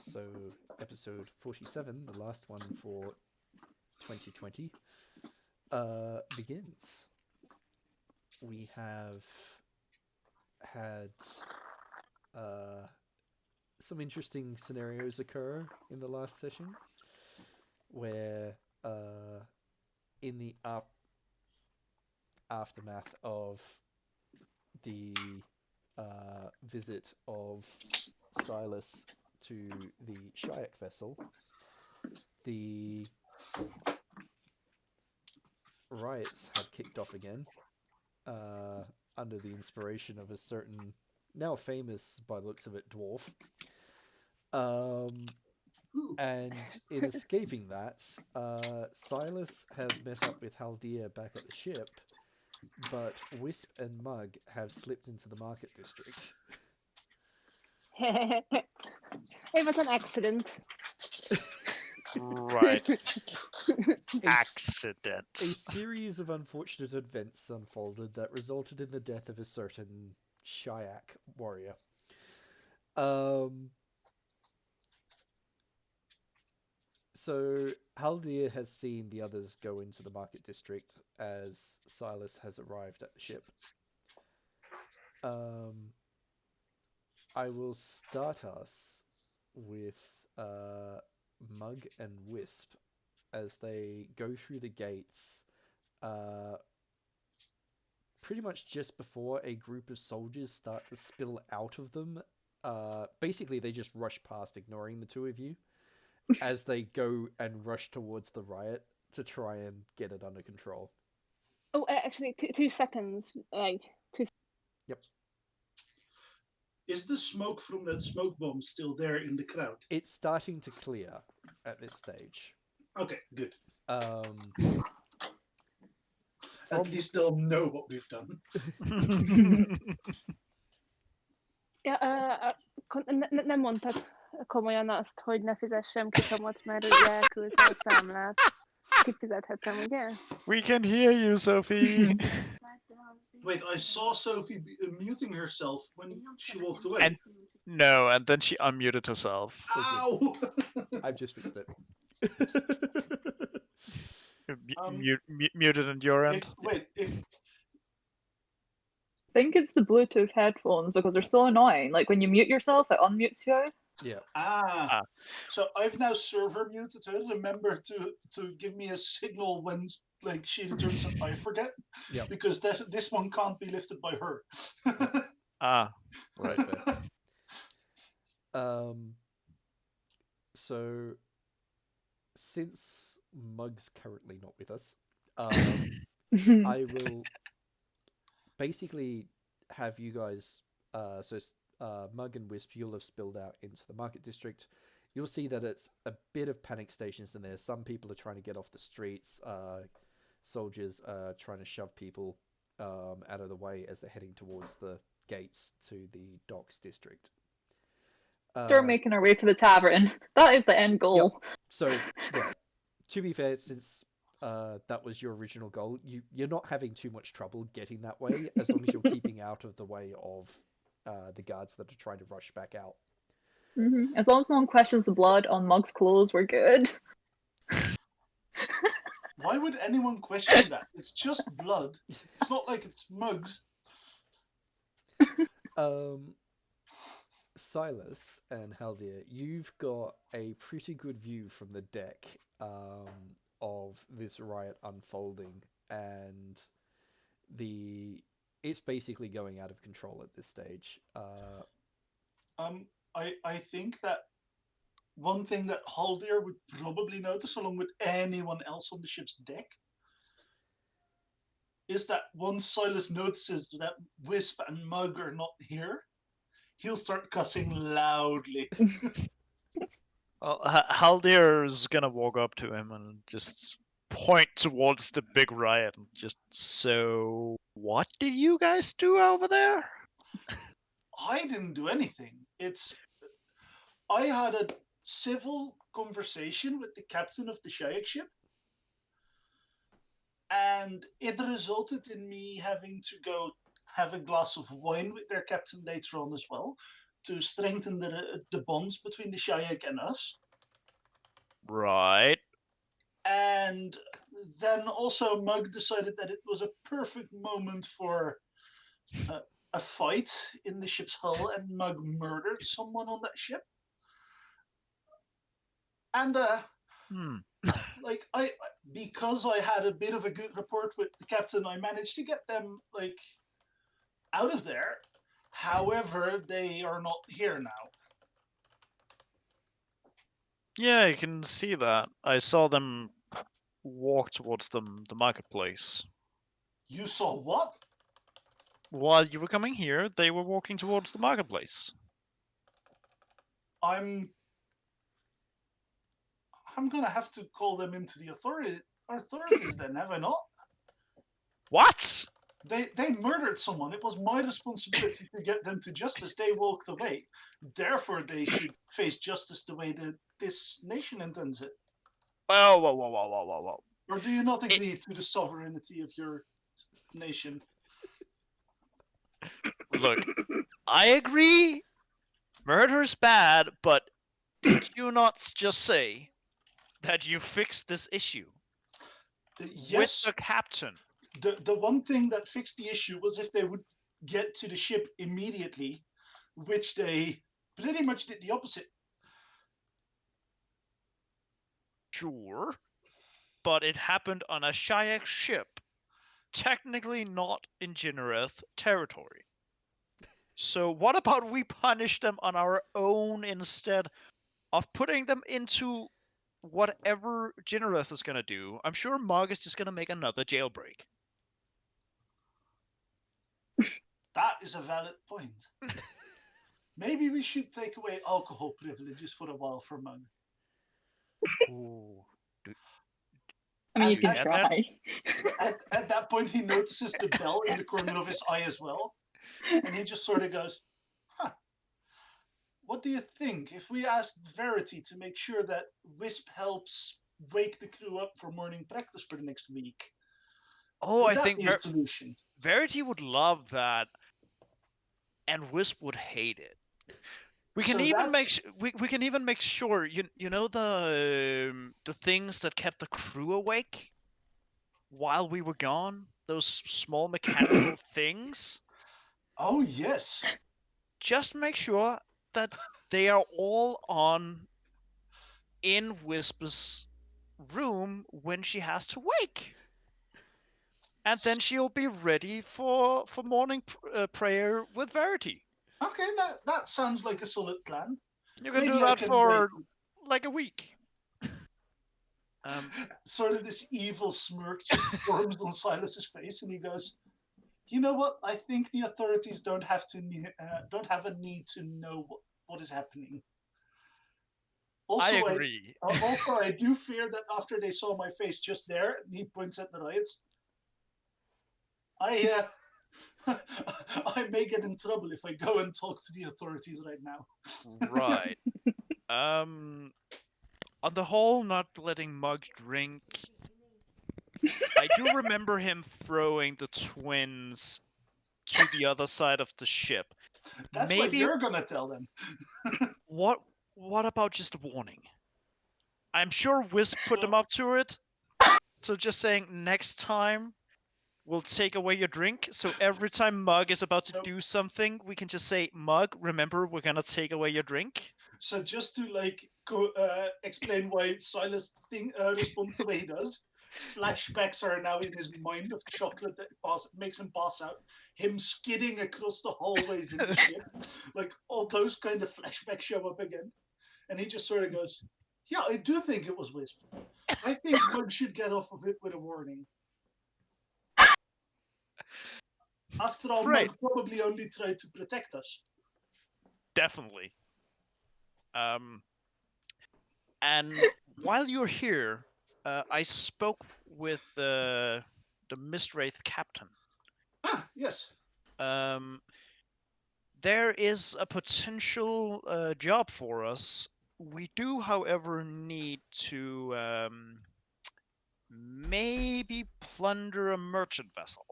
so episode 47, the last one for 2020, begins. We have had some interesting scenarios occur in the last session, where in the aftermath of the visit of Silas to the Shiuk vessel, the riots had kicked off again, under the inspiration of a certain, now famous by the looks of it, dwarf. And in escaping that, Silas has met up with Haldir back at the ship, but Whisp and Mug have slipped into the market district. It was an accident. Right. A Accident. series of unfortunate events unfolded that resulted in the death of a certain Shiuk warrior. So Haldir has seen the others go into the market district as Silas has arrived at the ship. I will start us with Mug and Whisp as they go through the gates, pretty much just before a group of soldiers start to spill out of them. Basically, they just rush past, ignoring the two of you, as they go and rush towards the riot to try and get it under control. Oh, actually, 2 seconds. Yep. Is the smoke from that smoke bomb still there in the crowd? It's starting to clear at this stage. Okay, good. At least they'll know what we've done. Nem mondtad komolyan azt, hogy ne fizessem ki kamot, mert elküldte a számlát. Kifizethetem, ugye? We can hear you, Zsofie. Wait, I saw Zsofie muting herself when she walked away. And then she unmuted herself. Ow! I've just fixed it. Muted on your end? I think it's the Bluetooth headphones because they're so annoying. Like when you mute yourself, it unmutes you. Yeah. So I've now server muted her. Remember to give me a signal when she returns and I forget. Yeah. Because this one can't be lifted by her. Right there. So since Mug's currently not with us, I will basically have you guys, Mug and Wisp, you'll have spilled out into the market district. You'll see that it's a bit of panic stations in there. Some people are trying to get off the streets. Soldiers are trying to shove people out of the way as they're heading towards the gates to the docks district. They're making our way to the tavern. That is the end goal. Yep. So, yeah, to be fair, since that was your original goal, you're not having too much trouble getting that way, as long as you're keeping out of the way of the guards that are trying to rush back out. Mm-hmm. As long as no one questions the blood on Mug's clothes, we're good. Why would anyone question that? It's just blood. It's not like it's Mugs. Silas and Haldir, you've got a pretty good view from the deck of this riot unfolding, and it's basically going out of control at this stage. I think that one thing that Haldir would probably notice, along with anyone else on the ship's deck, is that once Silas notices that Wisp and Mug are not here, he'll start cussing loudly. Well, Haldir's gonna walk up to him and just point towards the big riot and just, so what did you guys do over there? I didn't do anything. I had a civil conversation with the captain of the Shiuk ship, and it resulted in me having to go have a glass of wine with their captain later on as well, to strengthen the bonds between the Shiuk and us. Right. And then also Mug decided that it was a perfect moment for a fight in the ship's hull, and Mug murdered someone on that ship. And like because I had a bit of a good rapport with the captain, I managed to get them like out of there. However, they are not here now. Yeah, you can see that. I saw them walk towards the marketplace. You saw what? While you were coming here, they were walking towards the marketplace. I'm gonna have to call them into the authorities then, have I not? What? They murdered someone. It was my responsibility to get them to justice. They walked away. Therefore, they should face justice the way that this nation intends it. Whoa, whoa, whoa, whoa, whoa, whoa, whoa. Or do you not agree to the sovereignty of your nation? Look, I agree. Murder's bad, but did you not just say that you fixed this issue Yes. with the captain? The one thing that fixed the issue was if they would get to the ship immediately, which they pretty much did the opposite. Sure, but it happened on a Shiuk ship, technically not in Jinareth territory. So what about we punish them on our own instead of putting them into whatever Jinareth is gonna do? I'm sure Mog is just gonna make another jailbreak. That is a valid point. Maybe we should take away alcohol privileges for a while for Mug. Ooh. I mean, you And- can and- try. At that point, he notices the bell in the corner of his eye as well. And he just sort of goes, huh. What do you think if we ask Verity to make sure that Wisp helps wake the crew up for morning practice for the next week? Oh, Would I that think be a solution? Verity would love that, and Wisp would hate it. We can So even make that's- we can even make sure you know the things that kept the crew awake while we were gone, those small mechanical things. Oh, yes. Just make sure that they are all on in Wisp's room when she has to wake. And then she'll be ready for morning prayer with Verity. Okay, that sounds like a solid plan. You can Maybe do I that can for wait. like a week. Sort of this evil smirk just forms on Silas's face, and he goes, "You know what? I think the authorities don't have a need to know what is happening." Also, I agree. also, I do fear that after they saw my face just there, and he points at the riots, I may get in trouble if I go and talk to the authorities right now. Right. On the whole, not letting Mug drink. I do remember him throwing the twins to the other side of the ship. That's what Maybe you're gonna tell them. what about just a warning? I'm sure Wisp put them up to it. So just saying next time we'll take away your drink. So every time Mug is about to do something, we can just say, Mug, remember we're gonna take away your drink. So just to explain why Silas responds the way he does, flashbacks are now in his mind of chocolate that makes him pass out, him skidding across the hallways in the ship, like all those kind of flashbacks show up again, and he just sort of goes, "Yeah, I do think it was Wisp. I think Mug should get off of it with a warning." After all, Great. Mug probably only tried to protect us. Definitely. And while you're here, I spoke with the Mistwraith captain. Ah, yes. There is a potential job for us. We do, however, need to maybe plunder a merchant vessel.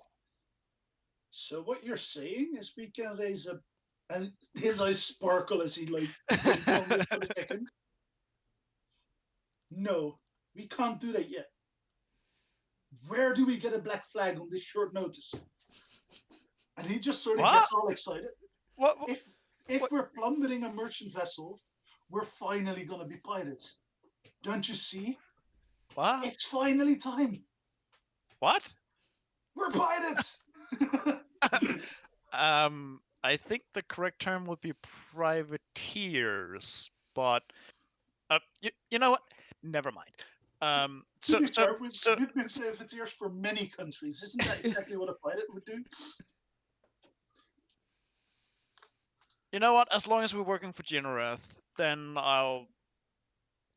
So what you're saying is we can raise a And his eyes sparkle as he think on it for a second. No, we can't do that yet. Where do we get a black flag on this short notice? And he just sort of gets all excited. What? If we're plundering a merchant vessel, we're finally gonna be pirates. Don't you see? What? It's finally time. What? We're pirates. I think the correct term would be privateers, but you know what? Never mind. To be fair, we've been privateers for many countries. Isn't that exactly what a pirate would do? You know what? As long as we're working for Generath, then I'll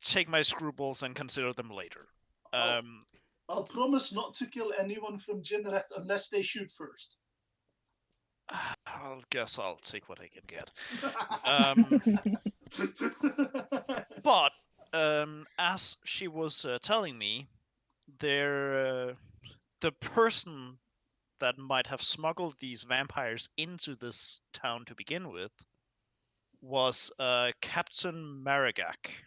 take my scruples and consider them later. I'll promise not to kill anyone from Jinreth unless they shoot first. I guess I'll take what I can get. But as she was telling me, the person that might have smuggled these vampires into this town to begin with was Captain Maragak,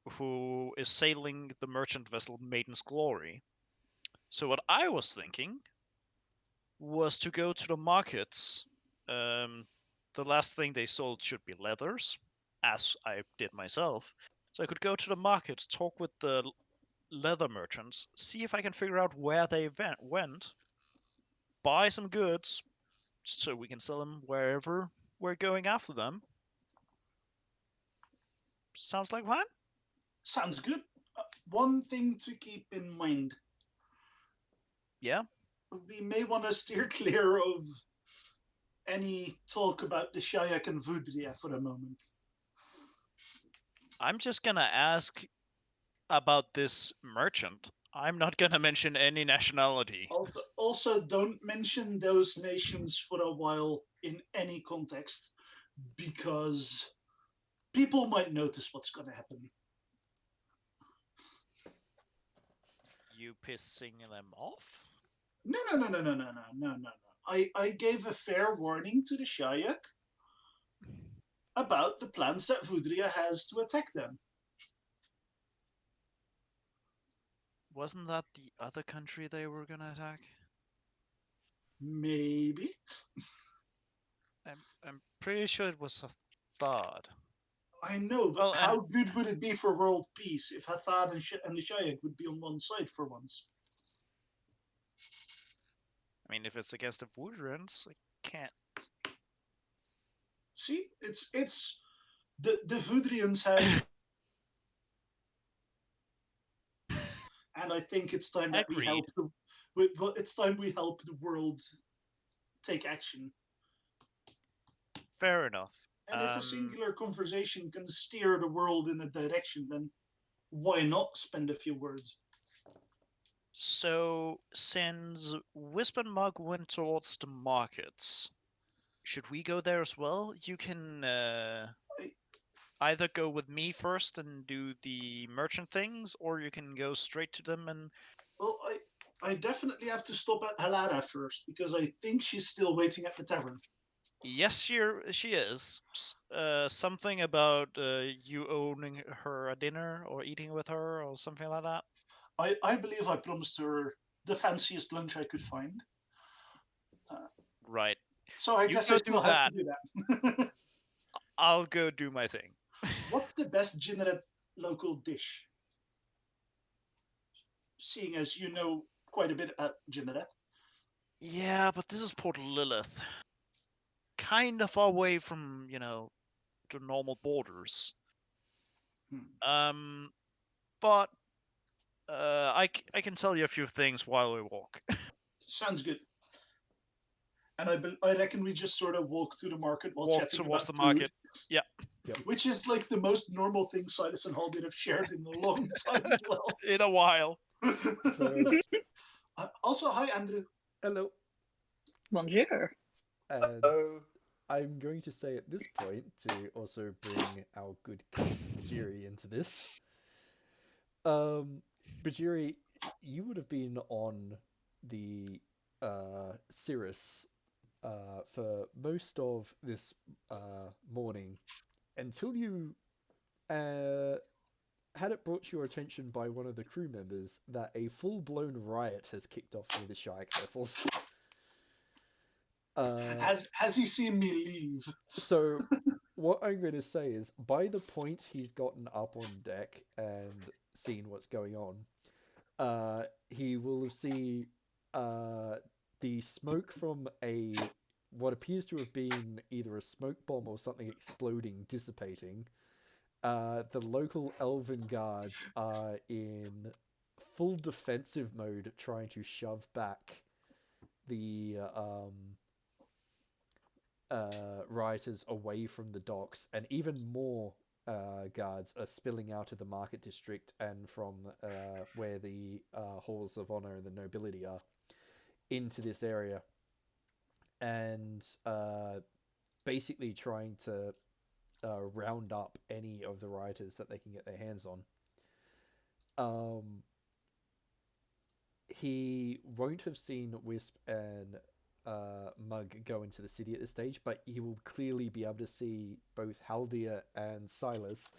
who is sailing the merchant vessel Maiden's Glory. So what I was thinking was to go to the markets. The last thing they sold should be leathers, as I did myself. So I could go to the market, talk with the leather merchants, see if I can figure out where they went, buy some goods, so we can sell them wherever we're going after them. Sounds like fun? Sounds good. One thing to keep in mind. Yeah? We may want to steer clear of any talk about the Shiuk and Vudria for a moment. I'm just gonna ask about this merchant. I'm not gonna mention any nationality. Also, don't mention those nations for a while in any context, because people might notice what's going to happen. You pissing them off? No. I gave a fair warning to the Shiuk about the plans that Vudria has to attack them. Wasn't that the other country they were gonna attack? Maybe. I'm pretty sure it was Hathad. I know, but how good would it be for world peace if Hathad and the Shiuk would be on one side for once? I mean, if it's against the Woodrans, I can't. See, it's the Vudrians have, and I think it's time that we help. It's time we help the world take action. Fair enough. And if a singular conversation can steer the world in a direction, then why not spend a few words? So, since Wisp and Mug went towards the markets, should we go there as well? You can either go with me first and do the merchant things, or you can go straight to them and... Well, I definitely have to stop at Hallara first, because I think she's still waiting at the tavern. Yes, she is. Something about you owning her a dinner or eating with her or something like that. I believe I promised her the fanciest lunch I could find. Right. So I guess I still have to do that. I'll go do my thing. What's the best Jinret local dish? Seeing as you know quite a bit about Jinret. Yeah, but this is Port Lilith. Kind of far away from, the normal borders. But I can tell you a few things while we walk. Sounds good. And I reckon we just sort of walk through the market while chatting towards about the market. Yep. Which is like the most normal thing Silas and Haldir have shared in a long time as well. In a while. So, also, hi, Andrew. Hello. Bonjour. And I'm going to say at this point, to also bring our good Captain Bhajiri into this. Bhajiri, you would have been on the Cirrus for most of this morning until you had it brought to your attention by one of the crew members that a full-blown riot has kicked off near the Shiuk vessels. Has he seen me leave? So, what I'm going to say is, by the point he's gotten up on deck and seen what's going on, he will see the smoke from what appears to have been either a smoke bomb or something exploding, dissipating. The local elven guards are in full defensive mode, trying to shove back the rioters away from the docks, and even more guards are spilling out of the market district and from where the halls of honor and the nobility are into this area, and basically trying to round up any of the rioters that they can get their hands on. He won't have seen Wisp and Mug go into the city at this stage, but he will clearly be able to see both Haldir and Silas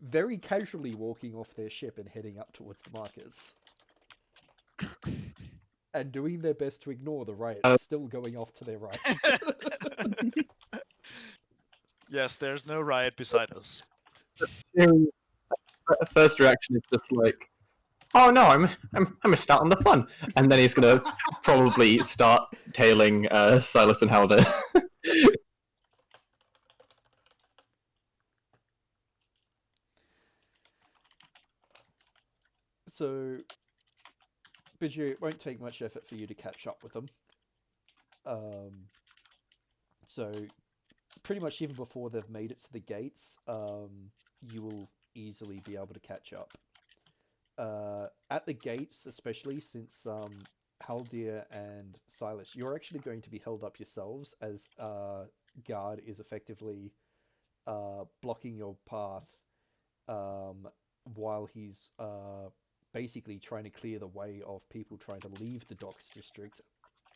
very casually walking off their ship and heading up towards the markers. And doing their best to ignore the riots still going off to their right. Yes, there's no riot beside us. First reaction is just like, oh no, I missed out on the fun, and then he's gonna probably start tailing Silas and Haldir. So, Bhajiri, it won't take much effort for you to catch up with them. So, pretty much even before they've made it to the gates, you will easily be able to catch up. At the gates, especially since Haldir and Silas, you're actually going to be held up yourselves as guard is effectively blocking your path while he's basically trying to clear the way of people trying to leave the docks district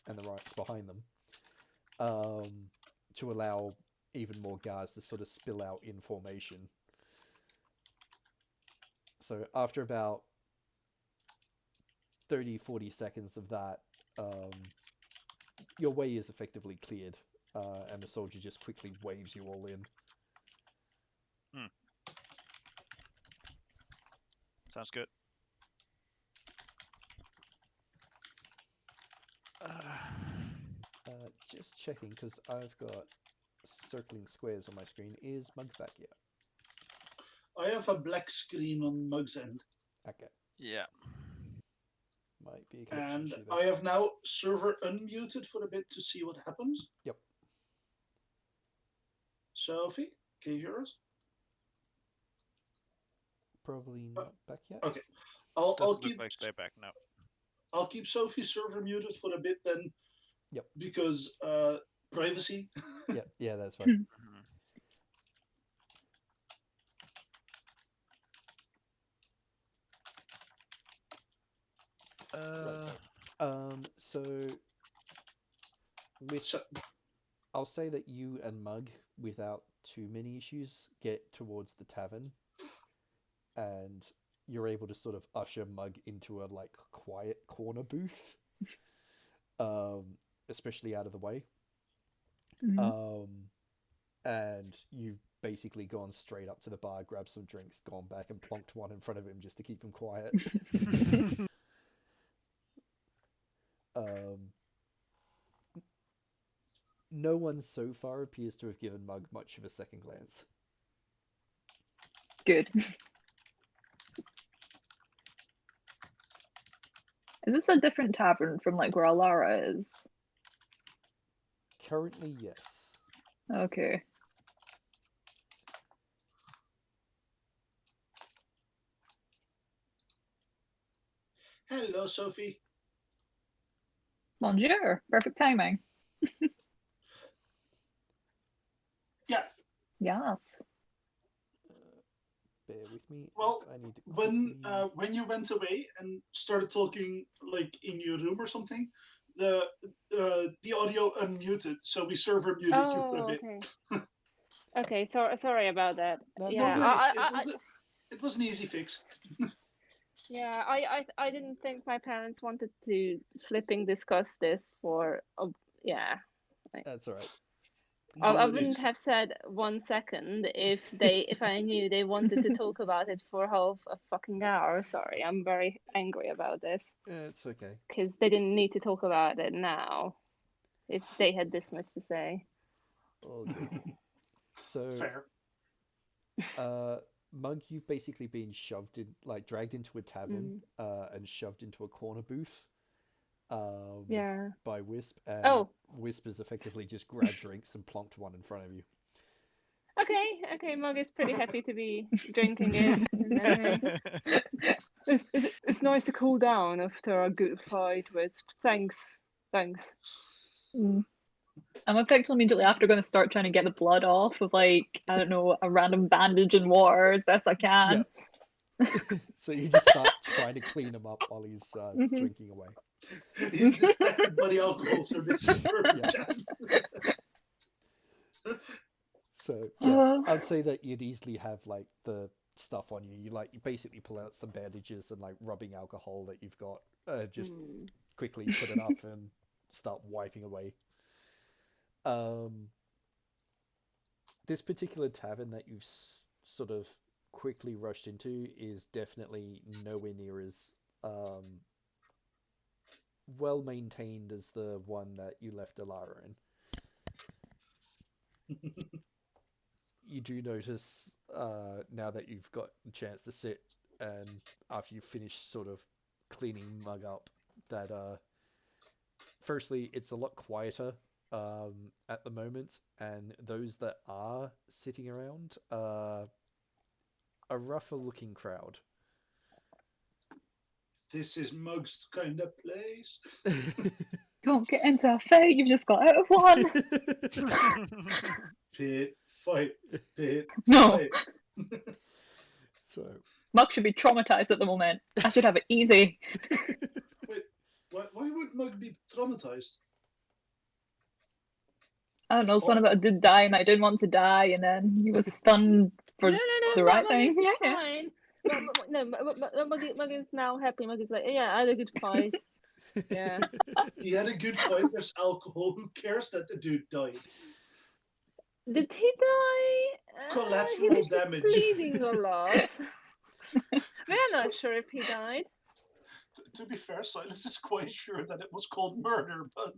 and the riots behind them, to allow even more guards to sort of spill out in formation. So after about 30-40 seconds of that, your way is effectively cleared, and the soldier just quickly waves you all in. Sounds good. Just checking, because I've got circling squares on my screen. Is Mug back yet? I have a black screen on Mug's end. Okay. Yeah. Might be a connection And issue there. I have now server unmuted for a bit to see what happens. Yep. Zsofie, can you hear us? Probably not back yet. Okay. I'll Doesn't keep look like they're back now. I'll keep Sophie's server muted for a bit then. Yep. Because privacy. Yep. Yeah, that's fine. So I'll say that you and Mug, without too many issues, get towards the tavern, and you're able to sort of usher Mug into a quiet corner booth, especially out of the way. And you've basically gone straight up to the bar, grabbed some drinks, gone back and plonked one in front of him just to keep him quiet. No one so far appears to have given Mug much of a second glance. Good. Is this a different tavern from where Alara is? Currently, yes. Okay. Hello, Sophie. Bonjour. Perfect timing. Yeah. Yes. Bear with me. Well, I need to when you went away and started talking in your room or something, the audio unmuted, so we server muted you for a Oh, bit. okay. Okay, sorry about that. That's Yeah, okay. No, it was an easy fix. yeah. I didn't think my parents wanted to flipping discuss this for. Yeah, That's all right. I No, it wouldn't is. have said 1 second if I knew they wanted to talk about it for half a fucking hour. Sorry, I'm very angry about this It's okay. because they didn't need to talk about it now if they had this much to say. All good. So, Fair. Mug, you've basically been shoved in, like dragged into a tavern, and shoved into a corner booth, Yeah. by Wisp, and Oh. Wisp has effectively just grabbed drinks and plonked one in front of you. Okay. Mug is pretty happy to be drinking it. It's nice to cool down after a good fight, Wisp. Thanks. I'm effectively immediately after going to start trying to get the blood off of, like, I don't know, a random bandage and water as best I can. So you just start trying to clean him up while he's drinking away. He's distracted by the alcohol, so this is a perfect chance. So yeah, I'd say that you'd easily have like the stuff on you. You basically pull out some bandages and like rubbing alcohol that you've got. Just quickly put it up and start wiping away. This particular tavern that you've sort of quickly rushed into is definitely nowhere near as well maintained as the one that you left Alara in. You do notice now that you've got a chance to sit and after you finish sort of cleaning Mug up that firstly it's a lot quieter at the moment, and those that are sitting around are a rougher looking crowd. This is Mug's kind of place. Don't get into a fight, you've just got out of one. Pit fight. No. Fight. So Mug should be traumatized at the moment. I should have it easy. Wait, why would Mug be traumatized? I don't know, something about I did die and I didn't want to die, and then he was stunned for No, the right Mug thing. is Yeah. fine. Mug is now happy. Mug is like, yeah, I had a good fight. Yeah. He had a good fight. There's alcohol. Who cares that the dude died? Did he die? Collateral he was damage. Just bleeding a lot. We're not sure if he died. To be fair, Silas is quite sure that it was called murder, but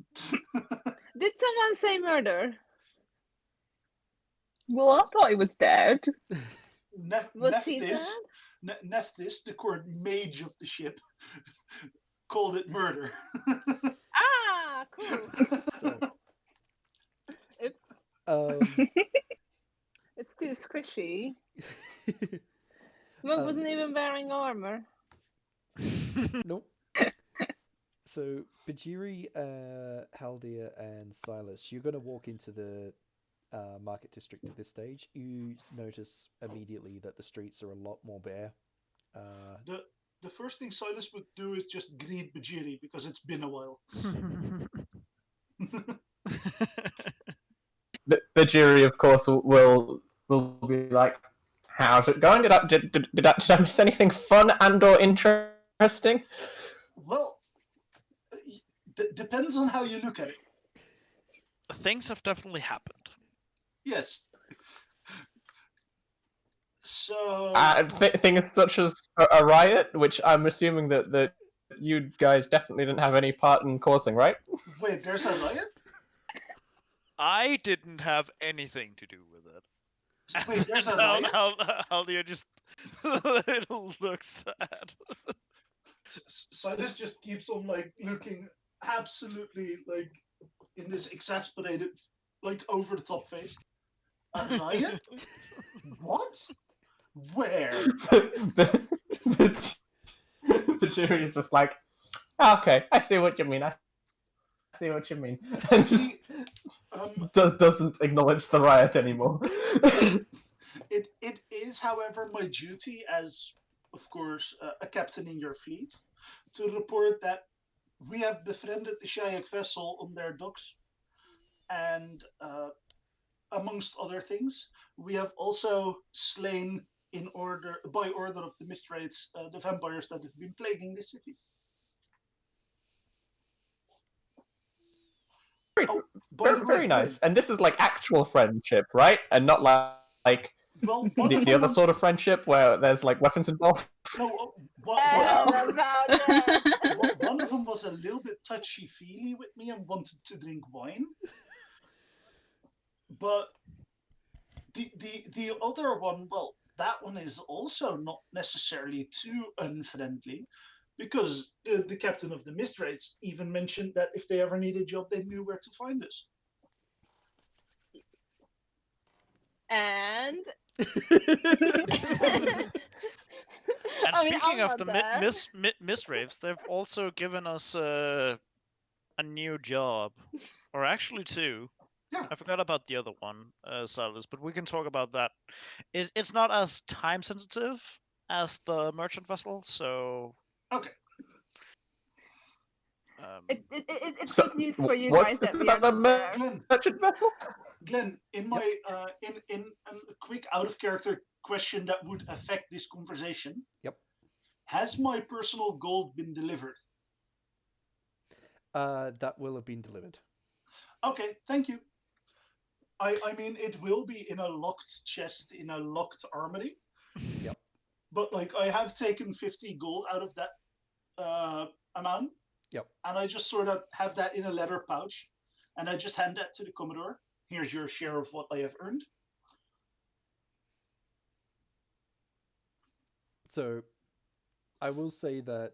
Did someone say murder? Well, I thought he was dead. Was he dead? Nephthys, the court mage of the ship, called it murder. Ah, cool. So, Oops. It's too squishy. Mug wasn't even wearing armor. nope. So Bhajiri, Haldir, and Silas, you're going to walk into the market district at this stage. You notice immediately that the streets are a lot more bare. The first thing Silas would do is just greet Bhajiri because it's been a while. Bhajiri, of course, will be like, "How's it going? Did I miss anything fun and/or interesting?" Well, depends on how you look at it. Things have definitely happened. Yes. So Things such as a riot, which I'm assuming that you guys definitely didn't have any part in causing, right? wait, there's a riot? I didn't have anything to do with it. Wait, there's a riot? Haldir just little looks sad. Silas just keeps on like looking absolutely like in this exasperated, like over the top face. A riot? What? Where? Bhajiri is just like, "Okay, I see what you mean. I see what you mean." And just doesn't acknowledge the riot anymore. It is, however, my duty as, of course, a captain in your fleet to report that we have befriended the Shiuk vessel on their docks, and amongst other things, we have also slain by order of the Mistwraiths, the vampires that have been plaguing the city. Very nice. And this is like actual friendship, right? And not like Well, the other sort of friendship where there's like weapons involved. No, one of them was a little bit touchy-feely with me and wanted to drink wine. But the other one, well, that one is also not necessarily too unfriendly, because the captain of the Mistwraiths even mentioned that if they ever need a job, they knew where to find us. And And I mean, speaking I'm of the not there. Mistwraiths, they've also given us a new job, or actually two. Yeah. I forgot about the other one, Silas, but we can talk about that. It's not as time sensitive as the merchant vessel, so Okay. It's So, good news for you what's guys this that we are about not there. Glenn, merchant vessel? Glenn, in my in a quick out of character question that would affect this conversation. Yep. Has my personal gold been delivered? That will have been delivered. Okay, thank you. I mean, it will be in a locked chest in a locked armory. Yep. But like, I have taken 50 gold out of that amount. Yep. And I just sort of have that in a leather pouch, and I just hand that to the Commodore. Here's your share of what I have earned. So, I will say that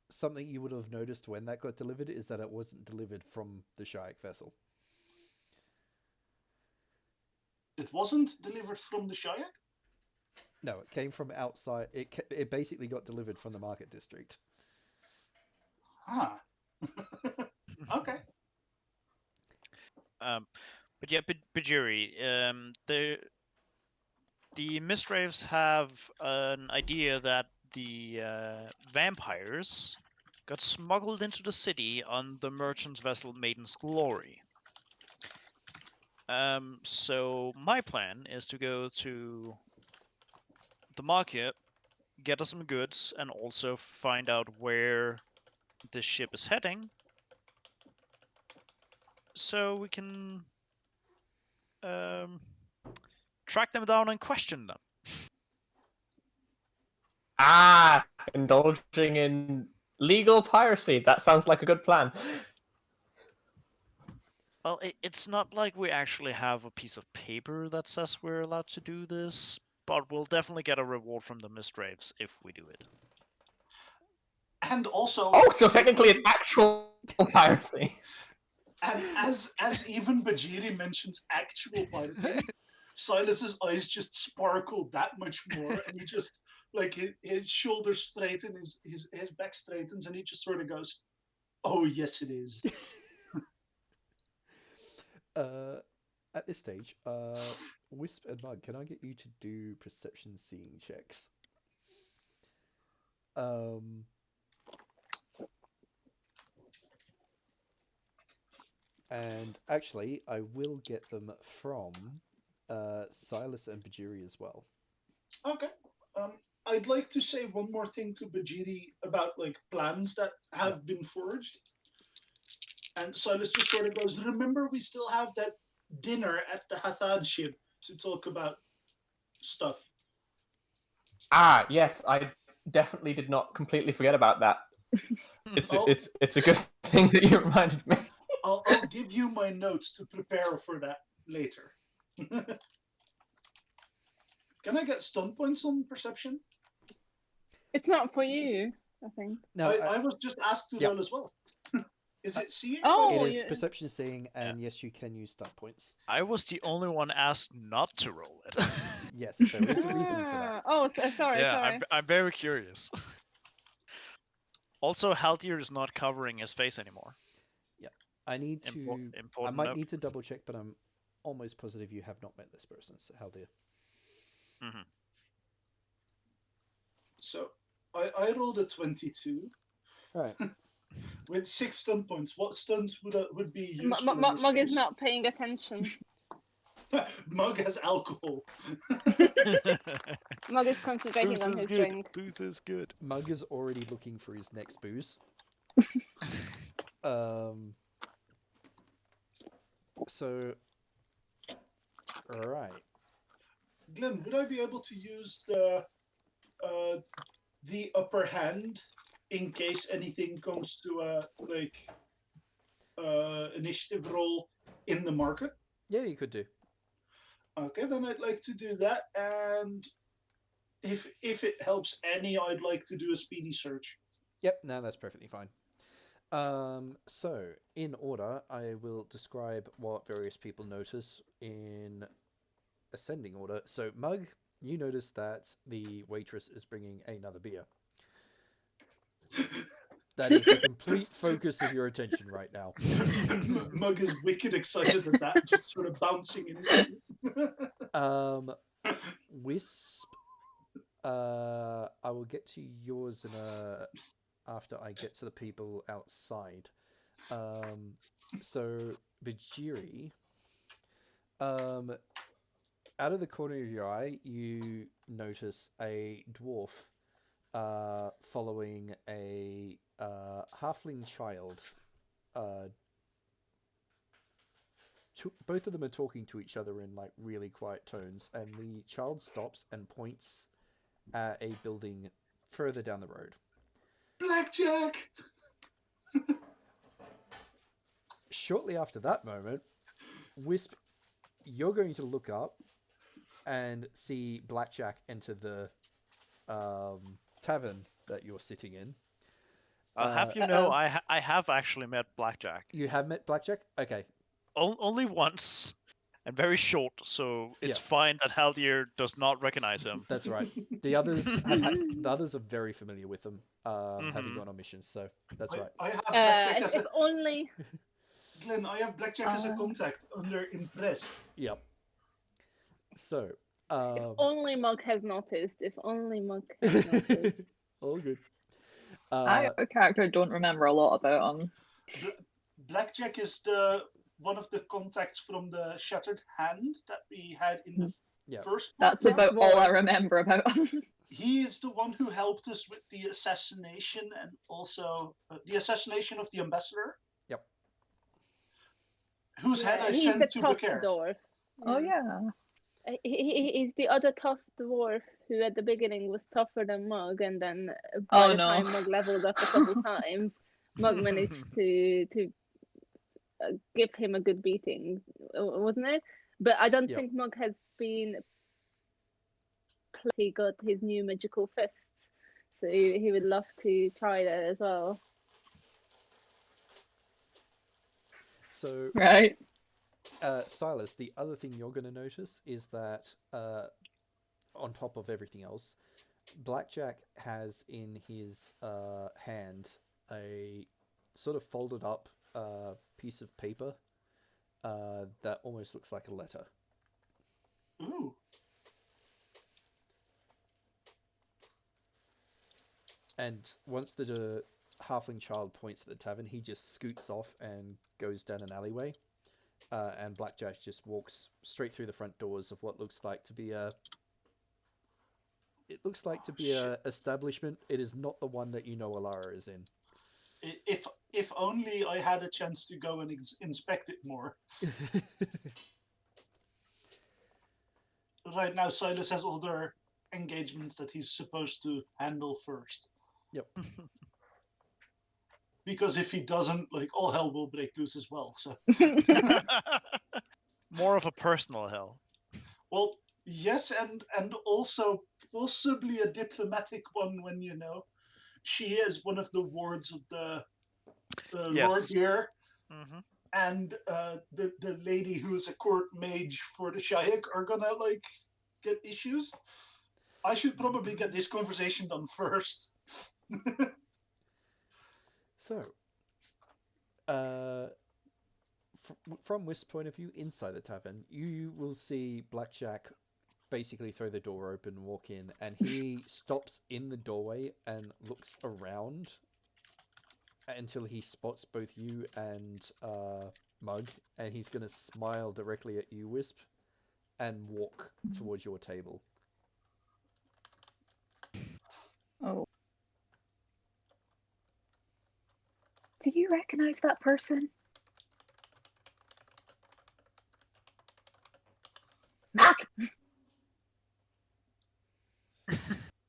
something you would have noticed when that got delivered is that it wasn't delivered from the Shiuk vessel. It wasn't delivered from the Shiuk? No, it came from outside. It basically got delivered from the market district. Ah. Okay. But yeah, Bhajiri, the Mistwraiths have an idea that the vampires got smuggled into the city on the merchant's vessel Maiden's Glory. So my plan is to go to the market, get us some goods, and also find out where this ship is heading, so we can track them down and question them. Ah, indulging in legal piracy. That sounds like a good plan. Well, it's not like we actually have a piece of paper that says we're allowed to do this, but we'll definitely get a reward from the Mistwraiths if we do it. And also... Oh, so technically it's actual piracy. And as even Bhajiri mentions actual piracy, Silas's eyes just sparkle that much more, and he just, like, his shoulders straighten, his back straightens, and he just sort of goes, "Oh, yes, it is." At this stage, Wisp and Mug, can I get you to do perception seeing checks? And actually, I will get them from Silas and Bhajiri as well. Okay. I'd like to say one more thing to Bhajiri about like plans that have been forged. And Silas just sort of goes, "Remember, we still have that dinner at the Hathad ship to talk about stuff." Ah, yes, I definitely did not completely forget about that. It's a good thing that you reminded me. I'll give you my notes to prepare for that later. Can I get stun points on perception? It's not for you, I think. No, I was just asked to roll as well. Is it seeing? Oh, it is perception seeing, and yes, you can use stun points. I was the only one asked not to roll it. Yes, there is a reason for that. Oh, sorry. Yeah, I'm very curious. Also, Haldir is not covering his face anymore. Yeah, I need to. I might need to double check, but I'm almost positive you have not met this person, so Haldir. Mm-hmm. So I rolled a 22 All right. with 6 stun points. What stuns would be useful in this Mug is case? not paying attention. Mug has alcohol. Mug is concentrating Booze on is his good. drink. Booze is good. Mug is already looking for his next booze. So, all right. Glenn, would I be able to use the upper hand in case anything comes to a initiative roll in the market? Yeah, you could do. Okay, then I'd like to do that, and if it helps any, I'd like to do a speedy search. Yep, no, that's perfectly fine. So, in order, I will describe what various people notice in ascending order. So, Mug, you notice that the waitress is bringing another beer. That is the complete focus of your attention right now. Mug is wicked excited at that, just sort of bouncing in his seat. Wisp, I will get to yours after I get to the people outside. So Bhajiri, out of the corner of your eye, you notice a dwarf following a halfling child. Both of them are talking to each other in like really quiet tones, and the child stops and points at a building further down the road. Blackjack! Shortly after that moment, Wisp, you're going to look up and see Blackjack enter the tavern that you're sitting in. I'll have you know, I have actually met Blackjack. You have met Blackjack? Okay. Only once, and very short, so it's fine that Haldir does not recognize him. That's right. The others are very familiar with them, having gone on missions, so that's right. I have Blackjack as If only... Glenn, I have Blackjack as a contact under impressed. Yep. So, if only Mug has noticed. If only Mug has noticed. all good. I, a character, don't remember a lot about him. Blackjack is one of the contacts from the Shattered Hand that we had in the first book. That's about all I remember about him. He is the one who helped us with the assassination and also the assassination of the ambassador. Yep. Whose head I he's sent the to tough Becair. dwarf. Oh yeah. He's the other tough dwarf who at the beginning was tougher than Mug, and then by the time Mug leveled up a couple times, Mug managed to give him a good beating, wasn't it? But I don't think Mug has been. He got his new magical fists, so he would love to try that as well. So right. Silas, the other thing you're going to notice is that on top of everything else, Blackjack has in his hand a sort of folded up piece of paper that almost looks like a letter. Ooh. And once the halfling child points at the tavern, he just scoots off and goes down an alleyway. And Blackjack just walks straight through the front doors of what looks like to be a... It looks like to be a establishment. It is not the one that you know Alara is in. If only I had a chance to go and inspect it more. Right now, Silas has other engagements that he's supposed to handle first. Yep. Because if he doesn't, like, all hell will break loose as well. So more of a personal hell. Well, yes, and also possibly a diplomatic one when she is one of the wards of the Lord here, and the lady who's a court mage for the Shiuk are gonna get issues. I should probably get this conversation done first. So, from Wisp's point of view, inside the tavern, you will see Blackjack basically throw the door open, walk in, and he stops in the doorway and looks around until he spots both you and Mug, and he's going to smile directly at you, Wisp, and walk towards your table. Oh. Do you recognize that person? Mac!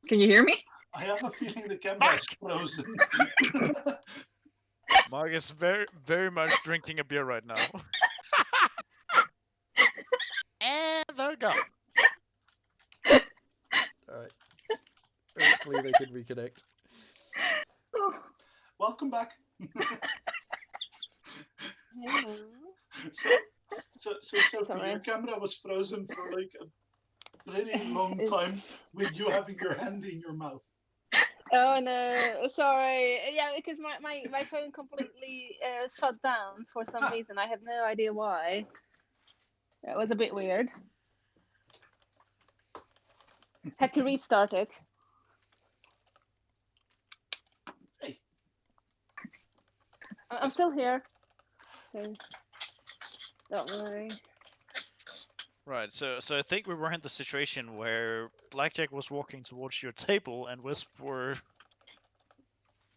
Can you hear me? I have a feeling the camera is frozen. Mark is very, very much drinking a beer right now. And they're gone. Alright. Hopefully they can reconnect. Welcome back. Hello. So Sophie, your camera was frozen for like a pretty long time with you having your hand in your mouth. Oh no, sorry. Yeah, because my phone completely shut down for some reason. I have no idea why. That was a bit weird. Had to restart it. Hey. I'm still here. So don't worry. Right, so I think we were in the situation where Blackjay was walking towards your table and Wisp were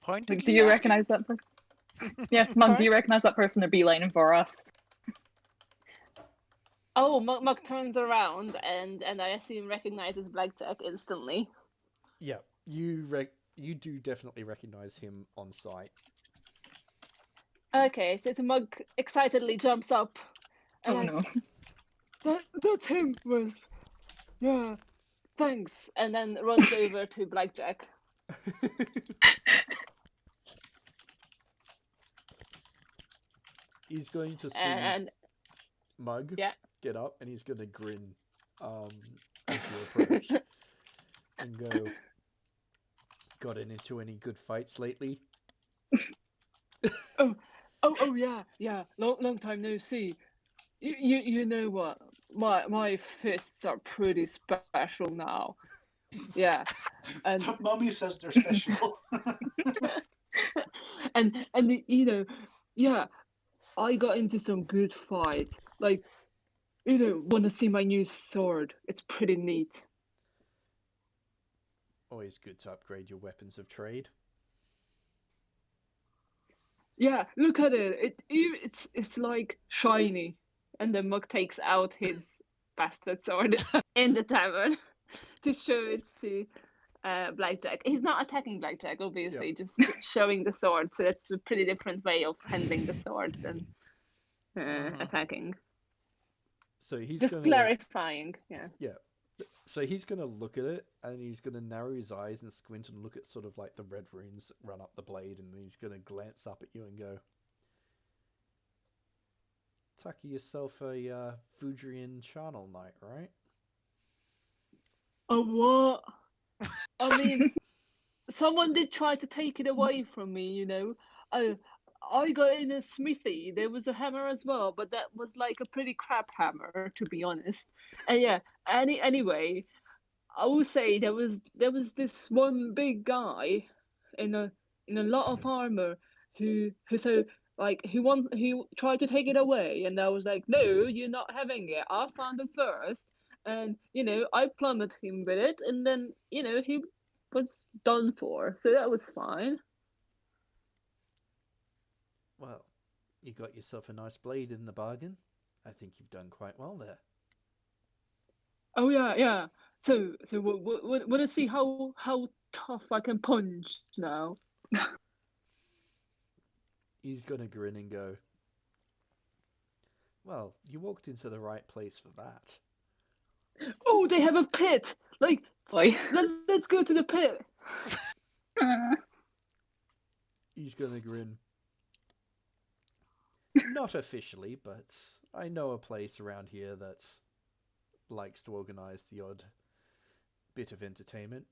pointing. Do you recognize that person? Yes, Mug, do you recognize that person? They're beelining for us. Oh, Mug turns around and I assume recognizes Blackjay instantly. Yeah, you do definitely recognize him on sight. Okay, so Mug excitedly jumps up. And no. That's him, Wisp. Yeah, thanks. And then runs over to Blackjay. He's going to see Mug get up, and he's going to grin as you approach and go, "Gotten into any good fights lately?" Oh yeah. Long time no see. You know what? My fists are pretty special now. Yeah, and Mommy says they're special. and you know, yeah, I got into some good fights. Like, you know, want to see my new sword? It's pretty neat. Always good to upgrade your weapons of trade. Yeah, look at it. It's like shiny. And then Mug takes out his bastard sword in the tavern to show it to Blackjay. He's not attacking Blackjay, obviously, just showing the sword. So that's a pretty different way of handling the sword than attacking. So he's just clarifying. Yeah. So he's gonna look at it, and he's gonna narrow his eyes and squint and look at sort of like the red runes that run up the blade, and he's gonna glance up at you and go, "Tucky yourself a Fudrian charnel knight, right?" Oh, what? I mean, someone did try to take it away from me, you know. I got in a smithy. There was a hammer as well, but that was like a pretty crap hammer, to be honest. And yeah, anyway, I will say there was this one big guy in a lot of armor who so like he tried to take it away, and I was like, no, you're not having it. I found it first, and you know I plummeted him with it, and then you know he was done for. So that was fine. Well, you got yourself a nice blade in the bargain. I think you've done quite well there. Oh yeah. So want to see how tough I can punch now? He's gonna grin and go, "Well, you walked into the right place for that." Oh, they have a pit. Like, let's go to the pit. He's gonna grin. Not officially, but I know a place around here that likes to organize the odd bit of entertainment.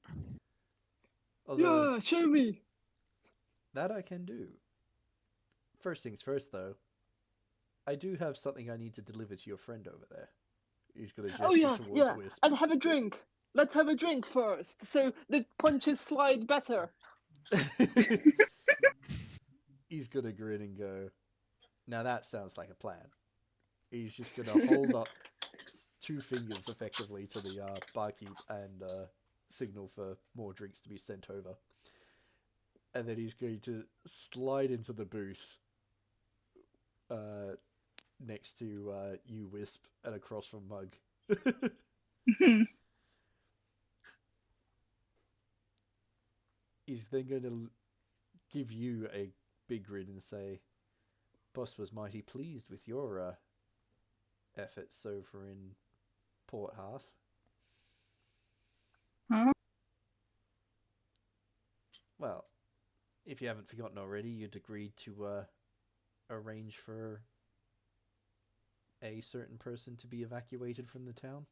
Although, yeah, show me. That I can do. First things first, though. I do have something I need to deliver to your friend over there. He's going to gesture towards Wisp. And have a drink. Let's have a drink first, so the punches slide better. He's going to grin and go, now that sounds like a plan. He's just going to hold up 2 fingers effectively to the barkeep and signal for more drinks to be sent over. And then he's going to slide into the booth next to you, Wisp, and across from Mug. He's then going to give you a big grin and say, Boss was mighty pleased with your efforts over in Port Hearth. Huh? Well, if you haven't forgotten already, you'd agreed to arrange for a certain person to be evacuated from the town.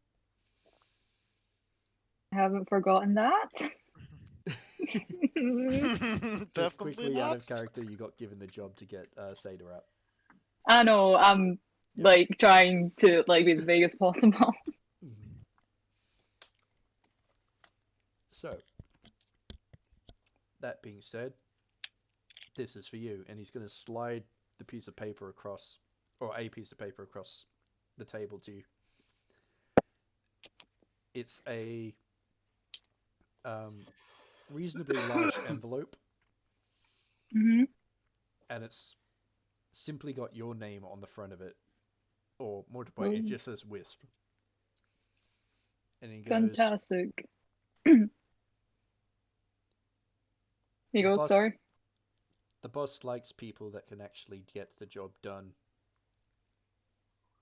I haven't forgotten that. Just quickly out of character, you got given the job to get Seda out. I know, I'm like trying to like be as vague as possible. So, that being said, this is for you, and he's going to slide the piece of paper across, or a piece of paper across the table to you. It's a reasonably large envelope, Mm-hmm. and it's simply got your name on the front of it, or more to point, it just says Wisp. And he goes, Fantastic. He goes, boss, sorry. The boss likes people that can actually get the job done.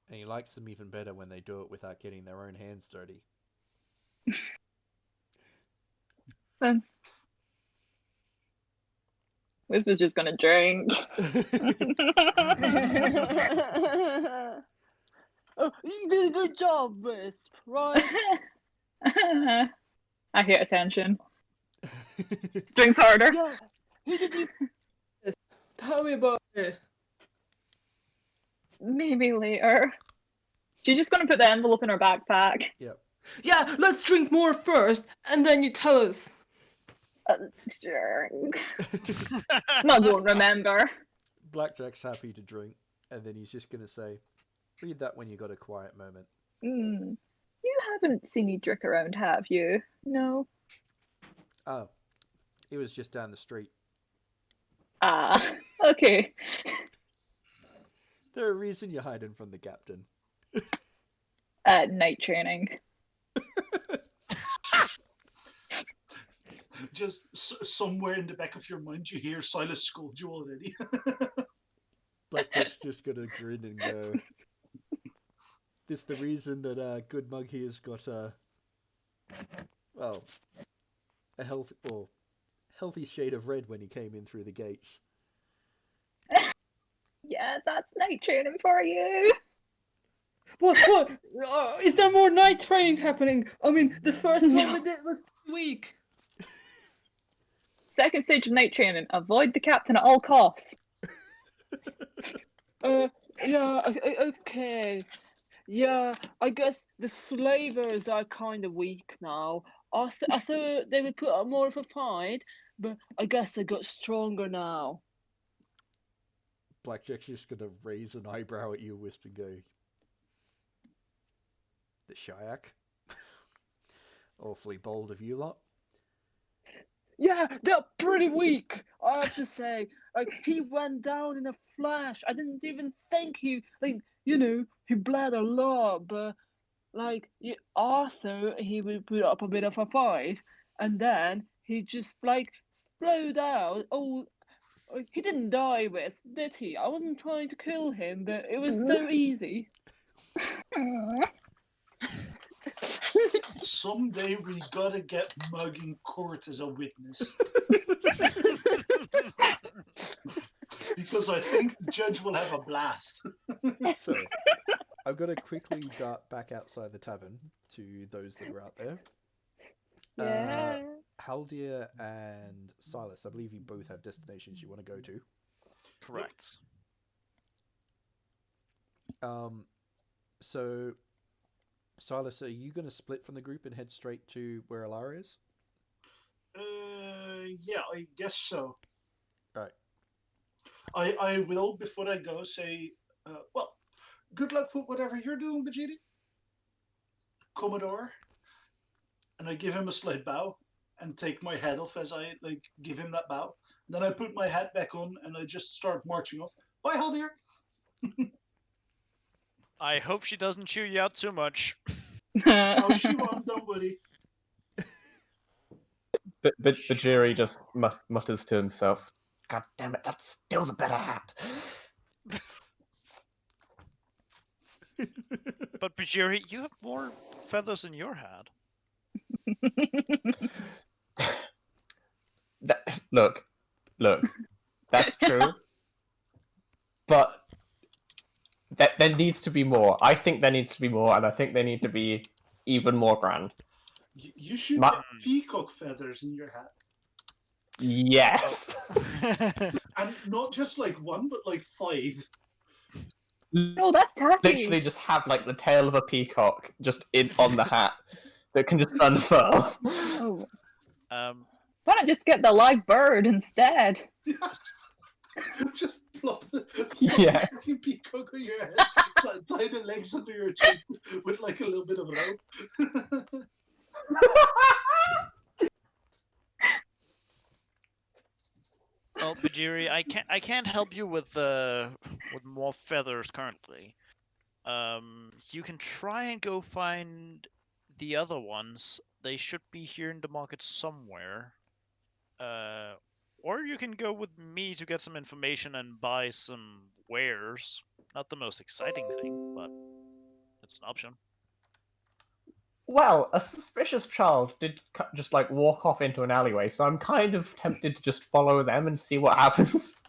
And he likes them even better when they do it without getting their own hands dirty. Then Wisp is just gonna drink. Oh, you did a good job, Wisp, right? I hate attention. Drinks harder. Yeah. Who did you... Tell me about it. Maybe later. She's just gonna put the envelope in her backpack. Yep. Yeah, let's drink more first, and then you tell us. Sure. Mug won't remember. Blackjack's happy to drink, and then he's just going to say, read that when you got a quiet moment. You haven't seen Edric around, have you? No. Oh, it was just down the street. Ah, okay. There's a reason you're hiding from the captain. Night training. Just somewhere in the back of your mind, you hear Silas scold you already. Blackjack's just gonna grin and go, this the reason that good Mug here's got a healthy shade of red when he came in through the gates. Yeah, that's night training for you. What? Is there more night training happening? I mean, the first one we did was pretty weak. Second stage of night training, avoid the captain at all costs. Yeah, okay. Yeah, I guess the slavers are kind of weak now. I thought they would put up more of a fight, but I guess they got stronger now. Blackjack's just gonna raise an eyebrow at you, Wisp, and go, the Shiuk? Awfully bold of you lot. Yeah, they're pretty weak, I have to say. Like, he went down in a flash. I didn't even think he, like, he bled a lot, but, like, I thought he would put up a bit of a fight, and then he just, like, exploded out. Oh, he didn't die, did he? I wasn't trying to kill him, but it was so easy. Someday we gotta get Mug in court as a witness. Because I think the judge will have a blast. So, I'm going to quickly dart back outside the tavern to those that were out there. Yeah. Haldir and Silas, I believe you both have destinations you want to go to. Correct. So, Silas, are you going to split from the group and head straight to where Alara is? Yeah, I guess so. Right. I will, before I go, say, well, good luck with whatever you're doing, Bhajiri. Commodore. And I give him a slight bow and take my head off as I give him that bow. Then I put my hat back on and I just start marching off. Bye, Haldir. I hope she doesn't chew you out too much. Oh, she won't, don't worry. Bhajiri just mutters to himself, "God damn it, that's still the better hat." But Bhajiri, you have more feathers in your hat. Look, that's true. But there needs to be more. I think there needs to be more, and I think they need to be even more grand. You should get peacock feathers in your hat. Yes. And not just one, but 5. No, that's tacky. Literally just have the tail of a peacock just on the hat that can just unfurl. Oh. Why not just get the live bird instead? Just plop the yes. peacock on your head, tie the legs under your chin with a little bit of rope. Well, Bhajiri, I can't help you with more feathers currently. You can try and go find the other ones. They should be here in the market somewhere. Or you can go with me to get some information and buy some wares. Not the most exciting thing, but it's an option. Well, a suspicious child did just walk off into an alleyway, so I'm kind of tempted to just follow them and see what happens.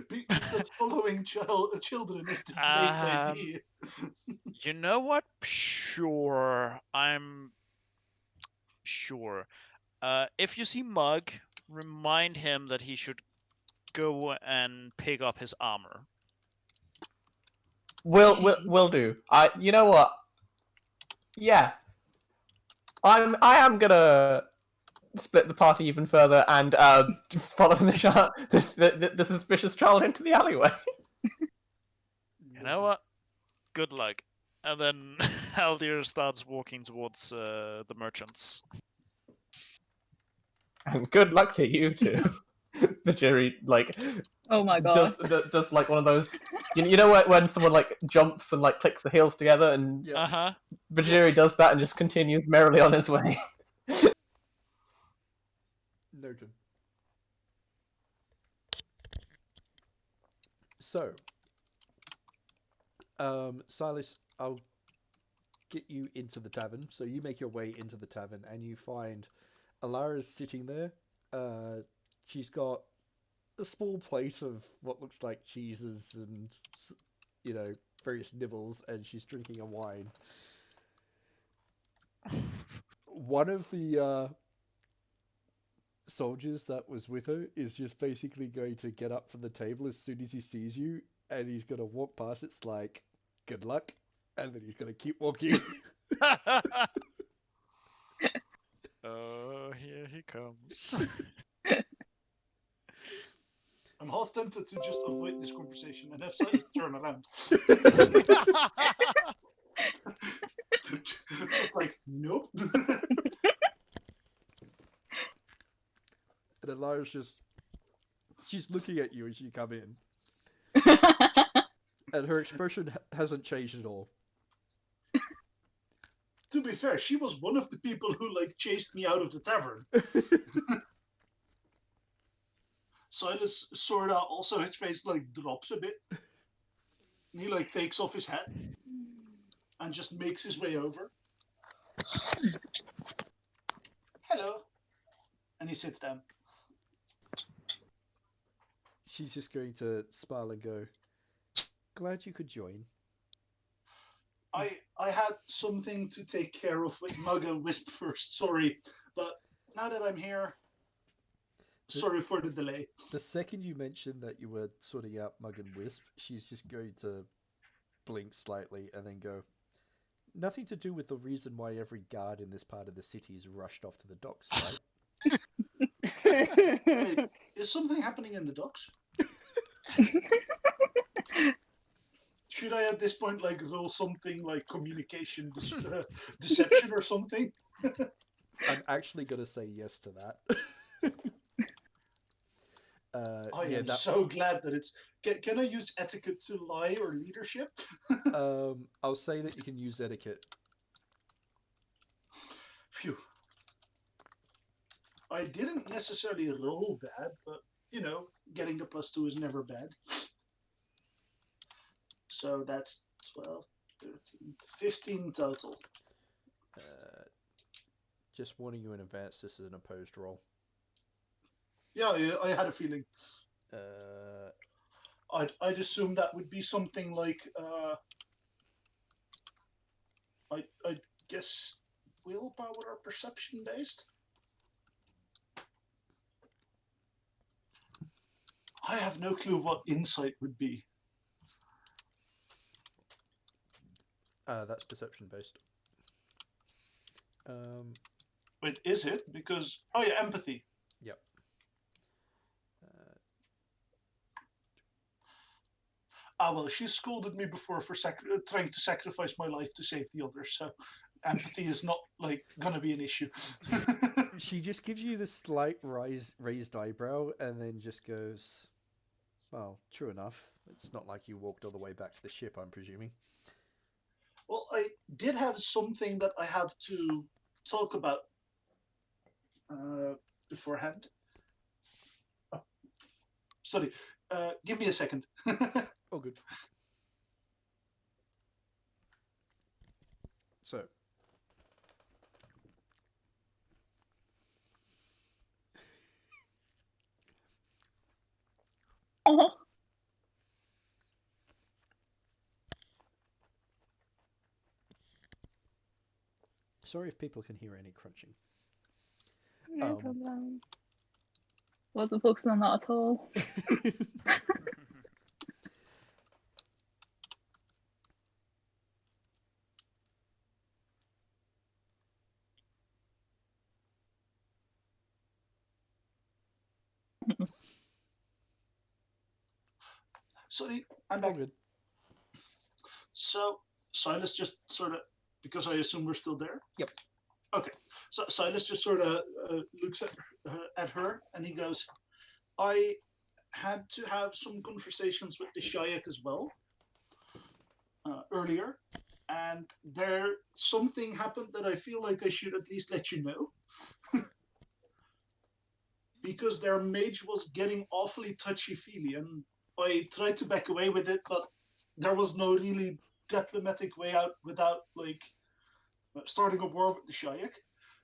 Because following children is the great idea. You know what? Sure. I'm sure. If you see Mug, remind him that he should go and pick up his armor. Will do. You know what? Yeah. I am gonna split the party even further and follow the suspicious child into the alleyway. You know what? Good luck. And then Haldir starts walking towards the merchants. And good luck to you too. Bhajiri oh my god, does one of those. You know when someone jumps and clicks the heels together, and Bhajiri does that and just continues merrily on his way. Noted. So, Silas, I'll get you into the tavern. So you make your way into the tavern and you find Alara's sitting there. She's got a small plate of what looks like cheeses and, various nibbles, and she's drinking a wine. One of the soldiers that was with her is just basically going to get up from the table as soon as he sees you, and he's going to walk past. It's like, good luck, and then he's going to keep walking. Oh, here he comes. I'm half tempted to just avoid this conversation and have Silas turn around. Just nope. And Alara's she's looking at you as you come in. And her expression hasn't changed at all. To be fair, she was one of the people who chased me out of the tavern. Silas sort of also his face drops a bit. And he takes off his hat and just makes his way over. Hello. And he sits down. She's just going to smile and go, glad you could join. I had something to take care of with Mug and Whisp first, sorry. But now that I'm here, sorry for the delay. The second you mentioned that you were sorting out Mug and Whisp, she's just going to blink slightly and then go, nothing to do with the reason why every guard in this part of the city is rushed off to the docks, right? Wait, is something happening in the docks? Should I at this point like roll something like communication deception or something? I'm actually going to say yes to that. I am that, so glad that it's. Can I use etiquette to lie or leadership? I'll say that you can use etiquette. Phew. I didn't necessarily roll bad, but you know, getting the +2 is never bad. So that's 12, 13, 15 total. Just warning you in advance, this is an opposed roll. Yeah, I had a feeling. I'd assume that would be something like I guess willpower or perception based. I have no clue what insight would be. That's perception based. Wait, is it? Because oh yeah, empathy. Yep. Well, she scolded me before for trying to sacrifice my life to save the others, so empathy is not like gonna be an issue. She just gives you this slight raised eyebrow and then just goes, well, true enough. It's not like you walked all the way back to the ship, I'm presuming. Well, I did have something that I have to talk about beforehand. Oh, sorry, give me a second. Oh, good. So, Oh. sorry if people can hear any crunching. No problem. Wasn't focusing on that at all. Sorry, I'm back. All good. So Silas just sort of, because I assume we're still there. Yep. Okay. So Silas just sort of looks at her and he goes, "I had to have some conversations with the Shiuk as well earlier, and there something happened that I feel like I should at least let you know." Because their mage was getting awfully touchy-feely, and I tried to back away with it, but there was no really diplomatic way out without like starting a war with the Shiuk.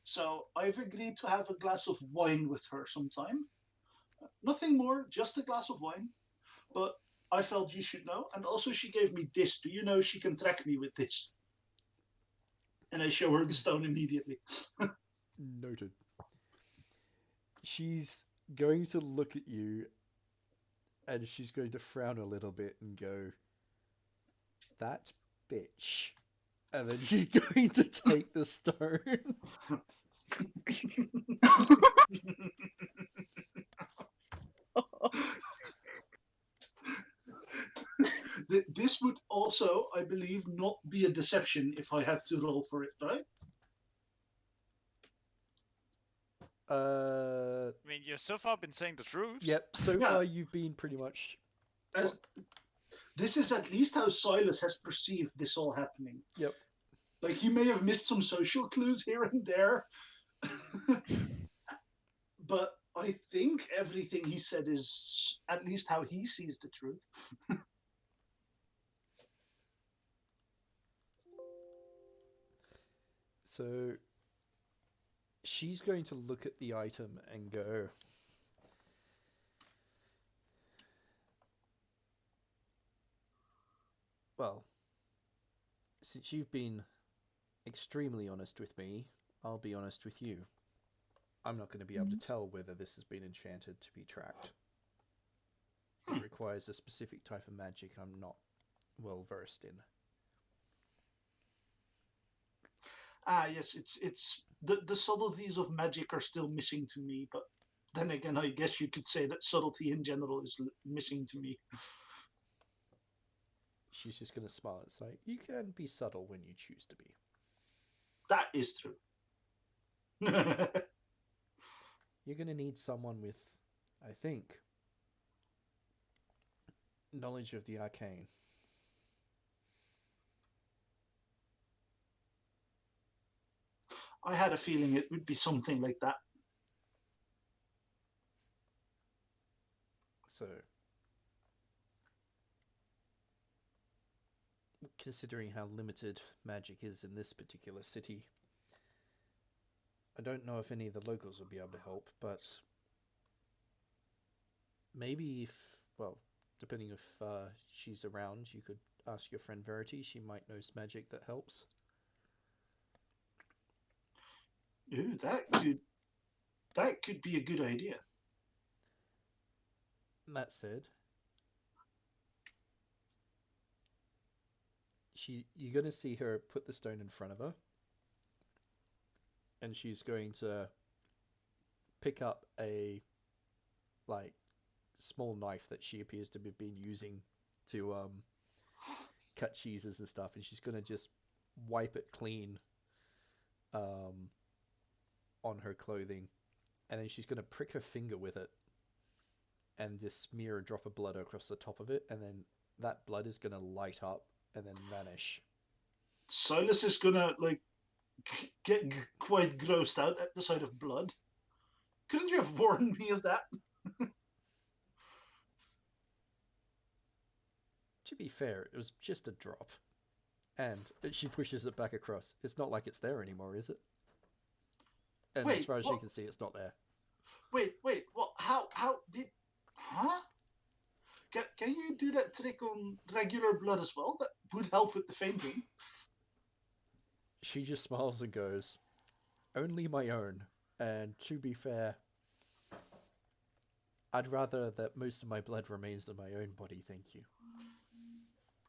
So I've agreed to have a glass of wine with her sometime. Nothing more, just a glass of wine. But I felt you should know. And also she gave me this. Do you know she can track me with this? And I show her the stone immediately. Noted. She's going to look at you and she's going to frown a little bit and go, that bitch. And then she's going to take the stone. This would also, I believe, not be a deception if I had to roll for it, right? I mean, you've so far been saying the truth. Yep, so far you've been pretty much... This is at least how Silas has perceived this all happening. Yep. Like, he may have missed some social clues here and there. But I think everything he said is at least how he sees the truth. So she's going to look at the item and go, well, since you've been extremely honest with me, I'll be honest with you. I'm not going to be able to tell whether this has been enchanted to be tracked. It requires a specific type of magic I'm not well versed in. Yes, it's the subtleties of magic are still missing to me, but then again, I guess you could say that subtlety in general is missing to me. She's just going to smile. It's like, you can be subtle when you choose to be. That is true. You're going to need someone with, I think, knowledge of the arcane. I had a feeling it would be something like that. So, considering how limited magic is in this particular city, I don't know if any of the locals will be able to help, but maybe if, well, depending if she's around, you could ask your friend Verity. She might know some magic that helps. Ooh, that could be a good idea. That said, you're going to see her put the stone in front of her, and she's going to pick up a small knife that she appears to have been using to cut cheeses and stuff, and she's going to just wipe it clean on her clothing, and then she's going to prick her finger with it and just smear a drop of blood across the top of it, and then that blood is going to light up and then vanish. Silas is gonna get quite grossed out at the sight of blood. Couldn't you have warned me of that? To be fair, it was just a drop. And she pushes it back across. It's not like it's there anymore, is it? And Wait, as far as what? she can see, it's not there. Wait, what? How did... Huh? Can you do that trick on regular blood as well? That would help with the fainting. She just smiles and goes, only my own. And to be fair, I'd rather that most of my blood remains in my own body, thank you.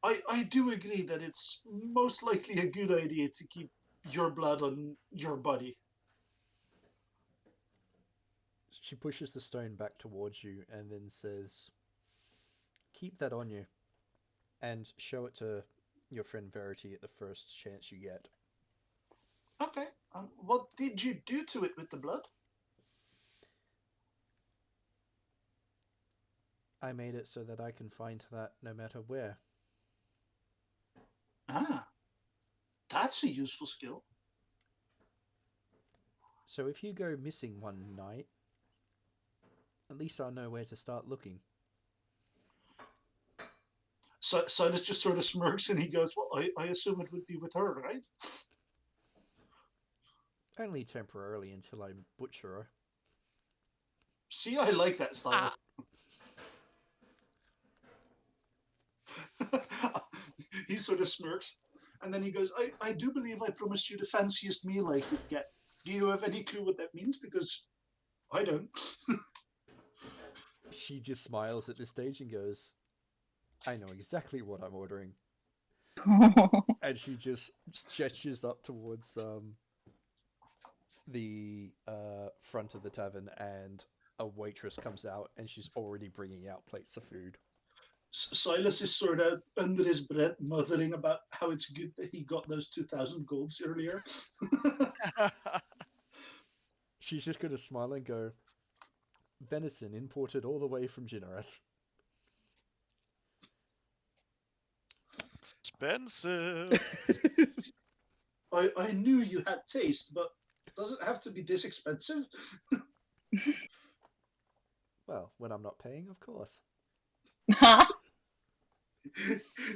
I do agree that it's most likely a good idea to keep your blood on your body. She pushes the stone back towards you and then says, keep that on you and show it to your friend Verity at the first chance you get. Okay. What did you do to it with the blood? I made it so that I can find that no matter where. Ah, that's a useful skill. So if you go missing one night, at least I'll know where to start looking. So Silas just sort of smirks and he goes, well, I assume it would be with her, right? Only temporarily until I butcher her. See, I like that style. He sort of smirks. And then he goes, I do believe I promised you the fanciest meal I could get. Do you have any clue what that means? Because I don't. She just smiles at this stage and goes, I know exactly what I'm ordering. And she just gestures up towards the front of the tavern, and a waitress comes out and she's already bringing out plates of food. Silas is sort of under his breath muttering about how it's good that he got those 2,000 golds earlier. She's just going to smile and go, venison imported all the way from Jinareth. Expensive. I knew you had taste, but does it have to be this expensive? Well, when I'm not paying, of course.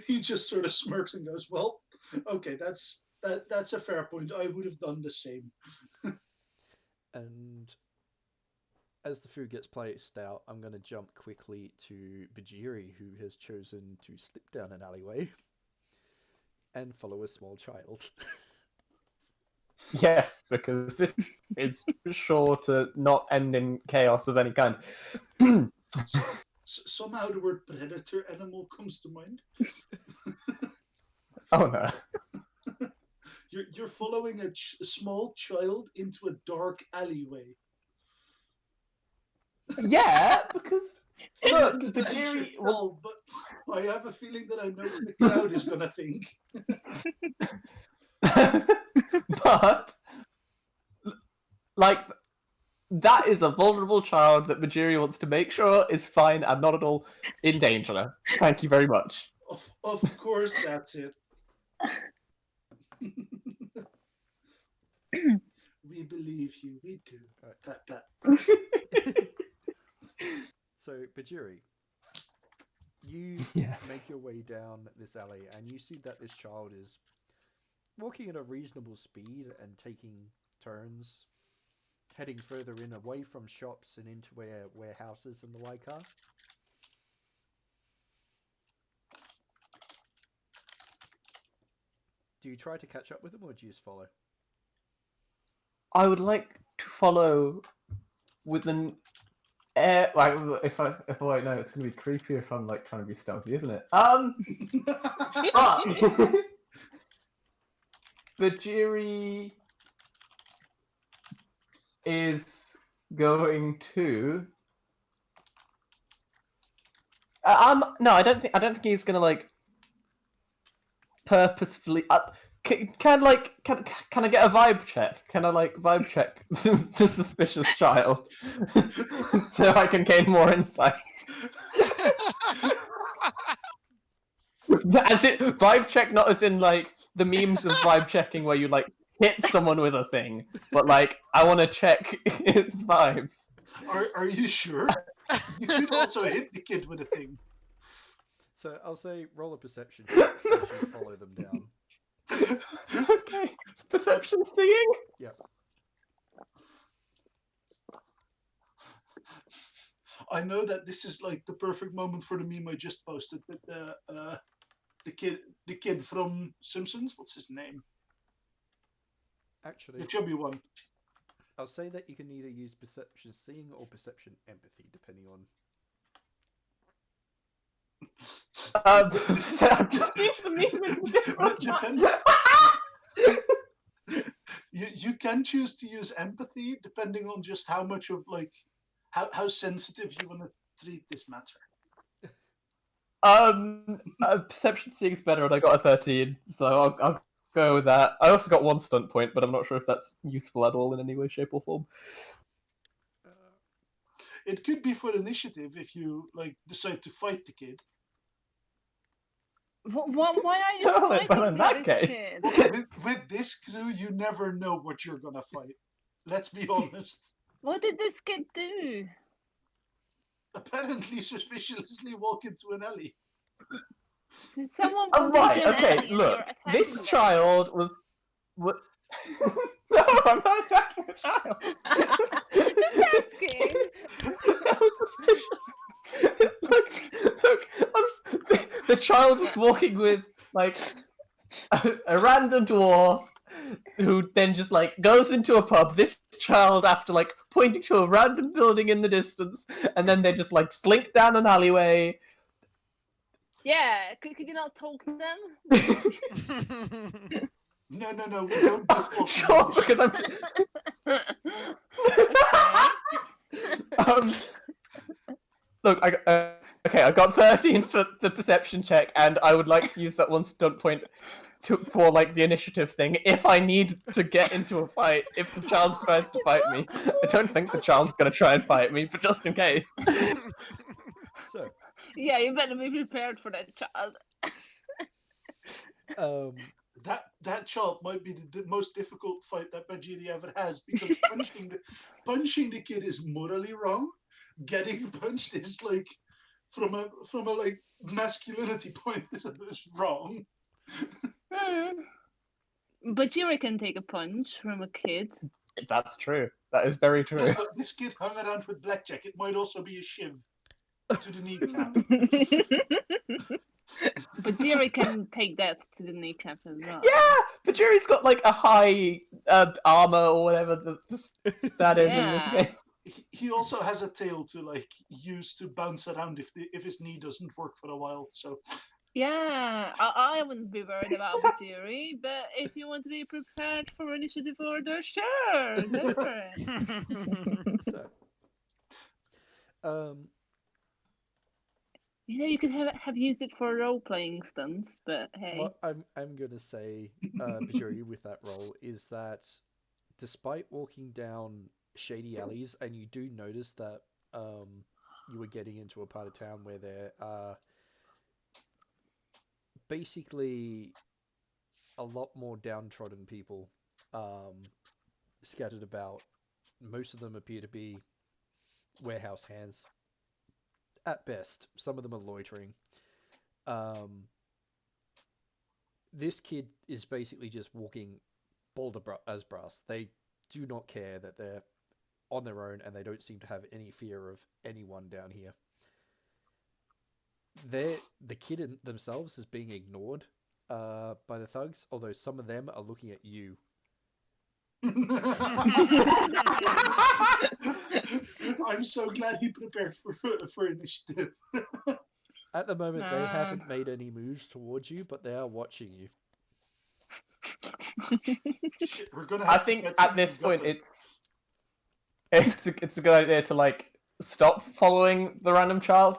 He just sort of smirks and goes, well, okay, that's a fair point. I would have done the same. And as the food gets placed out, I'm going to jump quickly to Bhajiri, who has chosen to slip down an alleyway and follow a small child. Yes, because this is sure to not end in chaos of any kind. Somehow the word predator animal comes to mind. Oh no. You're following a small child into a dark alleyway. Yeah, because look, Bhajiri. Bhajiri was. No, but I have a feeling that I know what the crowd is gonna think. But like that is a vulnerable child that Bhajiri wants to make sure is fine and not at all in danger. Thank you very much. Of course, that's it. We believe you. We do. That. So, Bhajiri, you Yes. make your way down this alley, and you see that this child is walking at a reasonable speed and taking turns, heading further in, away from shops and into where warehouses and the like are. Do you try to catch up with him, or do you just follow? I would like to follow with an air. Like, if I wait, no, it's gonna be creepy if I'm like trying to be stealthy, isn't it? But Bhajiri is going to. No, I don't think he's gonna like purposefully. Can I get a vibe check? Can I like vibe check the suspicious child so I can gain more insight? As it vibe check, not as in like the memes of vibe checking where you like hit someone with a thing, but like I want to check its vibes. Are you sure? You could also hit the kid with a thing. So I'll say roll a perception check as you follow them down. Okay, perception seeing. Yep. I know that this is like the perfect moment for the meme I just posted with the kid from Simpsons. What's his name? Actually, The chubby one. I'll say that you can either use perception seeing or perception empathy, depending on. So I've just seen the meme in this You can choose to use empathy depending on just how much of like how sensitive you want to treat this matter. Perception seeing is better, and I got a 13, so I'll go with that. I also got 1 stunt point, but I'm not sure if that's useful at all in any way, shape, or form. It could be for initiative if you like decide to fight the kid. Why are you Well, fighting in that this case. kid? With this crew, you never know what you're gonna fight. Let's be honest. What did this kid do? Apparently, suspiciously walk into an alley. So someone Oh, walked right, into an okay, alley and look, you're attacking this them. child was. No, I'm not attacking a child. Just asking. That was suspicious. Look, the child was walking with like a random dwarf who then just like goes into a pub. This child, after like pointing to a random building in the distance, and then they just like slink down an alleyway. Yeah, could you not talk to them? No, we don't talk. Sure, because I'm. Look, I got 13 for the perception check, and I would like to use that 1 stunt point for like the initiative thing if I need to get into a fight. If the child tries to fight me, I don't think the child's gonna try and fight me, but just in case. So. Yeah, you better be prepared for that child. That child might be the most difficult fight that Bhajiri ever has, because punching the kid is morally wrong. Getting punched is like from a like masculinity point is wrong. Bhajiri can take a punch from a kid. That's true. That is very true. Yes, but this kid hung around with Blackjay. It might also be a shiv to the kneecap. Bhajiri can take that to the kneecap as well. Yeah, Bhajiri's got like a high armor or whatever that is in this game. He also has a tail to like use to bounce around if his knee doesn't work for a while. So Yeah, I wouldn't be worried about Bhajiri, but if you want to be prepared for initiative order, sure, go for it. So, you could have used it for a role playing stunts, but hey. what I'm gonna say, Bajuri, with that role is that despite walking down shady alleys, and you do notice that you were getting into a part of town where there are basically a lot more downtrodden people scattered about. Most of them appear to be warehouse hands. At best, some of them are loitering. This kid is basically just walking boulder as brass. They do not care that they're on their own, and they don't seem to have any fear of anyone down here. The kid themselves is being ignored by the thugs, although some of them are looking at you. I'm so glad he prepared for initiative. At the moment, they haven't made any moves towards you, but they are watching you. Shit, we're gonna I think at this point it's a good idea to like stop following the random child.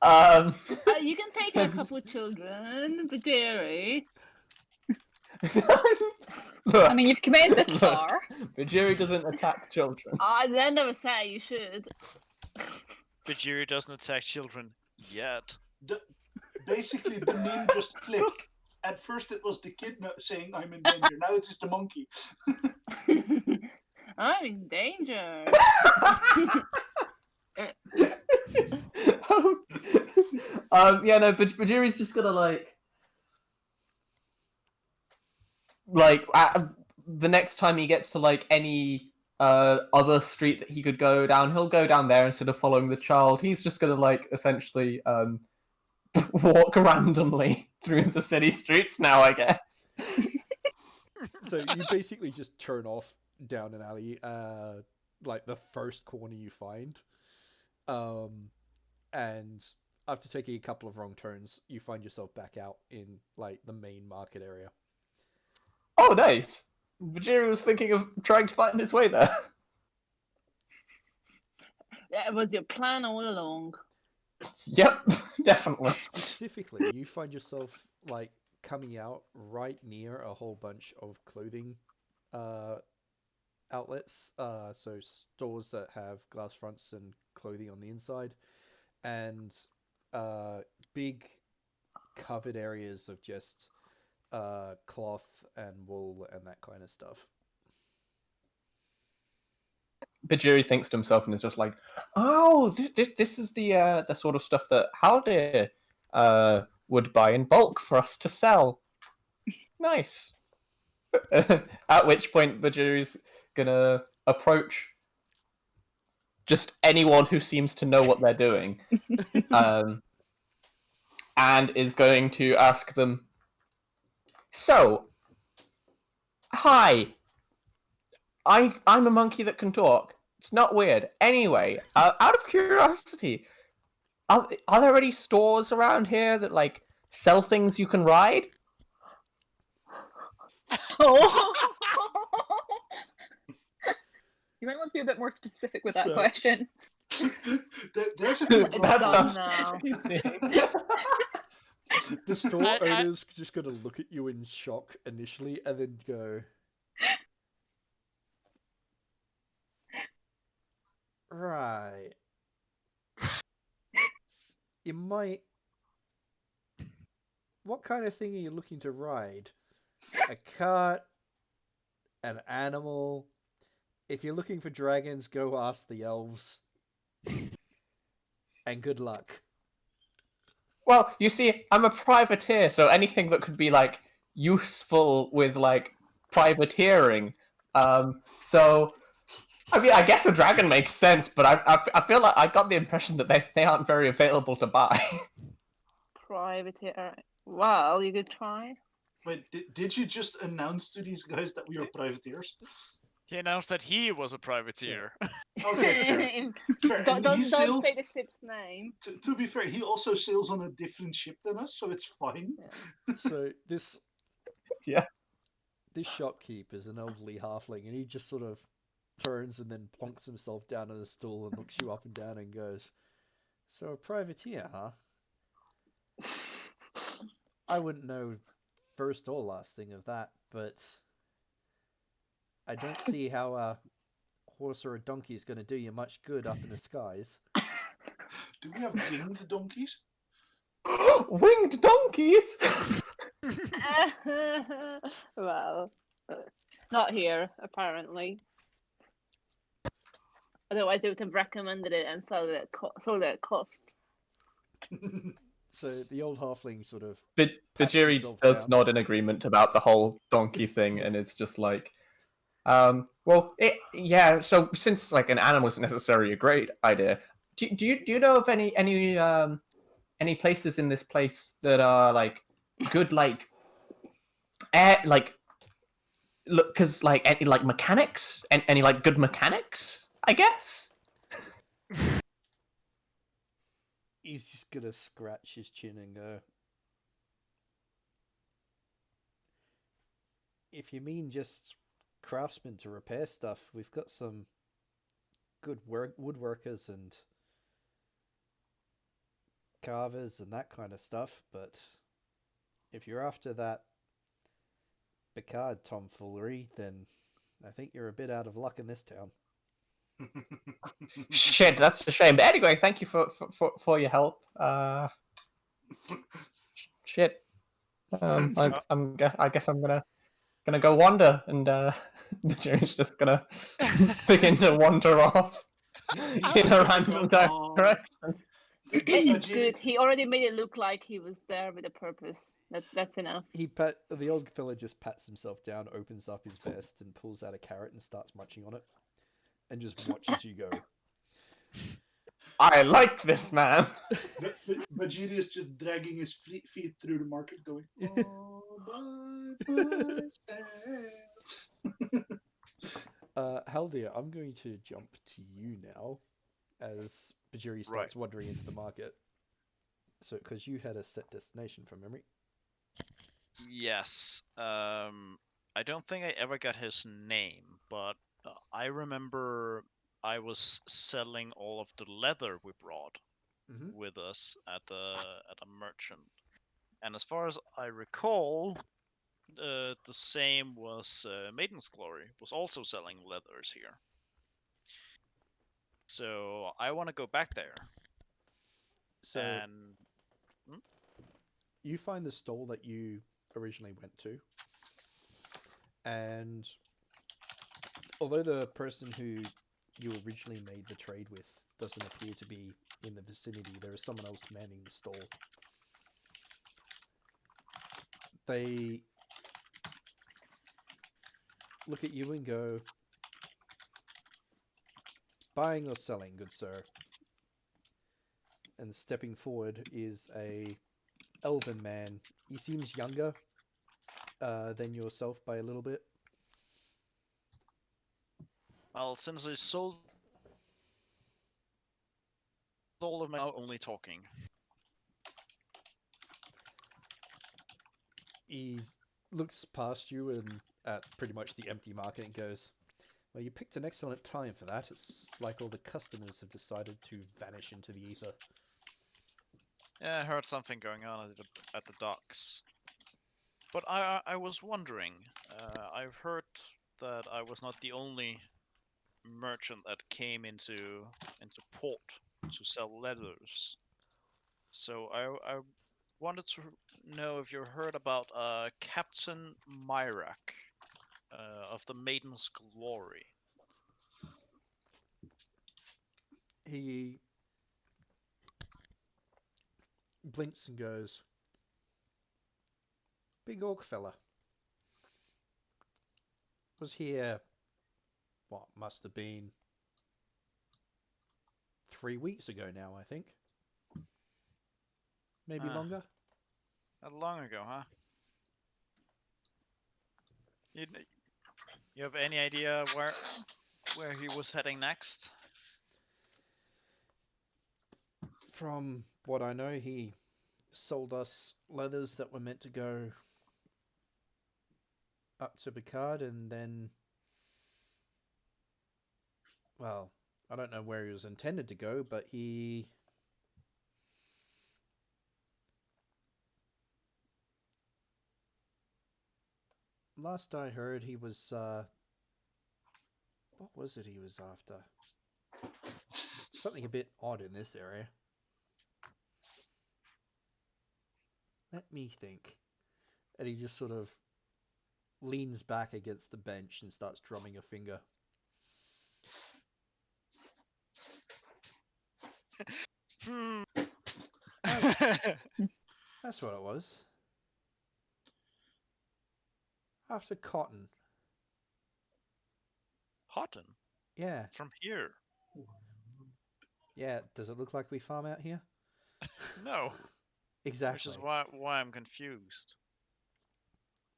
You can take a couple of children, Bhajiri. Look, I mean, you've committed this far. Bhajiri doesn't attack children. I never say you should. Bhajiri doesn't attack children yet. Basically, the meme just flipped. At first, it was the kid saying, "I'm in danger." Now it is the monkey. I'm in danger. Yeah, no, but Bhajiri's just gonna the next time he gets to like any other street that he could go down, he'll go down there instead of following the child. He's just gonna like essentially walk randomly through the city streets now, I guess. So you basically just turn off down an alley, like the first corner you find, and after taking a couple of wrong turns, you find yourself back out in like the main market area. Oh, nice. Bhajiri was thinking of trying to find his way there. That was your plan all along. Yep, definitely. Specifically, you find yourself like coming out right near a whole bunch of clothing outlets, so stores that have glass fronts and clothing on the inside, and big covered areas of just cloth and wool and that kind of stuff. Bhajiri thinks to himself and is just like, "Oh, this is the sort of stuff that Haldir would buy in bulk for us to sell. Nice." At which point, Bhajiri's gonna approach just anyone who seems to know what they're doing, and is going to ask them, "So, hi. I'm a monkey that can talk. It's not weird. Anyway, out of curiosity, are there any stores around here that like sell things you can ride?" Oh. You might want to be a bit more specific with that So- question. There's a That sounds now. confusing. The store I- owner's just gonna look at you in shock initially, and then go, "Right. You might. What kind of thing are you looking to ride? A cart? An animal? If you're looking for dragons, go ask the elves. And good luck." Well, you see, I'm a privateer, so anything that could be like useful with like privateering. So I mean, I guess a dragon makes sense, but I feel like I got the impression that they aren't very available to buy. Privateer. Well, you could try. Wait, did you just announce to these guys that we are privateers? He announced that he was a privateer. Okay, fair. And don't he sails. say the ship's name. To be fair, he also sails on a different ship than us, so it's fine. Yeah. So this Yeah. this shopkeep is an elderly halfling, and he just sort of turns and then plonks himself down on a stool and looks you up and down and goes, "So a privateer, huh? I wouldn't know first or last thing of that, but I don't see how a horse or a donkey is going to do you much good up in the skies." Do we have winged donkeys? Winged donkeys. Well, not here apparently. Otherwise, they would have recommended it and sold it at cost. So the old halfling sort of Bhajiri himself does down. nod in agreement about the whole donkey thing, and it's just like, yeah. So since like an animal isn't necessarily a great idea, do you know of any places in this place that are like good like look, because like any like mechanics and any like good mechanics, I guess. He's just gonna scratch his chin and go, "If you mean just craftsmen to repair stuff, we've got some good woodworkers and carvers and that kind of stuff, but if you're after that Picard tomfoolery, then I think you're a bit out of luck in this town." Shit, that's a shame. But anyway, thank you for your help. Shit. I guess I'm gonna go wander, and Bhajiri's just gonna begin to wander off in a random direction. It's good. He already made it look like he was there with a purpose. That's enough. The old fella just pats himself down, opens up his vest, and pulls out a carrot and starts munching on it, and just watches you go. I like this man. Bhajiri is just dragging his feet through the market, going, "Oh, by myself." Haldir, I'm going to jump to you now, as Bhajiri starts wandering into the market. So, because you had a set destination from memory. Yes. I don't think I ever got his name, but I remember I was selling all of the leather we brought with us at a merchant, and as far as I recall, the same was Maiden's Glory was also selling leathers here. So I want to go back there. So you find the stall that you originally went to, and although the person who you originally made the trade with doesn't appear to be in the vicinity, there is someone else manning the stall. They look at you and go, "Buying or selling, good sir?" And stepping forward is a elven man. He seems younger than yourself by a little bit. Well, since I sold all of my only talking. He looks past you and at pretty much the empty market and goes, "Well, you picked an excellent time for that. It's like all the customers have decided to vanish into the ether." Yeah, I heard something going on at the docks. But I was wondering, I've heard that I was not the only merchant that came into port to sell leathers. So I wanted to know if you heard about Captain Myrak of the Maiden's Glory. He blinks and goes, "Big orc fella. Was here, what must have been 3 weeks ago now, I think. Maybe longer." Not long ago, huh? You You have any idea where he was heading next? From what I know, he sold us letters that were meant to go up to Picard, and then, well, I don't know where he was intended to go, but he last I heard, he was what was it he was after? Something a bit odd in this area. Let me think. And he just sort of leans back against the bench and starts drumming a finger. That's what it was. After cotton. Cotton? Yeah. From here? Yeah, does it look like we farm out here? No. Exactly. Which is why I'm confused.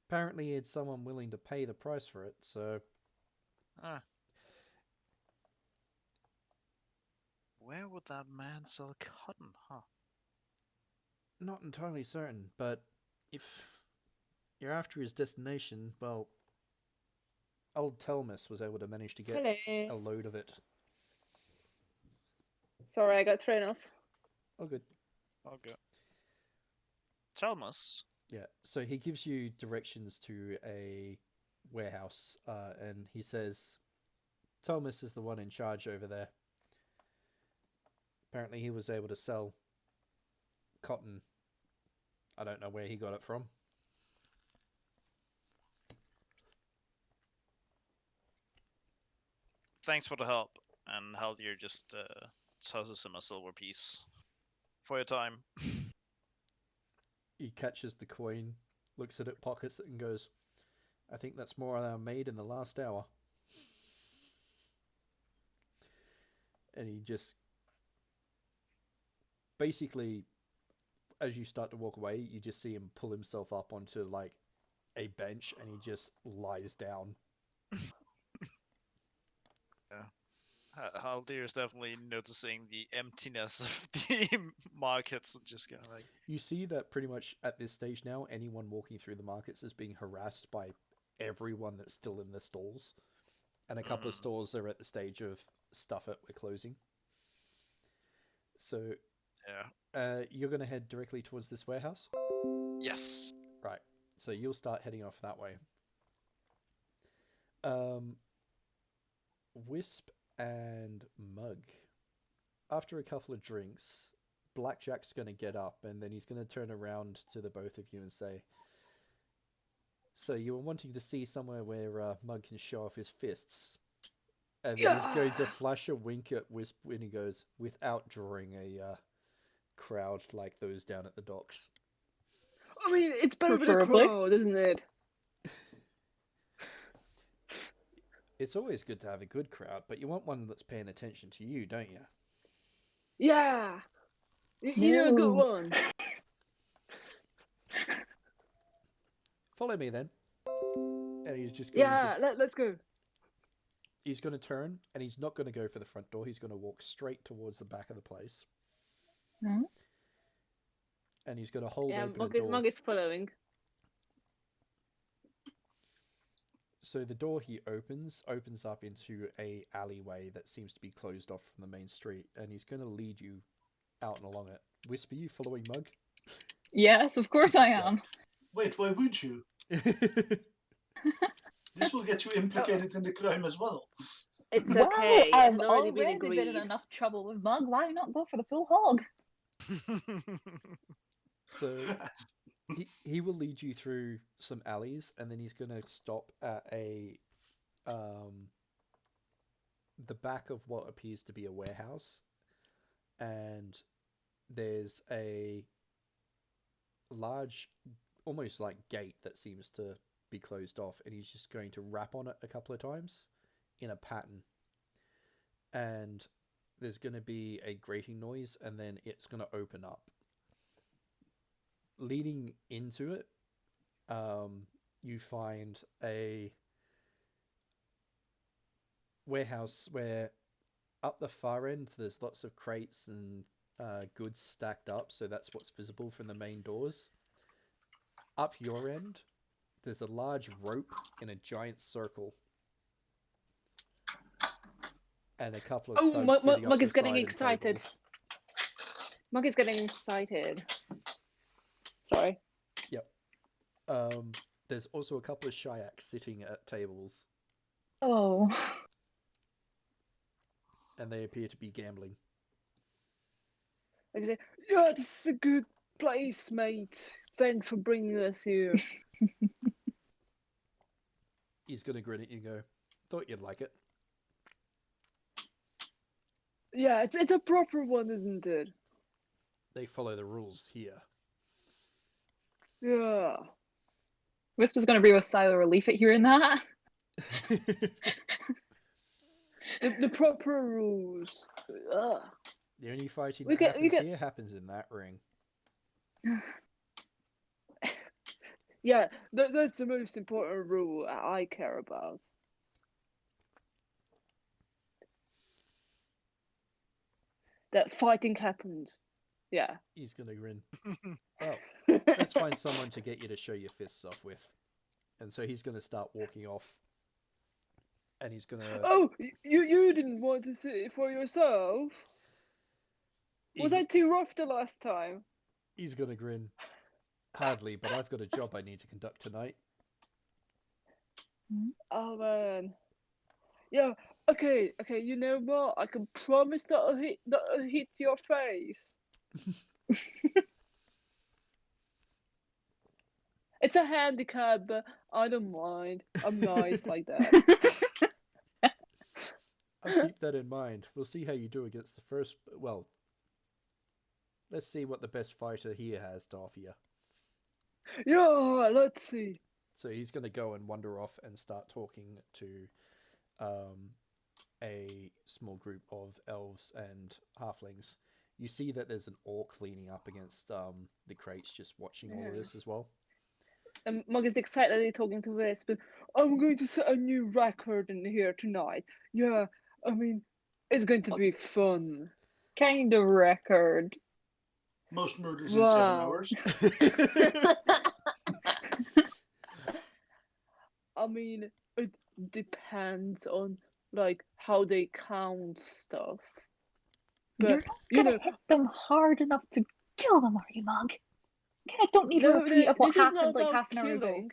Apparently it's someone willing to pay the price for it, so... Where would that man sell cotton, huh? Not entirely certain, but if you're after his destination, well, old Telmus was able to manage to get a load of it. Sorry, I got thrown off. Oh, good. Okay. Telmus? Yeah, so he gives you directions to a warehouse, and he says, Telmus is the one in charge over there. Apparently he was able to sell cotton. I don't know where he got it from. Thanks for the help. And Haldir just tosses him a silver piece. For your time. He catches the coin, looks at it, pockets it, and goes, I think that's more than I made in the last hour. And he just... Basically, as you start to walk away, you just see him pull himself up onto, like, a bench, and he just lies down. Yeah. Haldir is definitely noticing the emptiness of the markets and just kind of like... You see that pretty much at this stage now, anyone walking through the markets is being harassed by everyone that's still in the stalls. And a couple of stalls are at the stage of stuff it, we're closing. So, yeah. You're going to head directly towards this warehouse? Yes. Right. So you'll start heading off that way. Whisp and Mug. After a couple of drinks, Blackjack's going to get up and then he's going to turn around to the both of you and say, so you were wanting to see somewhere where Mug can show off his fists. And then he's going to flash a wink at Wisp when he goes, without drawing a crowd like those down at the docks. I mean, it's better with a crowd, isn't it? It's always good to have a good crowd, but you want one that's paying attention to you, don't you? Yeah! You know a good one. Follow me then. And he's just going let's go. He's going to turn, and he's not going to go for the front door. He's going to walk straight towards the back of the place. Mm-hmm. And he's going to hold open the door. Mug is following. So the door he opens up into a alleyway that seems to be closed off from the main street, and he's going to lead you out and along it. Wisp, are you following Mug? Yes, of course I am. Wait, why would you? This will get you implicated in the crime as well. It's okay. I've It's already been agreed. been in enough trouble with Mug. Why not go for the full hog? So he will lead you through some alleys, and then he's going to stop at the back of what appears to be a warehouse, and there's a large, almost like gate that seems to be closed off, and he's just going to rap on it a couple of times in a pattern, and there's going to be a grating noise, and then it's going to open up. Leading into it, you find a warehouse where up the far end there's lots of crates and goods stacked up, so that's what's visible from the main doors. Up your end, there's a large rope in a giant circle. And a couple of thugs sitting off the is getting side and excited. tables. Mug is getting excited. Sorry. Yep. There's also a couple of Shiaks sitting at tables. Oh. And they appear to be gambling. Like I say, yeah, this is a good place, mate. Thanks for bringing us here. He's gonna grin at you and go, thought you'd like it. Yeah, it's a proper one, isn't it? They follow the rules here. Yeah. Whisp is going to breathe a sigh of relief at hearing that. The proper rules. Ugh. The only fighting that happens here happens in that ring. Yeah, that's the most important rule I care about. That fighting happens. Yeah. He's gonna grin. Well, let's find someone to get you to show your fists off with. And so he's gonna start walking off. And he's gonna... Oh, you didn't want to see it for yourself? Was I too rough the last time? He's gonna grin. Hardly, but I've got a job I need to conduct tonight. Oh man. Yeah, okay, you know what? I can promise that I'll hit your face. It's a handicap, but I don't mind. I'm nice like that. I'll keep that in mind. We'll see how you do against the first... Well, let's see what the best fighter here has to offer you. Yeah, let's see. So he's going to go and wander off and start talking to a small group of elves and halflings. You see that there's an orc leaning up against the crates, just watching all of this as well. And Mug is excitedly talking to Whisp. I'm going to set a new record in here tonight. Yeah, I mean, it's going to be fun. Kind of record. Most murders in 7 hours. I mean, it depends on like how they count stuff. But You're not gonna hit them hard enough to kill them, are you, Mug? I don't need a repeat of what happened like half an hour ago.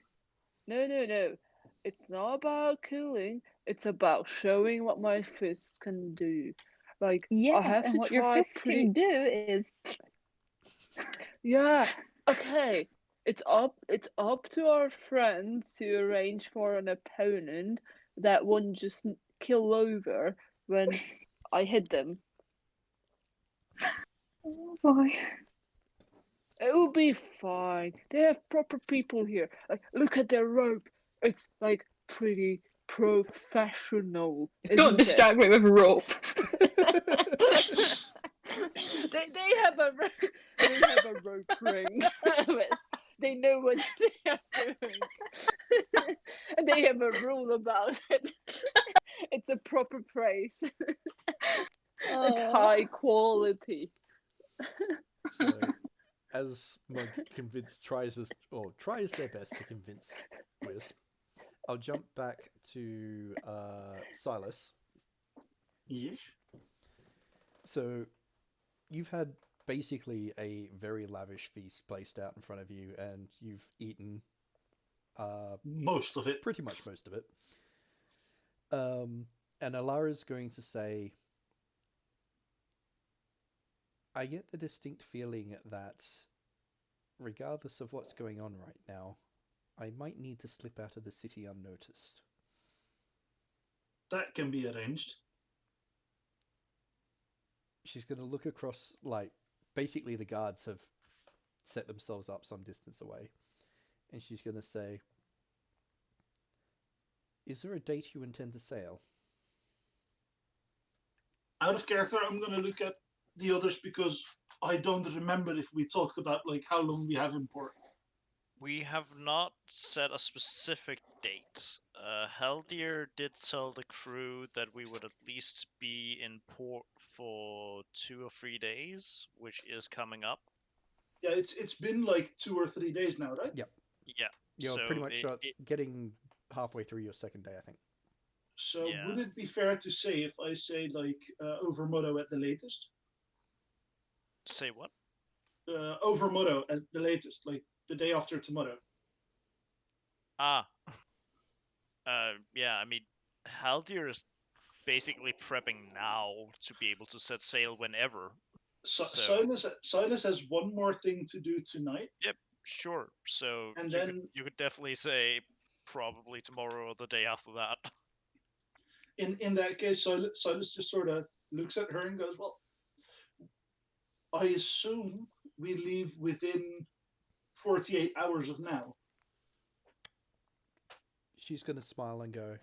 No. It's not about killing. It's about showing what my fists can do. Like, yes, I have and to what try your fists can do is... Yeah, okay. It's up to our friends to arrange for an opponent that won't just kill over when I hit them. Oh boy. It will be fine. They have proper people here. Like, look at their rope. It's like pretty professional. Don't distract me with rope. They have a rope ring. They know what they are doing. And they have a rule about it. It's a proper price. It's high quality. So, as Mug tries their best to convince Whisp, I'll jump back to Silas. Yes. So, you've had basically a very lavish feast placed out in front of you, and you've eaten most of it. Pretty much most of it. And Alara's going to say, I get the distinct feeling that regardless of what's going on right now, I might need to slip out of the city unnoticed. That can be arranged. She's going to look across, like, basically the guards have set themselves up some distance away. And she's going to say, is there a date you intend to sail? Out of character, I'm going to look at the others because I don't remember if we talked about like how long we have in port. We have not set a specific date. Haldir did tell the crew that we would at least be in port for 2 or 3 days, which is coming up. Yeah, it's been like 2 or 3 days now, right? Yep. Yeah. You're so pretty much getting halfway through your second day, I think. So Yeah. would it be fair to say if I say like over motto at the latest? Say what? Over motto at the latest, like the day after tomorrow. Ah. Yeah, I mean, Haldir is basically prepping now to be able to set sail whenever. So, So- Silas has one more thing to do tonight. Yep, sure. So And you then you could definitely say probably tomorrow or the day after that. in that case, Silas just sort of looks at her and goes, "Well, I assume we leave within 48 hours of now." She's going to smile and go,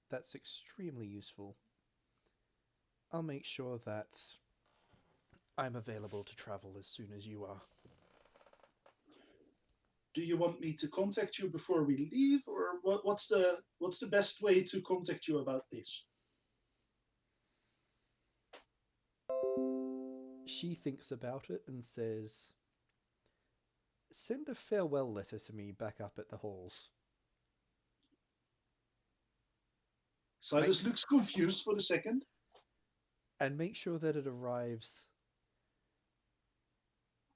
"That's extremely useful. I'll make sure that I'm available to travel as soon as you are." Do you want me to contact you before we leave, or what's the best way to contact you about this? She thinks about it and says, "Send a farewell letter to me back up at the halls." Silas looks confused for a second. And make sure that it arrives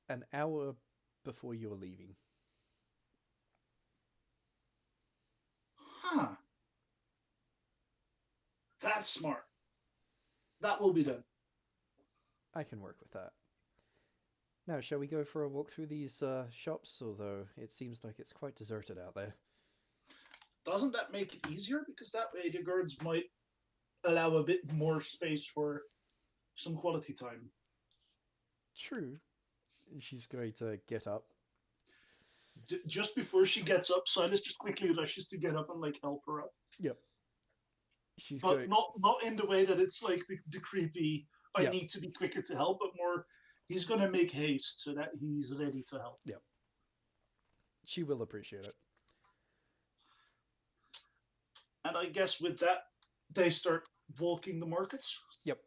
an hour before you're leaving. Huh. That's smart. That will be done. I can work with that. Now, shall we go for a walk through these shops? Although it seems like it's quite deserted out there. Doesn't that make it easier? Because that way the guards might allow a bit more space for some quality time. True. She's going to get up. Just before she gets up, Silas just quickly rushes to get up and like help her up. Yep. She's But going. not in the way that it's like the creepy, I Yeah. need to be quicker to help, but more he's gonna make haste so that he's ready to help. Yep. She will appreciate it. And I guess with that, they start walking the markets. Yep.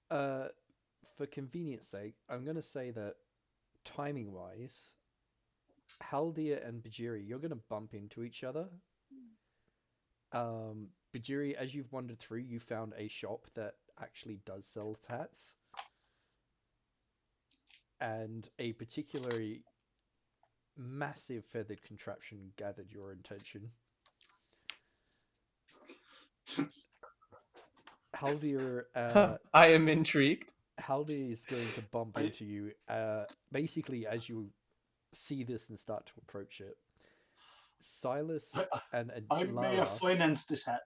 For convenience sake, I'm going to say that timing-wise, Haldir and Bhajiri, you're going to bump into each other. Bhajiri, as you've wandered through, you found a shop that actually does sell hats. And a particularly massive feathered contraption gathered your attention. Haldir, I am intrigued. Haldir is going to bump into you. Basically, as you see this and start to approach it, Silas and I may have Alara, financed this hat.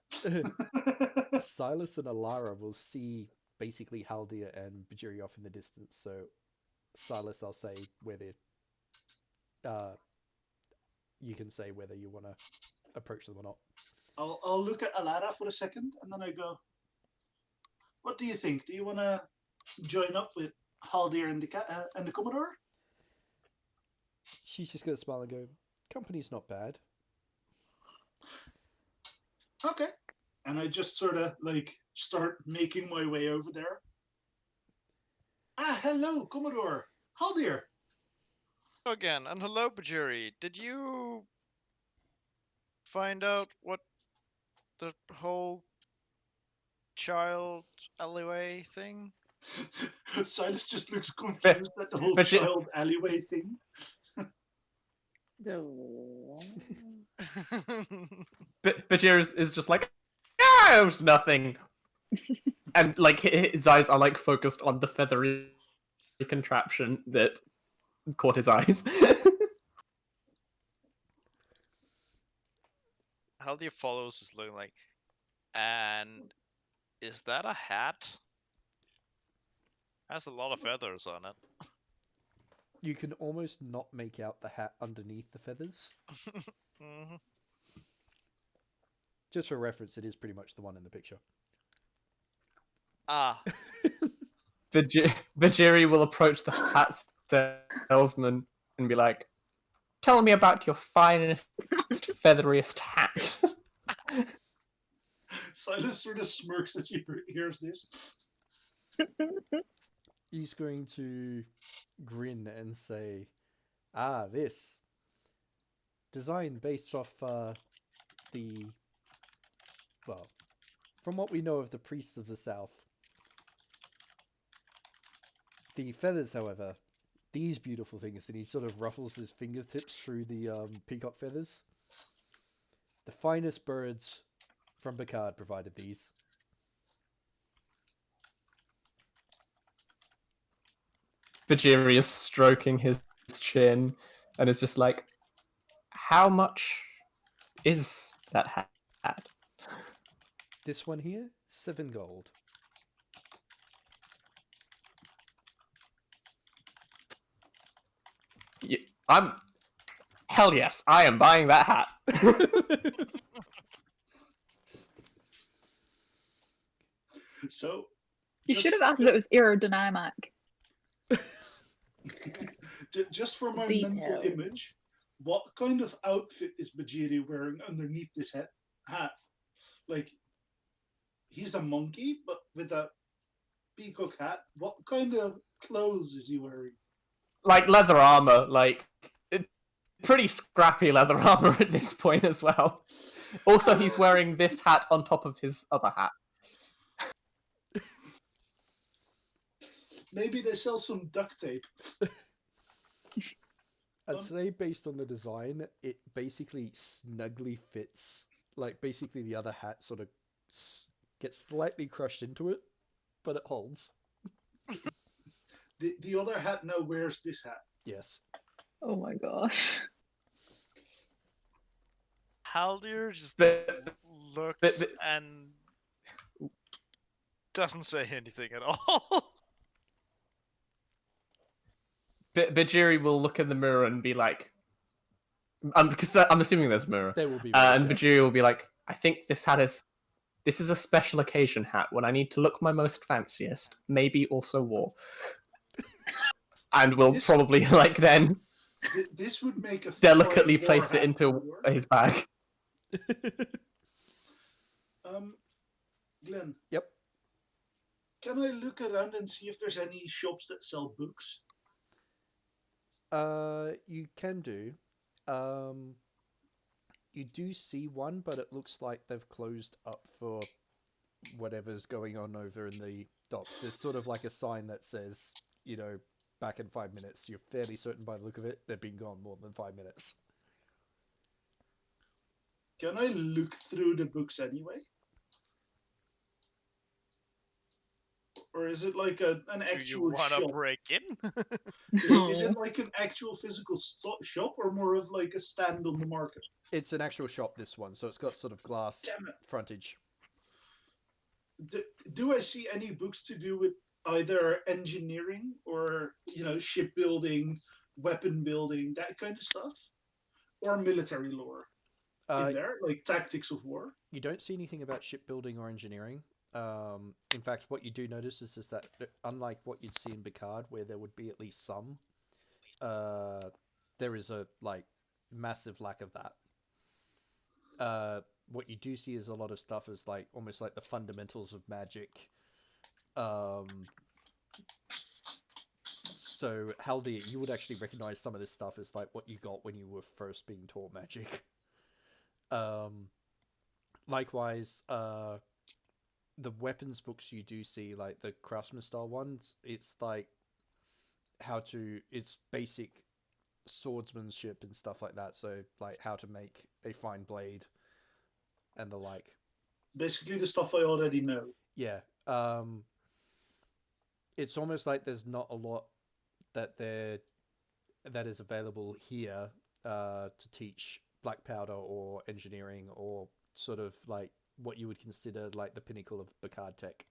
Silas and Alara will see basically Haldir and Bhajiri off in the distance. So, Silas, I'll say whether you can say whether you want to approach them or not. I'll look at Alara for a second, and then I go, "What do you think? Do you want to join up with Haldir and the Commodore?" She's just going to smile and go, "Company's not bad." Okay. And I just sort of like start making my way over there. "Ah, hello, Commodore. Haldir." Again, and hello, Bhajiri. Did you find out what the whole child alleyway thing? Silas just looks confused at the whole child alleyway thing. Bajir is just like, "Yeah, it was nothing." And like his eyes are like focused on the feathery contraption that caught his eyes. Haldir follows is looking like, and is that a hat? Has a lot of feathers on it. You can almost not make out the hat underneath the feathers. Mm-hmm. Just for reference, it is pretty much the one in the picture. Ah. Bajiri will approach the hat salesman and be like, tell me about your finest, featheriest hat. Silas sort of smirks as he hears this. He's going to grin and say, "Ah, this design based off the well, from what we know of the priests of the South. The feathers, however, these beautiful things," and he sort of ruffles his fingertips through the peacock feathers. "The finest birds from Bacard provided these." Bhajiri is stroking his chin and is just like, how much is that hat? This one here, 7 gold. Hell yes, I am buying that hat. So You should have asked if it was aerodynamic. just for my Detail. mental image, what kind of outfit is Bhajiri wearing underneath this hat? Like, he's a monkey, but with a peacock hat. What kind of clothes is he wearing? Like leather armor, like pretty scrappy leather armor at this point as well. Also, he's wearing this hat on top of his other hat. Maybe they sell some duct tape. I'd say based on the design, it basically snugly fits. Like, basically the other hat sort of gets slightly crushed into it, but it holds. The other hat now wears this hat. Yes. Oh my gosh. Haldir just But looks and doesn't say anything at all. Bhajiri will look in the mirror and be like, because I'm assuming there's a mirror. There will be. And Bhajiri will be like, I think this is a special occasion hat when I need to look my most fanciest, maybe also war. And we'll probably like then this would make a delicately war place it hat into war. his bag. Glenn. Yep. Can I look around and see if there's any shops that sell books? You can do. You do see one, but it looks like they've closed up for whatever's going on over in the docks. There's sort of like a sign that says, back in 5 minutes. You're fairly certain by the look of it, they've been gone more than 5 minutes. Can I look through the books anyway? Or is it like an actual Do you want shop? to break in? Is it like an actual physical shop or more of like a stand on the market? It's an actual shop, this one, so it's got sort of glass frontage. Do I see any books to do with either engineering or, shipbuilding, weapon building, that kind of stuff? Or military lore in there, like tactics of war? You don't see anything about shipbuilding or engineering. In fact, what you do notice is that unlike what you'd see in Bacard, where there would be at least some, there is a massive lack of that. What you do see is a lot of stuff is almost like the fundamentals of magic. So Haldir, you would actually recognize some of this stuff as what you got when you were first being taught magic. Likewise, the weapons books you do see, like the craftsman style ones, it's it's basic swordsmanship and stuff like that. So how to make a fine blade and the like. Basically the stuff I already know. Yeah. It's almost like there's not a lot that is available here to teach black powder or engineering or sort of what you would consider the pinnacle of Bacard tech.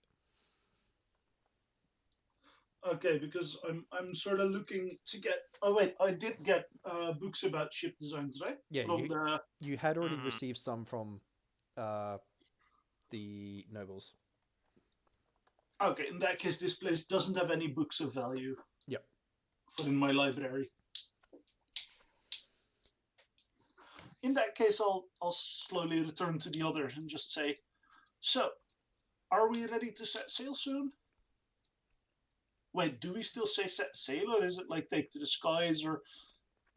Okay, because I'm sort of looking to get. Oh wait, I did get books about ship designs, right? Yeah, you had already received some from the nobles. Okay, in that case, this place doesn't have any books of value. Yep. For in my library. in that case, I'll slowly return to the others and just say, so, are we ready to set sail soon? Wait, do we still say set sail, or is it like take to the skies, or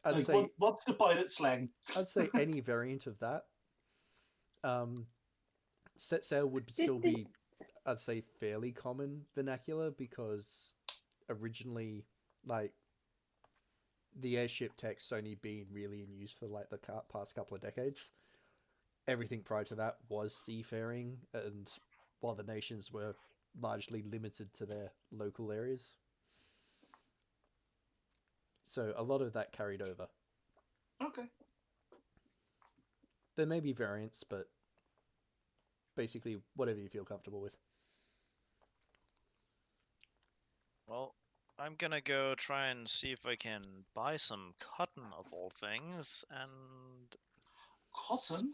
I'd like say what's the pirate slang? I'd say any variant of that. Set sail would still be, I'd say, fairly common vernacular because originally, like, the airship tech's only been really in use for like the past couple of decades. Everything prior to that was seafaring, and while the nations were largely limited to their local areas. So a lot of that carried over. Okay. There may be variants, but basically whatever you feel comfortable with. Well, I'm gonna go try and see if I can buy some cotton of all things, and Cotton?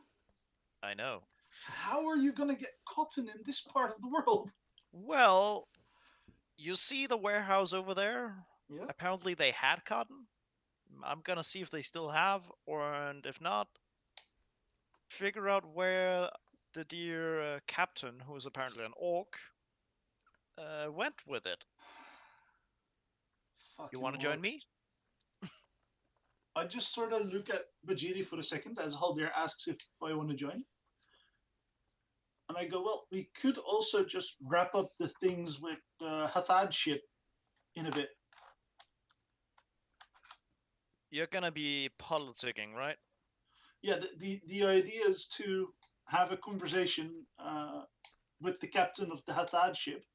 I know. How are you gonna get cotton in this part of the world? Well, you see the warehouse over there? Yeah. Apparently they had cotton. I'm gonna see if they still have, and if not, figure out where the dear captain, who is apparently an orc, went with it. You want to join me? I just sort of look at Bhajiri for a second as Haldir asks if I want to join. And I go, well, we could also just wrap up the things with the Hathad ship in a bit. You're gonna be politicking, right? Yeah, the idea is to have a conversation with the captain of the Hathad ship.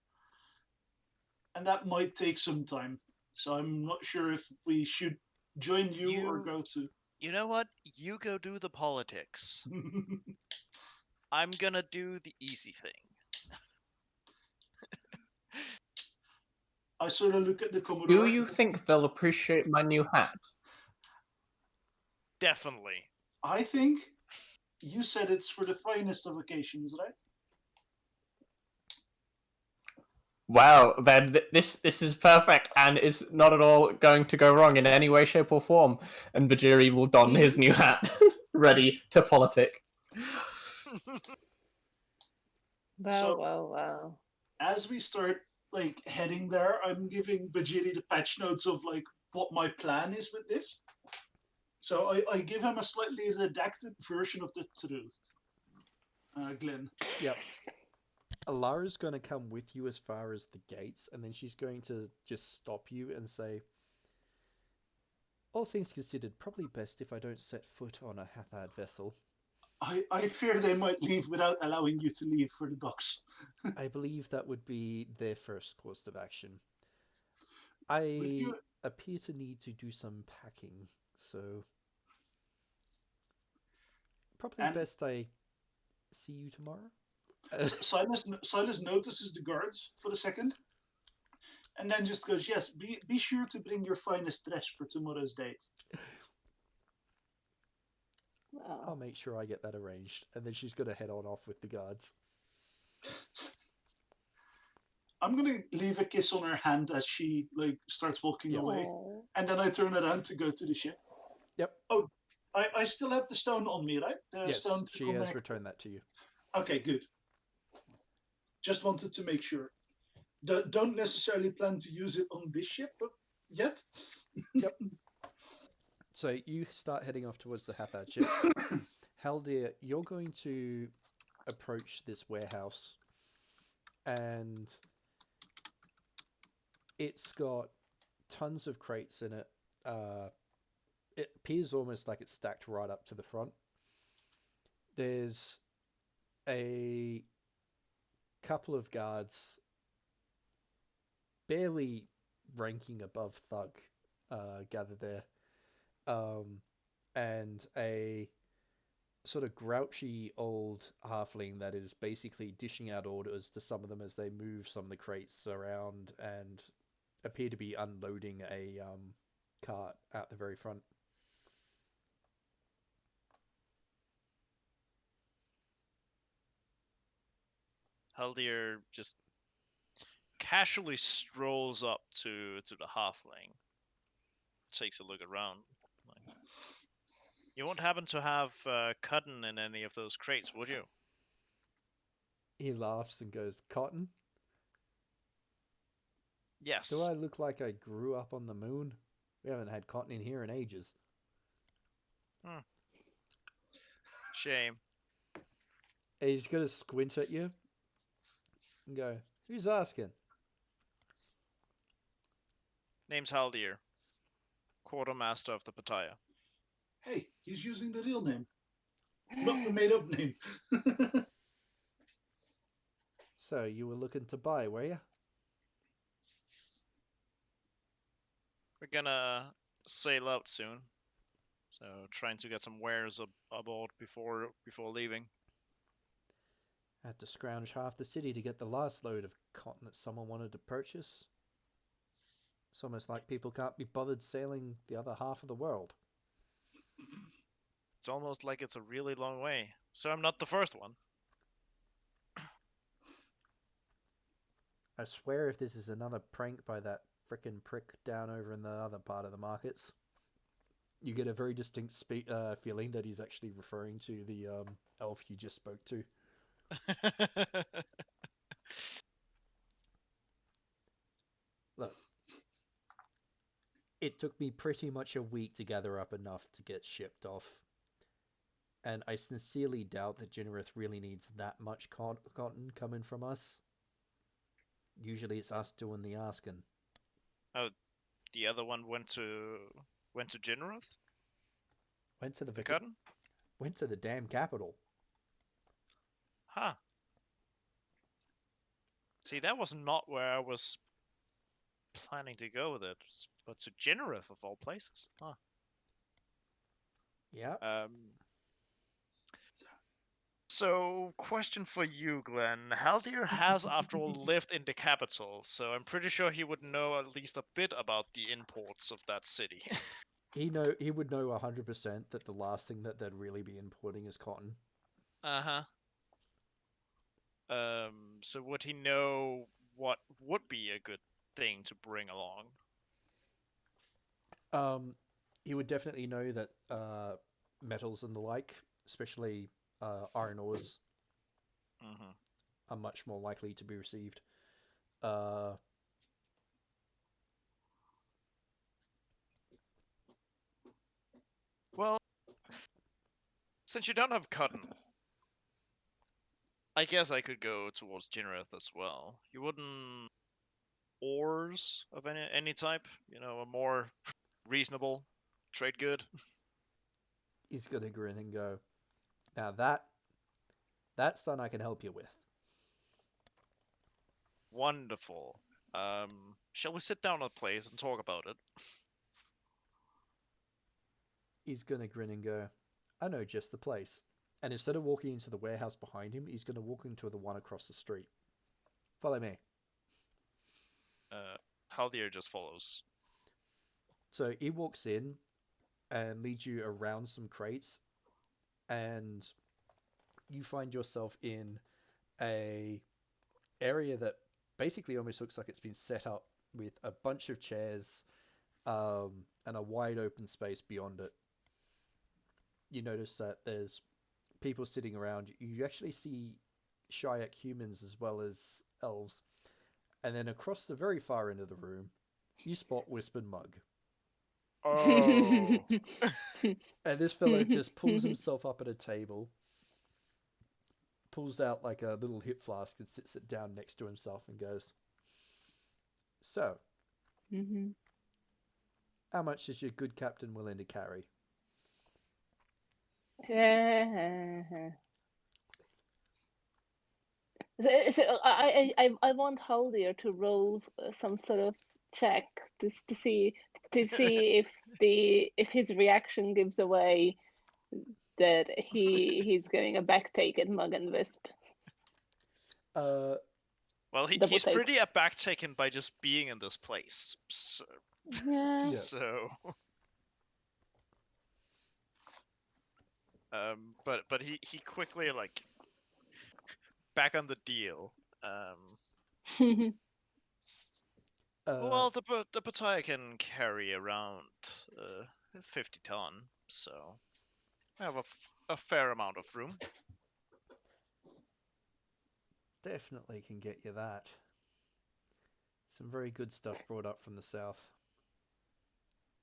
And that might take some time. So I'm not sure if we should join you or go to. You know what? You go do the politics. I'm gonna do the easy thing. I sort of look at the Commodore. Do you think they'll appreciate my new hat? Definitely. I think you said it's for the finest of occasions, right? Wow, then this is perfect and is not at all going to go wrong in any way, shape, or form. And Bhajiri will don his new hat, ready to politic. Wow. As we start like heading there, I'm giving Bhajiri the patch notes of like what my plan is with this. So I give him a slightly redacted version of the truth. Glenn. Yep. Alara's going to come with you as far as the gates, and then she's going to just stop you and say, all things considered, probably best if I don't set foot on a Hathad vessel. I fear they might leave without allowing you to leave for the docks. I believe that would be their first course of action. I appear to need to do some packing, so probably best I see you tomorrow. Silas notices the guards for a second, and then just goes, "Yes, be sure to bring your finest dress for tomorrow's date." I'll make sure I get that arranged, and then she's going to head on off with the guards. I'm gonna leave a kiss on her hand as she like starts walking away, and then I turn around to go to the ship. Yep. Oh, I still have the stone on me, right? Yes, she has returned that to you. Okay, good. Just wanted to make sure. Don't necessarily plan to use it on this ship, but yet. Yep. So you start heading off towards the Hathad ships. Haldir, you're going to approach this warehouse, and it's got tons of crates in it. It appears almost like it's stacked right up to the front. There's a couple of guards barely ranking above thug gathered there, and a sort of grouchy old halfling that is basically dishing out orders to some of them as they move some of the crates around and appear to be unloading a cart out the very front. Haldir just casually strolls up to the halfling, takes a look around. Like, You won't happen to have cotton in any of those crates, would you? He laughs and goes, "Cotton? Yes. Do I look like I grew up on the moon? We haven't had cotton in here in ages." Shame. He's gonna squint at you and go, "Who's asking?" Name's Haldir, quartermaster of the Pattaya. Hey, he's using the real name, not the made-up name. So you were looking to buy, were you? We're gonna sail out soon, so trying to get some wares aboard before leaving. Had to scrounge half the city to get the last load of cotton that someone wanted to purchase. It's almost like people can't be bothered sailing the other half of the world. It's almost like it's a really long way, so I'm not the first one. I swear if this is another prank by that frickin' prick down over in the other part of the markets, you get a very distinct feeling that he's actually referring to the elf you just spoke to. Look, it took me pretty much a week to gather up enough to get shipped off. And I sincerely doubt that Jinnerith really needs that much cotton coming from us. Usually it's us doing the asking. Oh, the other one went to Jinroth? Went to the cotton? Went to the damn capital. Huh. See, that was not where I was planning to go with it, but to Jinroth of all places. Huh. Yeah. So, question for you, Glenn. Haldir has, after all, lived in the capital, so I'm pretty sure he would know at least a bit about the imports of that city. He would know 100% that the last thing that they'd really be importing is cotton. Uh-huh. So would he know what would be a good thing to bring along? He would definitely know that metals and the like, especially iron ores, are much more likely to be received. Well, since you don't have cotton, I guess I could go towards Jinrith as well. You wouldn't ores of any type, a more reasonable trade good. He's gonna grin and go, "Now that's something I can help you with." Wonderful. Shall we sit down at a place and talk about it? He's gonna grin and go, "I know just the place." And instead of walking into the warehouse behind him, he's gonna walk into the one across the street. Follow me. Haldir just follows. So he walks in and leads you around some crates, and you find yourself in a area that basically almost looks like it's been set up with a bunch of chairs and a wide open space beyond it. You notice that there's people sitting around. You actually see Shiuk humans as well as elves. And then across the very far end of the room, you spot Whisp and Mug. Oh. And this fella just pulls himself up at a table, pulls out like a little hip flask and sits it down next to himself and goes, "So, how much is your good captain willing to carry?" So I want Haldir to roll some sort of check just to see if his reaction gives away that he's going a back take at Mug and Wisp. Well, he's pretty a back taken by just being in this place. So, yeah. So. But he quickly back on the deal. Well, the Pattaya can carry around 50 ton, so I have a fair amount of room. Definitely can get you that. Some very good stuff brought up from the south.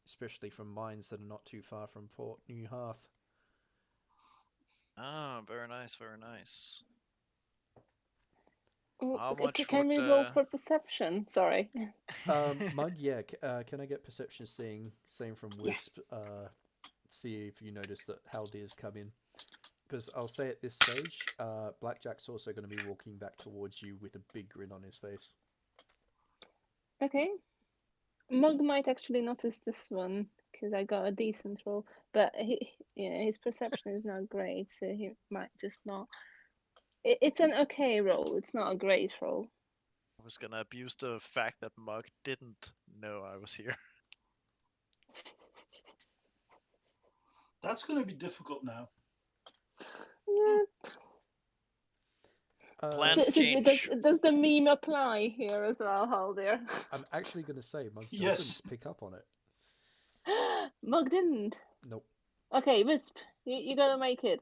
Especially from mines that are not too far from Port New Hearth. Ah, very nice, very nice. Oh, How much can we would, roll for perception? Sorry. Mug, yeah. Can I get perception seeing? Same from Wisp. Yes. See if you notice that Haldir's come in. Because I'll say at this stage, Blackjack's also going to be walking back towards you with a big grin on his face. Okay. Mug might actually notice this one because I got a decent roll, but his perception is not great, so he might just not. It's an okay roll. It's not a great roll. I was gonna abuse the fact that Mug didn't know I was here. That's going to be difficult now. Plans change. Does the meme apply here as well, Haldir? I'm actually going to say Mug Yes. doesn't pick up on it. Mug didn't. Nope. Okay, Wisp, you gotta make it.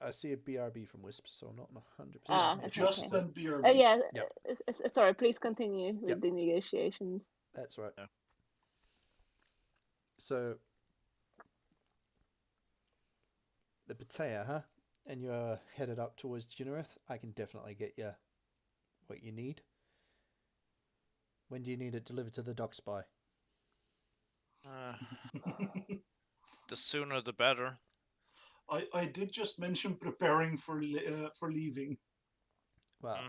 I see a BRB from Wisp, so I'm not 100%. Okay. Just when beer. Yeah. Yep. Sorry. Please continue with Yep. the negotiations. That's right. Yeah. So, the Patea, huh? And you're headed up towards Genereth. I can definitely get you what you need. When do you need it delivered to the docks by? The sooner the better. I did just mention preparing for leaving. Well,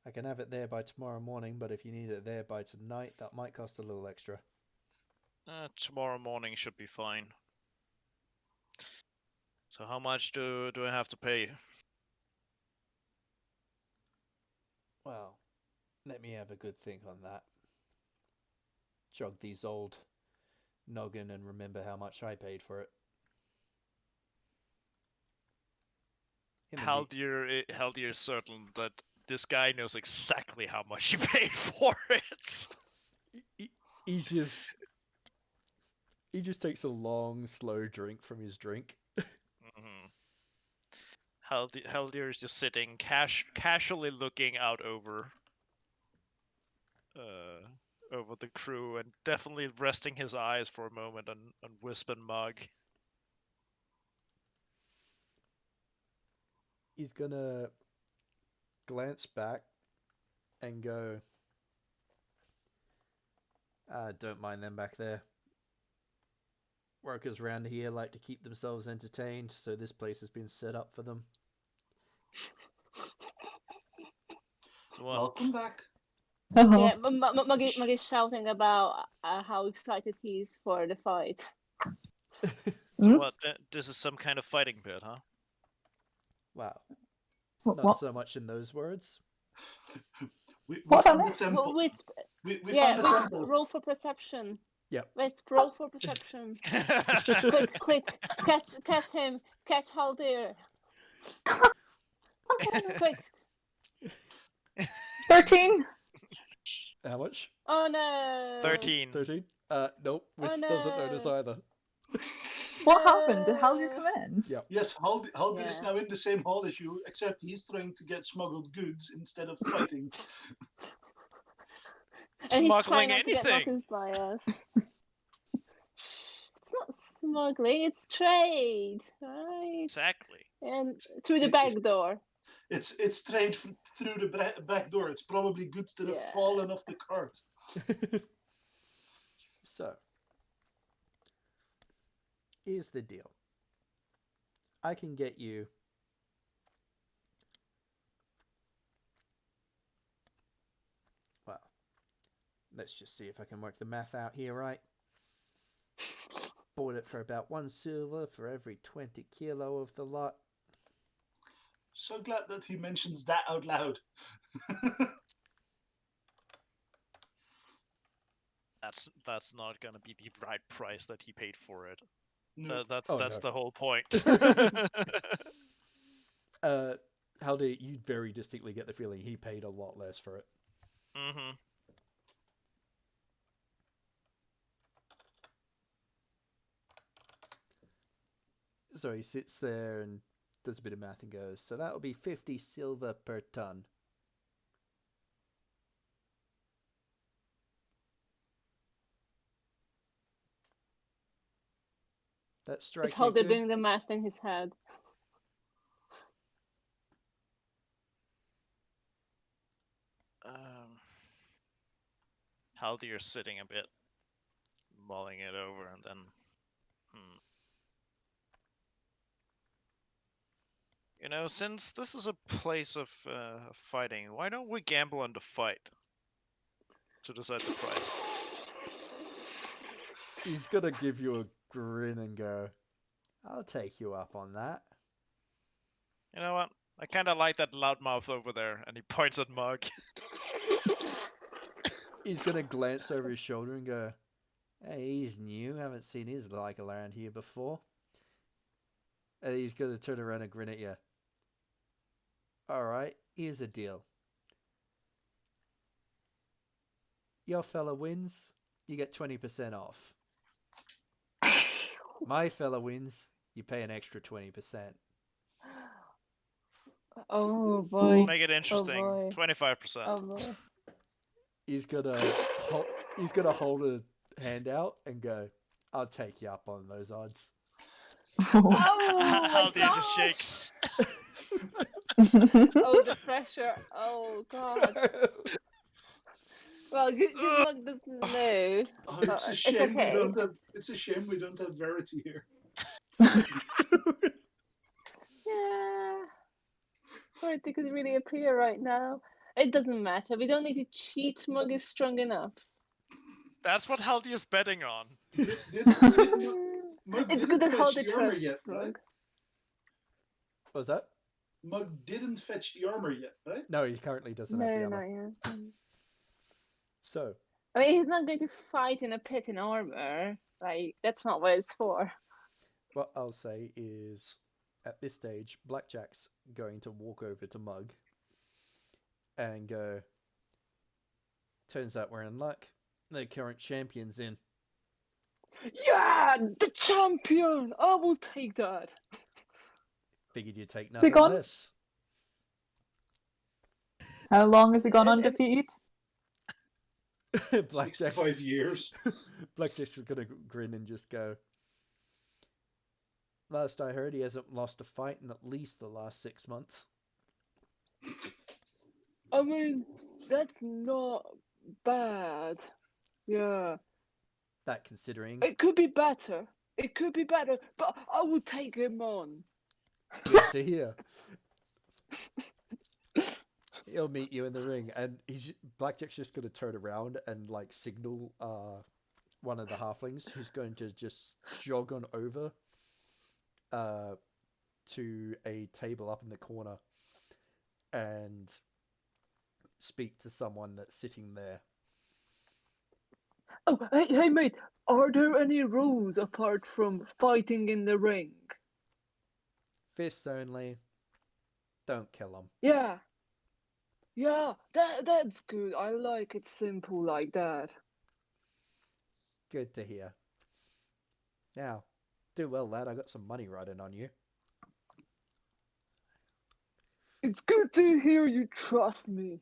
I can have it there by tomorrow morning, but if you need it there by tonight, that might cost a little extra. Tomorrow morning should be fine. So how much do I have to pay? Well, let me have a good think on that. Jog these old noggin and remember how much I paid for it. Haldir is certain that this guy knows exactly how much he paid for it. He just takes a long, slow drink from his drink. Haldir is just sitting, casually looking out over the crew, and definitely resting his eyes for a moment on Wisp and Mug. He's gonna glance back and go, don't mind them back there. Workers around here like to keep themselves entertained, so this place has been set up for them. Welcome back. Yeah, Mug is shouting about how excited he is for the fight. So what? This is some kind of fighting pit, huh? Wow. What? Not so much in those words. We What's found on the this? temple. Wisp, We yeah, found the Wisp, temple. roll for perception. Yep. Wisp, roll for perception. Quick, catch him, catch Haldir. Quick. 13. How much? Oh no. 13. 13? Nope. Wisp no. doesn't notice either. What happened? Did Haldir come in? Yep. Yes, Haldir is Yeah. now in the same hall as you, except he's trying to get smuggled goods instead of fighting. And he's trying Smuggling not to get anything. noticed by us. It's not smuggling, it's trade, right? Exactly. And through the back door. It's trade through the back door. It's probably goods that have fallen off the cart. So, here's the deal. I can get you well, let's just see if I can work the math out here right. Bought it for about 1 silver for every 20 kilo of the lot. So glad that he mentions that out loud. That's not gonna be the right price that he paid for it. No. That's the whole point. Haldir, you very distinctly get the feeling he paid a lot less for it. So he sits there and does a bit of math and goes, so that will be 50 silver per ton. That strike It's how you they're good? doing the math in his head. Haldir's sitting a bit, mulling it over, and then, You know, since this is a place of fighting, why don't we gamble on the fight to decide the price? He's gonna give you a grin and go, I'll take you up on that. You know what? I kind of like that loudmouth over there, and he points at Mug. He's gonna glance over his shoulder and go, hey, he's new, haven't seen his like around here before. And he's gonna turn around and grin at you. Alright, here's a deal. Your fella wins, you get 20% off. My fella wins, you pay an extra 20%. Oh boy. Make it interesting. boy. 25%. Oh boy. He's gonna hold a hand out and go, I'll take you up on those odds. Oh Haldir just shakes. Oh, the pressure. Oh god. Well, good Mug doesn't know. Oh, it's a It's shame okay. we don't have. It's a shame we don't have Verity here. Yeah. Verity could really appear right now. It doesn't matter. We don't need to cheat. Mug is strong enough. That's what Haldir's betting on. Mug It's didn't good that fetch Haldir the armor trusts yet, right? Mug. What was that? Mug didn't fetch the armor yet, right? No, he currently doesn't have the No, armor. not yet. So, I mean, he's not going to fight in a pit in armor. Like, that's not what it's for. what I'll say is, at this stage, Blackjack's going to walk over to Mug and go, turns out we're in luck. The current champion's in. Yeah, the champion! I will take that. Figured you'd take he nothing gone? less. How long has he gone It- undefeated? Blackjack's 65 years. Blackjack's gonna grin and just go, last I heard, he hasn't lost a fight in at least the last 6 months. I mean, that's not bad. Yeah. That considering, It could be better. It could be better, but I will take him on. good to hear. He'll meet you in the ring, and Blackjack's just gonna turn around and like signal one of the halflings who's going to just jog on over to a table up in the corner and speak to someone that's sitting there. Oh, hey, mate. Are there any rules apart from fighting in the ring? Fists only. Don't kill them. Yeah. Yeah, that's good. I like it simple like that. Good to hear. Now, do well, lad. I got some money riding on you. It's good to hear you trust me.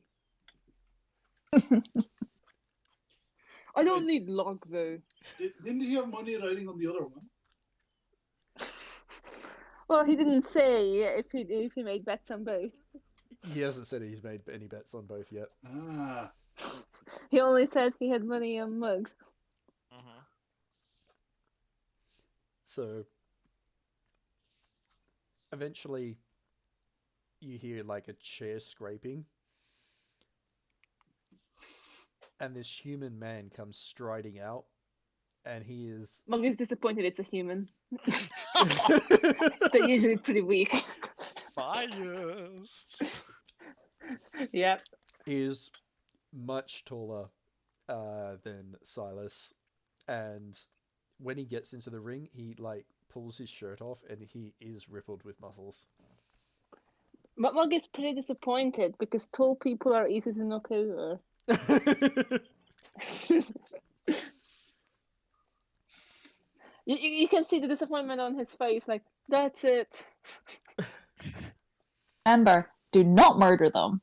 I don't need luck though. Didn't he have money riding on the other one? Well, he didn't say if he made bets on both. He hasn't said he's made any bets on both yet. Ah. He only said he had money on Mug. So, eventually, you hear like a chair scraping, and this human man comes striding out, and he is. Mug is disappointed it's a human. They're usually pretty weak. Biased. Yeah. He is much taller than Silas, and when he gets into the ring, he like pulls his shirt off, and he is rippled with muscles. But Mug is pretty disappointed because tall people are easy to knock over. You can see the disappointment on his face, like, That's it. Remember, do not murder them.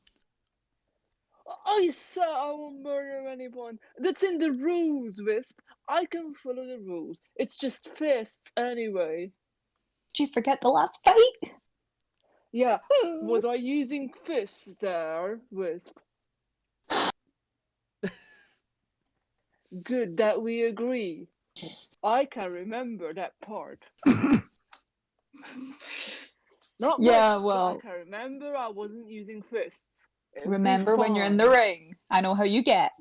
I said I won't murder anyone. That's in the rules, Wisp. I can follow the rules. It's just fists anyway. Did you forget the last fight? Yeah, was I using fists there, Wisp? Good that we agree. I can remember that part. Not Yeah, much, well, but I can remember I wasn't using fists. It'll remember when you're in the fine. ring. I know how you get.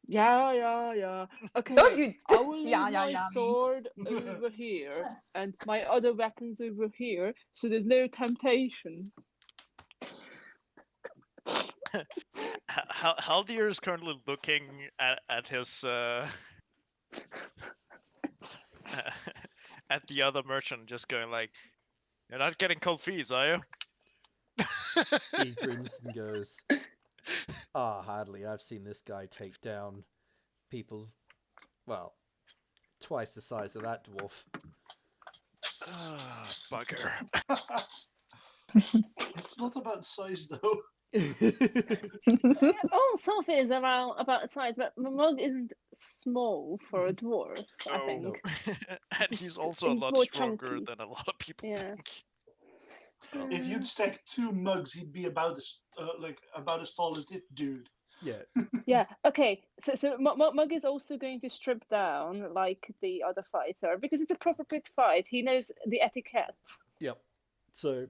Yeah. Okay, Don't you? I will leave Yeah, my me. sword over here and my other weapons over here, so there's no temptation. Haldir is currently looking at his at the other merchant, just going like, "You're not getting cold feet, are you?" He grins and goes, hardly. I've seen this guy take down people, well, twice the size of that dwarf. Bugger. It's not about size though. Oh, Zsofie is about the size, but Mug isn't small for a dwarf, I No. think. Nope. And Just- he's also a he's lot more stronger chunky. than a lot of people Yeah. think. If you'd stack 2 mugs, he'd be about as tall as this dude. Yeah. Yeah. Okay. So Mug is also going to strip down like the other fighter because it's a proper pit fight. He knows the etiquette. Yep. So,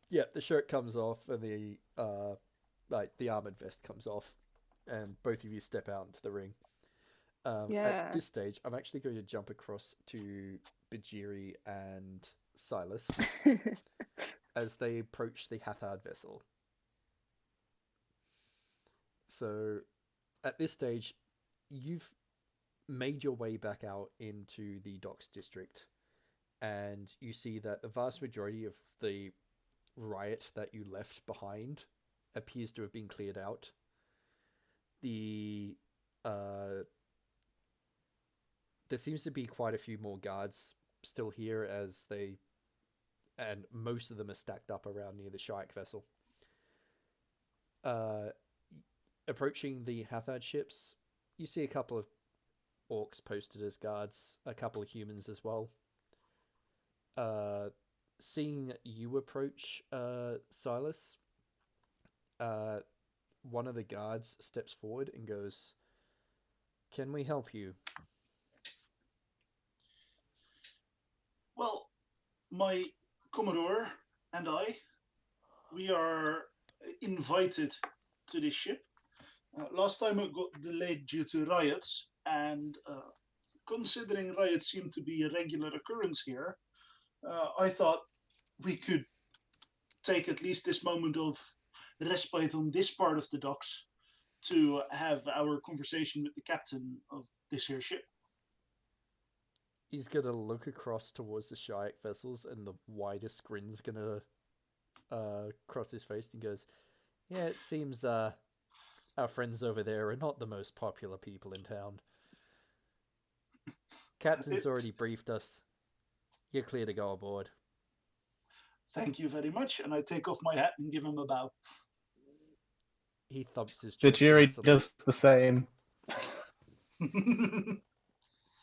yeah, the shirt comes off and the the armored vest comes off, and both of you step out into the ring. Yeah. At this stage, I'm actually going to jump across to Bhajiri and Silas as they approach the Hathard vessel. So, at this stage, you've made your way back out into the docks district, and you see that the vast majority of the riot that you left behind appears to have been cleared out. There seems to be quite a few more guards still here, and most of them are stacked up around near the Shiuk vessel. Approaching the Hathad ships, you see a couple of orcs posted as guards, a couple of humans as well. Seeing you approach, Silas, one of the guards steps forward and goes, "Can we help you?" Well, my Commodore and I, we are invited to this ship. Last time it got delayed due to riots, and considering riots seem to be a regular occurrence here, I thought we could take at least this moment of respite on this part of the docks to have our conversation with the captain of this here ship. He's gonna look across towards the Shiuk vessels, and the widest grin's gonna cross his face, and goes, "Yeah, it seems our friends over there are not the most popular people in town. Captain's already briefed us. You're clear to go aboard." Thank you very much, and I take off my hat and give him a bow. He thumps his The chest. jury does the same.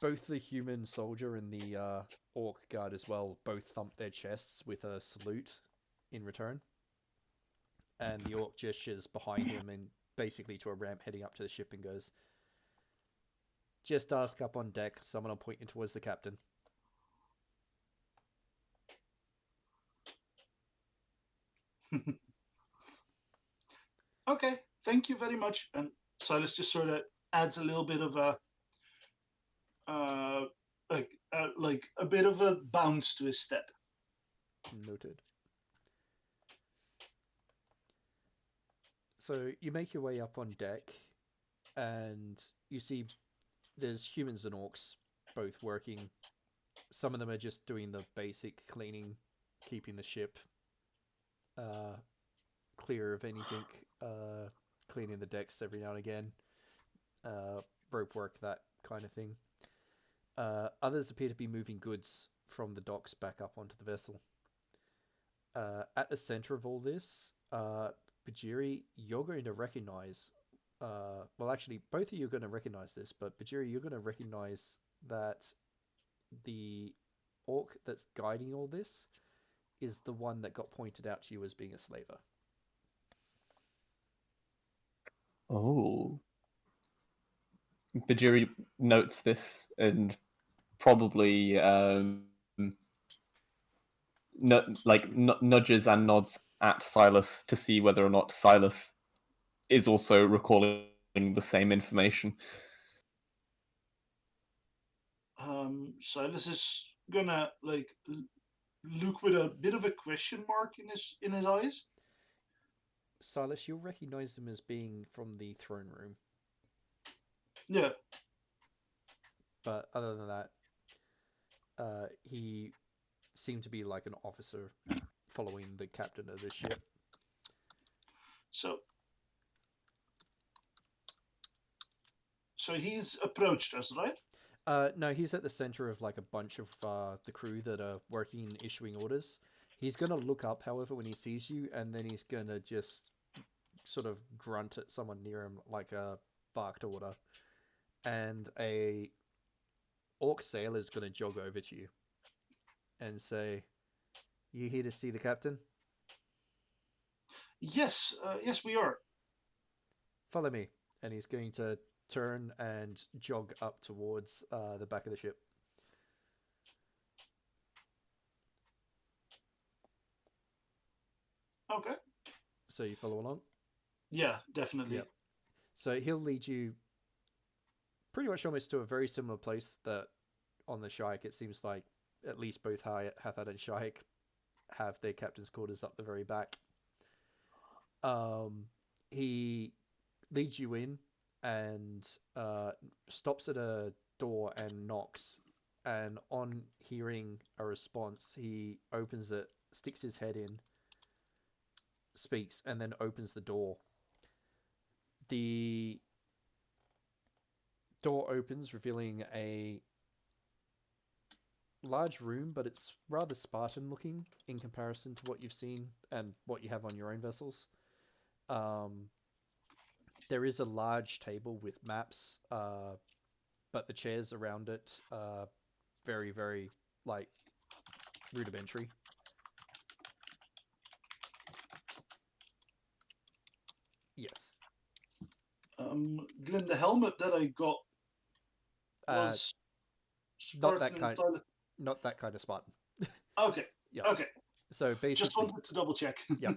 Both the human soldier and the orc guard as well both thump their chests with a salute in return. And the orc gestures behind him and basically to a ramp heading up to the ship and goes, "Just ask up on deck. Someone will point you towards the captain." Okay, thank you very much. And Silas just sort of adds a little bit of a like a bit of a bounce to his step. Noted. So you make your way up on deck, and you see there's humans and orcs both working. Some of them are just doing the basic cleaning, keeping the ship clear of anything, cleaning the decks every now and again, rope work, that kind of thing. Others appear to be moving goods from the docks back up onto the vessel. At the center of all this, Bhajiri, you're going to recognize. Well, actually, both of you are going to recognize this, but Bhajiri, you're going to recognize that the orc that's guiding all this is the one that got pointed out to you as being a slaver. Oh. Bhajiri notes this and probably nudges and nods at Silas to see whether or not Silas is also recalling the same information. Silas is gonna look with a bit of a question mark in his eyes. Silas, you'll recognize him as being from the throne room. Yeah. But other than that, he seemed to be like an officer following the captain of the ship. So he's approached us, right? No, he's at the center of like a bunch of the crew that are working issuing orders. He's gonna look up, however, when he sees you, and then he's gonna just sort of grunt at someone near him like a barked order, and a orc sailor is gonna jog over to you and say, "You here to see the captain?" Yes, yes, we are. Follow me, and he's going to turn and jog up towards the back of the ship. Okay. So you follow along? Yeah, definitely. Yep. So he'll lead you pretty much almost to a very similar place that on the Shiuk it seems like at least both Hathad and Shiuk have their captain's quarters up the very back. He leads you in and stops at a door and knocks, and on hearing a response he opens it, sticks his head in, speaks, and then opens the door. The door opens, revealing a large room, but it's rather Spartan looking in comparison to what you've seen and what you have on your own vessels. There is a large table with maps, but the chairs around it are very, very, like, rudimentary. Yes. Glenn, the helmet that I got was not that kind of Spartan. Okay. Yeah. Okay. So basically, just wanted to double check. Yeah,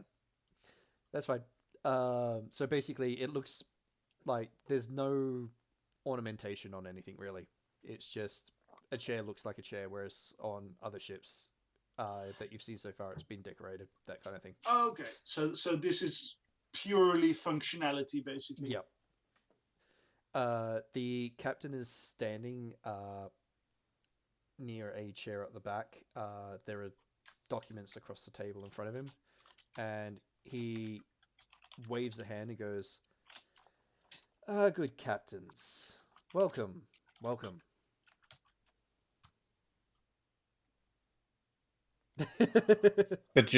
that's fine. So basically, it looks like there's no ornamentation on anything really. It's just a chair looks like a chair, whereas on other ships that you've seen so far, it's been decorated, that kind of thing. Okay. So this is purely functionality, basically. Yep. The captain is standing near a chair at the back. There are documents across the table in front of him, and he waves a hand and goes, "Good captains, welcome, welcome." But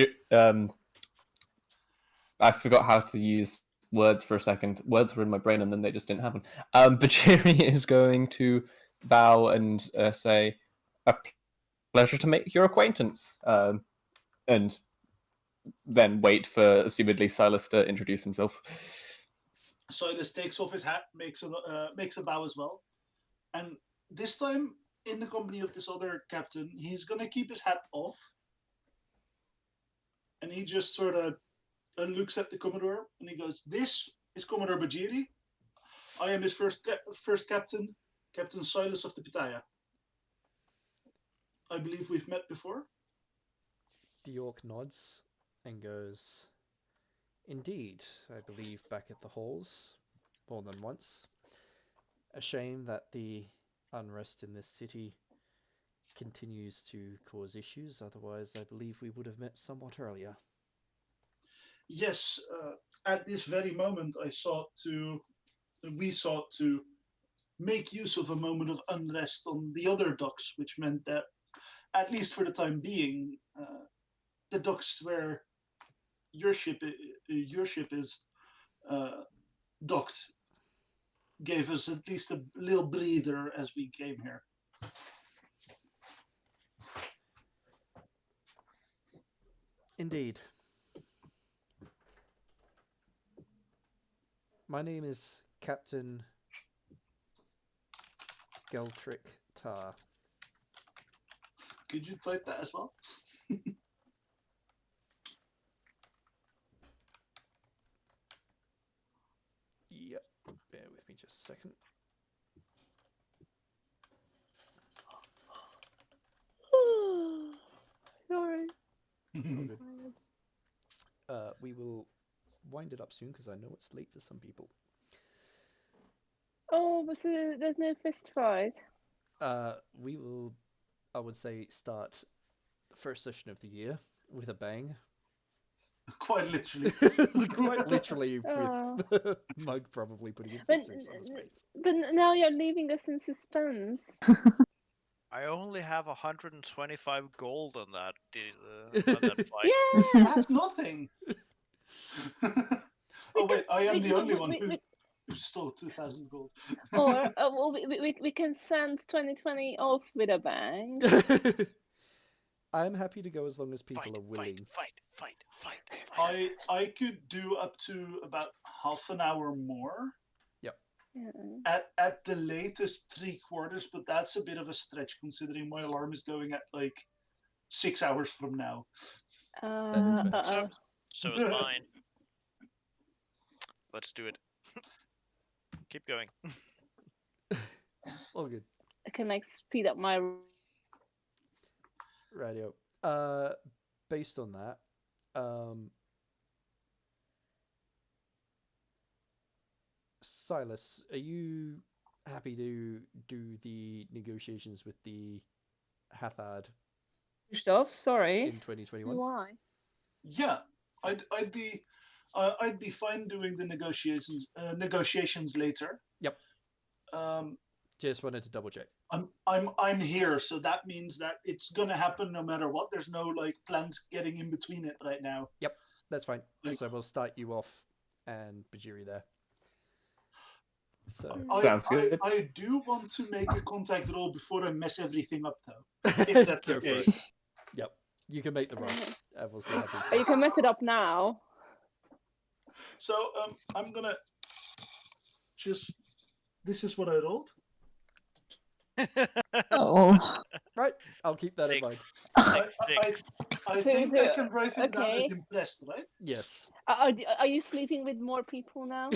I forgot how to use words for a second. Words were in my brain and then they just didn't happen. Bhajiri is going to bow and say, "A pleasure to make your acquaintance," and then wait for assumedly Silas to introduce himself. Silas takes off his hat, makes a bow as well, and this time in the company of this other captain, he's gonna keep his hat off, and he just sort of looks at the Commodore and he goes, "This is Commodore Bhajiri. I am his first captain, Captain Silas of the Pitaya. I believe we've met before." The orc nods and goes, "Indeed, I believe back at the halls more than once. A shame that the unrest in this city continues to cause issues. Otherwise, I believe we would have met somewhat earlier." Yes, at this very moment, we sought to make use of a moment of unrest on the other docks, which meant that at least for the time being, the docks where your ship is docked gave us at least a little breather as we came here. Indeed. My name is Captain Geltrick Tar. Could you type that as well? Yep. Bear with me just a second. Sorry. We will wind it up soon because I know it's late for some people. Oh, but so there's no fist fight. We will, I would say, start the first session of the year with a bang. Quite literally. Quite literally, with Mug probably putting his pistols on his face. But now you're leaving us in suspense. I only have 125 gold on that, on that fight. Yeah. That's nothing. Oh wait, I am the only one who stole 2,000 gold. Or well, we can send 2020 off with a bang. I'm happy to go as long as people are willing. Fight. I could do up to about half an hour more. Yep. Yeah. At the latest 3/4, but that's a bit of a stretch considering my alarm is going at like 6 hours from now. That is fair. So is mine. Let's do it. Keep going. All good. I can like speed up my. Radio. Based on that, Silas, are you happy to do the negotiations with the Hathad Stuff. Sorry. in 2021? Why? Yeah, I'd be fine doing the negotiations later. Yep. Um, Just wanted to double check. I'm here, so that means that it's gonna happen no matter what. There's no like plans getting in between it right now. Yep, that's fine. Like- So we'll start you off and Bhajiri there. So Sounds good. I do want to make a contact roll before I mess everything up, though. If that's Go for okay. it. Yep, you can make the roll. And we'll see how things Or you go. can mess it up now. So I'm gonna just. This is what I rolled. Oh. Right, I'll keep that in mind. Six. I think I So, can write him down as okay. impressed, right? Yes. Are you sleeping with more people now?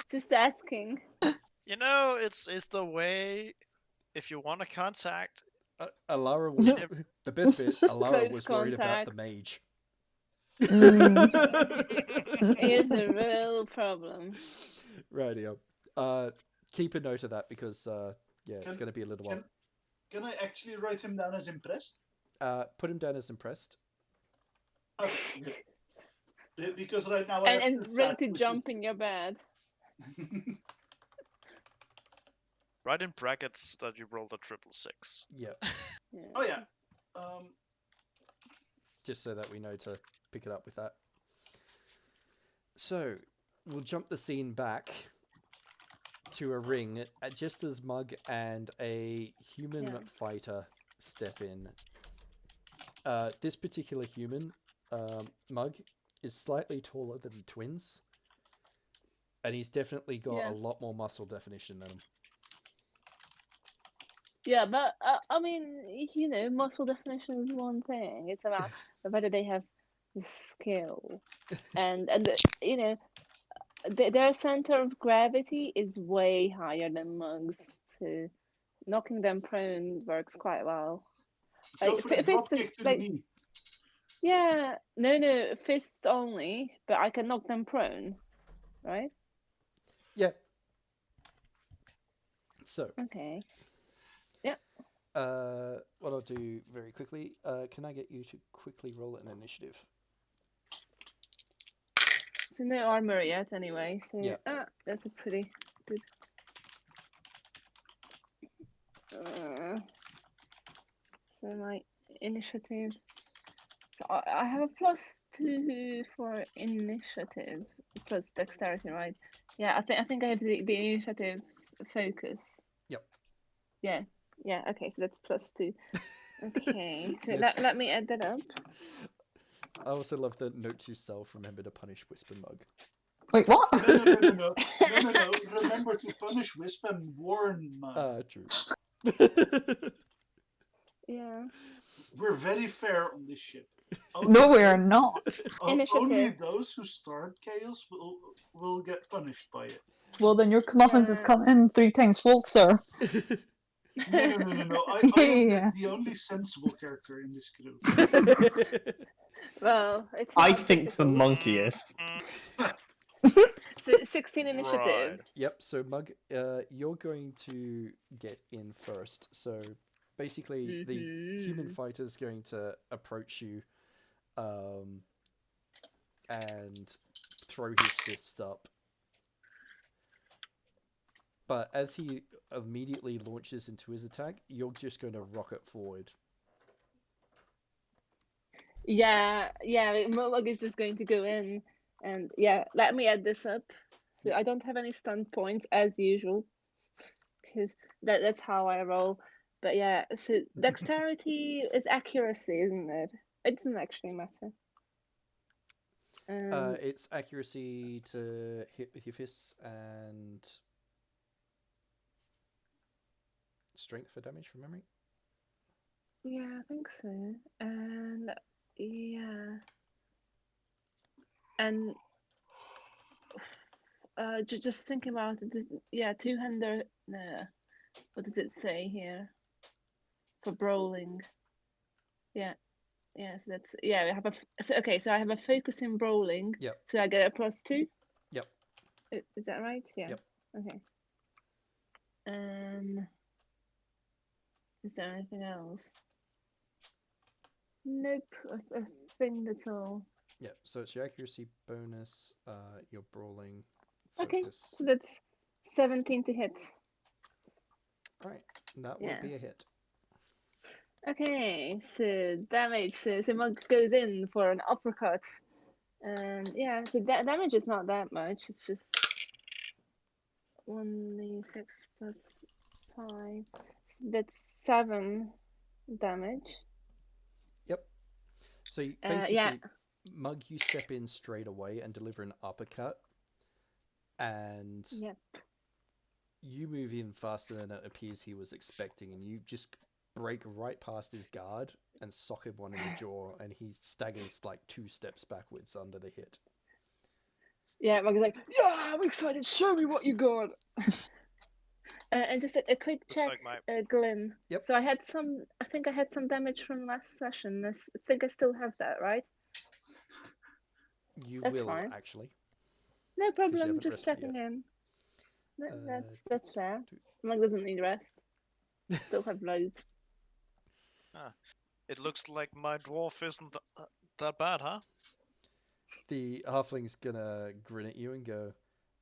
Just asking. You know, it's the way. If you want to contact, Alara was the best bit. Alara Close was worried about the contact. mage. Here's a real problem. Radio. Keep a note of that because yeah, it's going to be a little while. Can I actually write him down as impressed? Put him down as impressed. Okay. Because right now I And have ready to jump in your bed. write in brackets that you rolled a 666. Yeah, Yeah. Oh yeah. just so that we know to pick it up with that. So we'll jump the scene back to a ring just as Mug and a human fighter step in. This particular human, Mug, is slightly taller than the twins, and he's definitely got a lot more muscle definition than them. Yeah, but I mean, you know, muscle definition is one thing. It's about whether they have the skill, and you know, their center of gravity is way higher than Mugs, so knocking them prone works quite well. Go Like, for a drop kick to the knee. Yeah, no, fists only, but I can knock them prone, right? Yeah. So. Okay. What I'll do very quickly, can I get you to quickly roll an initiative? So no armor yet, anyway. So Yeah. that's a pretty good. So my initiative. So I have a +2 for initiative plus dexterity, right? Yeah, I think I have the initiative focus. Yep. Yeah. Yeah. Okay, so that's +2. Okay, so Yes. let me add that up. I also love the note to self: remember to punish Whisper Mug. Wait, what? No. Remember to punish Wisp and warn Mug. True. Yeah. We're very fair on this ship. No, we are not. Only Initiative. those who start chaos will get punished by it. Well, then your comeuppance has come in 3 times fold, sir. No. I am Yeah. the only sensible character in this group. Well, it's I not think the difficult. monkey is. So 16 initiative. Right. Yep. So Mug, you're going to get in first. So basically, the human fighter is going to approach you, and throw his fists up. But as he immediately launches into his attack, you're just going to rocket forward. Yeah, Mug is just going to go in, and yeah, let me add this up. So I don't have any stun points as usual, because that's how I roll. But yeah, so dexterity is accuracy, isn't it? It doesn't actually matter. It's accuracy to hit with your fists and strength for damage from memory. Yeah, I think so. And yeah, and just thinking about it. Yeah, 200. No, what does it say here? For brawling. Yeah. So that's I have so I have a focus in brawling. Yep. So I get a +2. Yep. Is that right? Yeah. Yep. Okay. Is there anything else? Nope. I think that's all. Yep. So it's your accuracy bonus, your brawling Okay. focus. So that's 17 to hit. All right. That will be a hit. Okay, so damage. So Mug goes in for an uppercut, and yeah, so damage is not that much. It's just 1d6 plus 5. So that's 7 damage. Yep. So basically, Mug, you step in straight away and deliver an uppercut, and you move in faster than it appears he was expecting, and you just break right past his guard and sock him one in the jaw, and he staggers like 2 steps backwards under the hit. Yeah, Mug's like, yeah, I'm excited. Show me what you got. And just a quick check, like Glenn. Yep. So I think I had some damage from last session. I think I still have that, right? That's fine. Actually. No problem. Just checking in. That's fair. Mug doesn't need rest. Still have loads. It looks like my dwarf isn't that bad, huh? The halfling's gonna grin at you and go,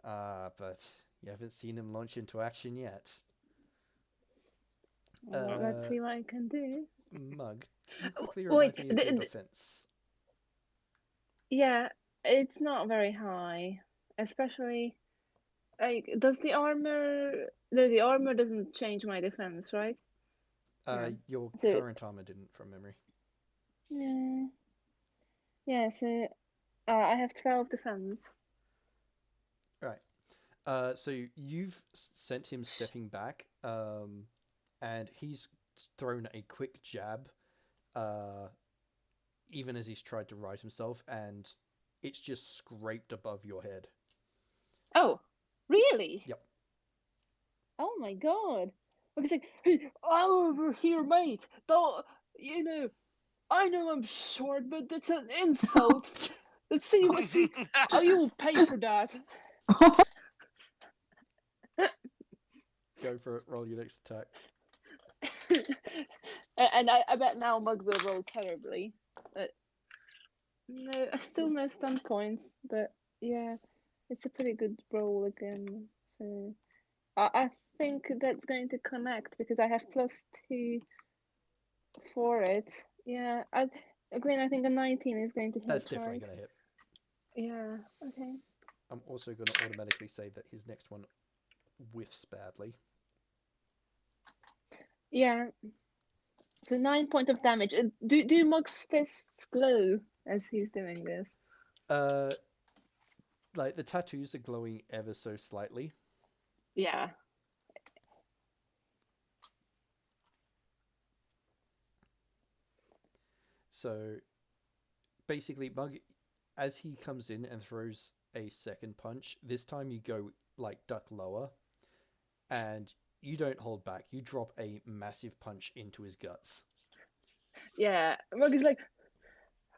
but you haven't seen him launch into action yet. Let's see what I can do. Mug, can you quickly remind me of your defense? Yeah, it's not very high. Especially, like, does the armor... No, the armor doesn't change my defense, right? Your current armor didn't, from memory. Yeah, so I have 12 defense. Right. So you've sent him stepping back, and he's thrown a quick jab, even as he's tried to right himself, and it's just scraped above your head. Oh, really? Yep. Oh my god. He's like, hey, I'm over here, mate. Don't, I know I'm short, but that's an insult. See, you'll pay for that. Go for it. Roll your next attack. And I bet now Mug will roll terribly. But no, still no stun points. But yeah, it's a pretty good roll again. So I think that's going to connect because I have +2 for it. Yeah, again, I think a 19 is going to hit. That's definitely right? going to hit. Yeah. Okay. I'm also going to automatically say that his next one whiffs badly. Yeah. So 9 points of damage. Do Mug's fists glow as he's doing this? Like the tattoos are glowing ever so slightly. Yeah. So basically, Mug, as he comes in and throws a second punch, this time you go like duck lower, and you don't hold back. You drop a massive punch into his guts. Yeah. Mug is like,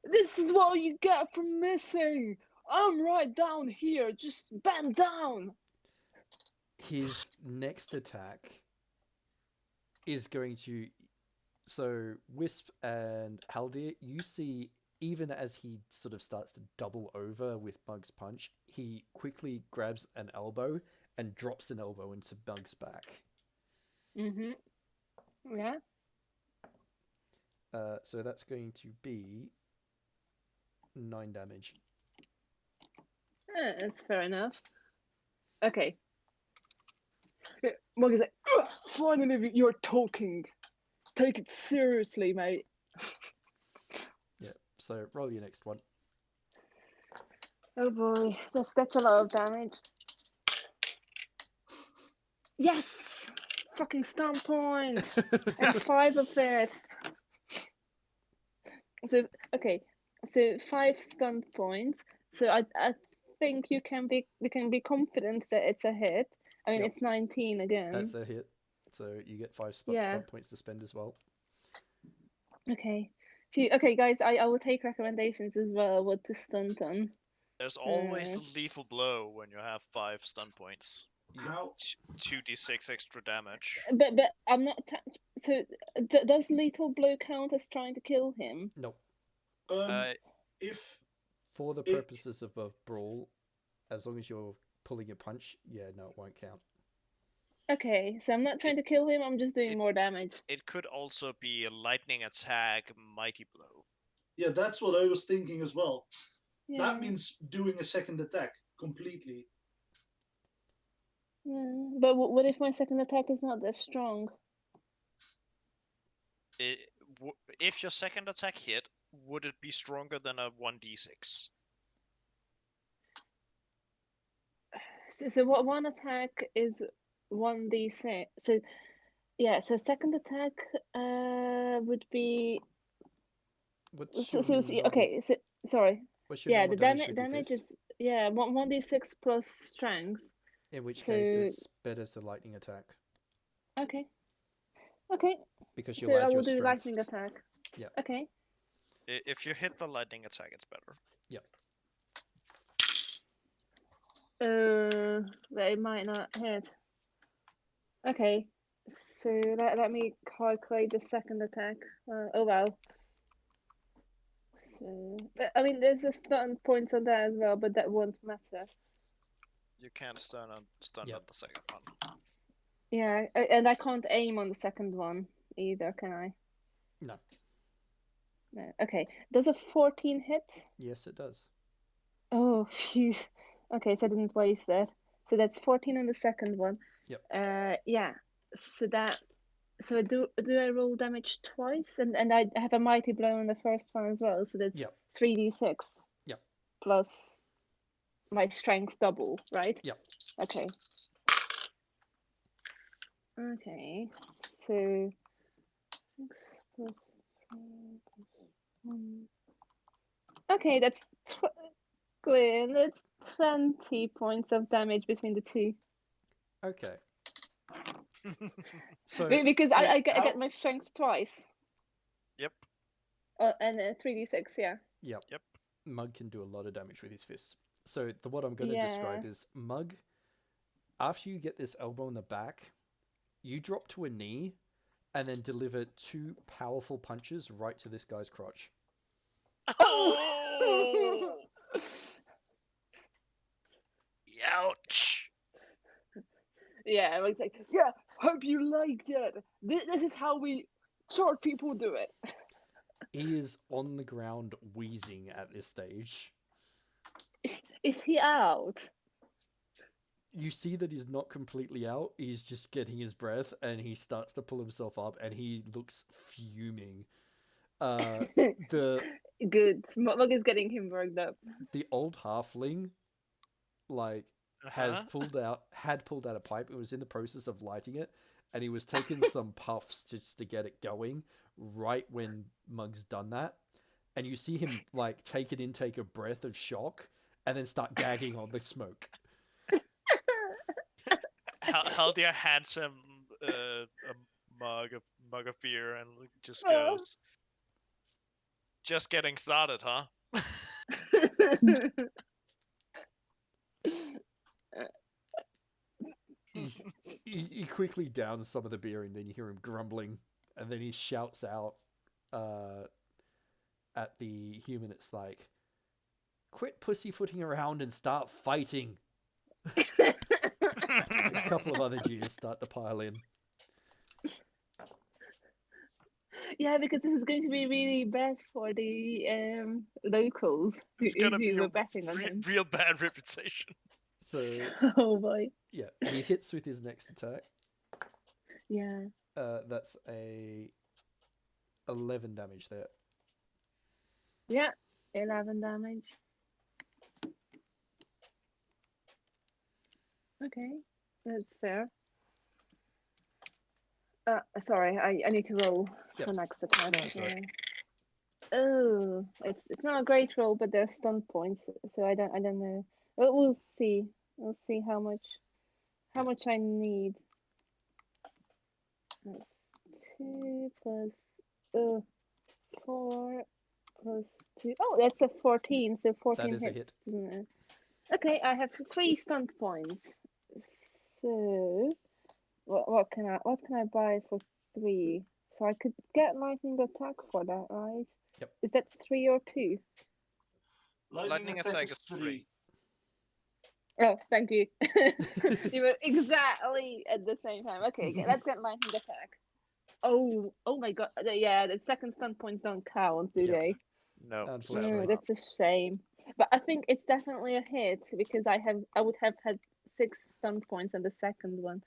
this is what you get for missing. I'm right down here. Just bend down. His next attack is going to. So, Wisp and Haldir, you see, even as he sort of starts to double over with Mug's punch, he quickly grabs an elbow and drops an elbow into Mug's back. Mm-hmm. Yeah. So that's going to be 9 damage. That's fair enough. Okay. Mug is like, finally you're talking. Take it seriously, mate. Yeah, so roll your next one. Oh boy, that's a lot of damage. Yes! Fucking stun point! And 5 of it. So, okay. So 5 stun points. So I think we can be confident that it's a hit. I mean, Yep. it's 19 again. That's a hit. So you get 5 Yeah. stun points to spend as well. Okay. Okay, guys, I will take recommendations as well what to stunt on. There's always a lethal blow when you have 5 stun points. How? 2d6 extra damage. But I'm not. So does lethal blow count as trying to kill him? Nope. If For the purposes of brawl, as long as you're pulling a punch, yeah, no, it won't count. Okay, so I'm not trying to kill him. I'm just doing more damage. It could also be a lightning attack, mighty blow. Yeah, that's what I was thinking as well. Yeah. That means doing a second attack completely. Yeah, but what if my second attack is not that strong? If your second attack hit, would it be stronger than a 1d6? So what one attack is 1d6. So yeah, so second attack would be. Okay, so sorry. Yeah, the damage is 1d6 plus strength. In which case, it's better to lightning attack. Okay. Okay. Because you'll add your strength. So I will do lightning attack. Yeah. Okay. If you hit the lightning attack, it's better. Yep. But it might not hit. Okay. So let me calculate the second attack. Oh well. So I mean, there's a stun points on that as well, but that won't matter. You can't stun on the second one. Yeah, and I can't aim on the second one either, can I? No. No. Okay. Does a 14 hit? Yes, it does. Oh, phew. Okay, so I didn't waste that. So that's 14 on the second one. Yep. Yeah. So do I roll damage twice? And I have a mighty blow on the first one as well. So that's 3d6. Yep. Plus my strength double, right? Yep. Okay. Okay. So 6 plus 3 plus 1. Okay, that's that's 20 points of damage between the two. Okay. So because I get my strength twice. Yep. And 3d6, yeah. Yep. Yep. Mug can do a lot of damage with his fists. So what I'm going to describe is Mug, after you get this elbow in the back, you drop to a knee and then deliver 2 powerful punches right to this guy's crotch. Oh! Ouch! Yeah, I was like, yeah, hope you liked it. This is how we Short people do it. He is on the ground wheezing at this stage. Is he out? You see that he's not completely out. He's just getting his breath, and he starts to pull himself up, and he looks fuming. The Good. Mug is getting him worked up. the old halfling, like, had pulled out a pipe and was in the process of lighting it, and he was taking some puffs just to get it going. Right when Mug's done that, and you see him like take an intake of breath of shock, and then start gagging on the smoke. Haldir hands him a mug of beer and just goes, "Just getting started, huh?" He quickly downs some of the beer, and then you hear him grumbling, and then he shouts out at the human. It's like, "Quit pussyfooting around and start fighting." A couple of other jeers start to pile in. Yeah, because this is going to be really bad for the locals who were betting on him. Real bad reputation. So, oh boy. Yeah, he hits with his next attack. Yeah. That's a 11 damage there. Yeah, 11 damage. Okay, that's fair. Sorry, I need to roll for next attack. No, sorry. Oh, it's not a great roll, but there's stun points, so I don't know. We'll see. We'll see how much I need. That's 2 plus 4 plus 2. Oh, that's a 14. So 14 hits, hit. Doesn't it? Okay, I have 3 stun points. So what can I buy for 3? So I could get lightning attack for that, right? Yep. Is that 3 or 2? Lightning attack is 3. Oh, thank you. You were exactly at the same time. Okay, let's get lightning attack. Oh my god. Yeah, the second stun points don't count, do they? No, unfortunately. That's a shame. But I think it's definitely a hit because I would have had 6 stun points on the second one.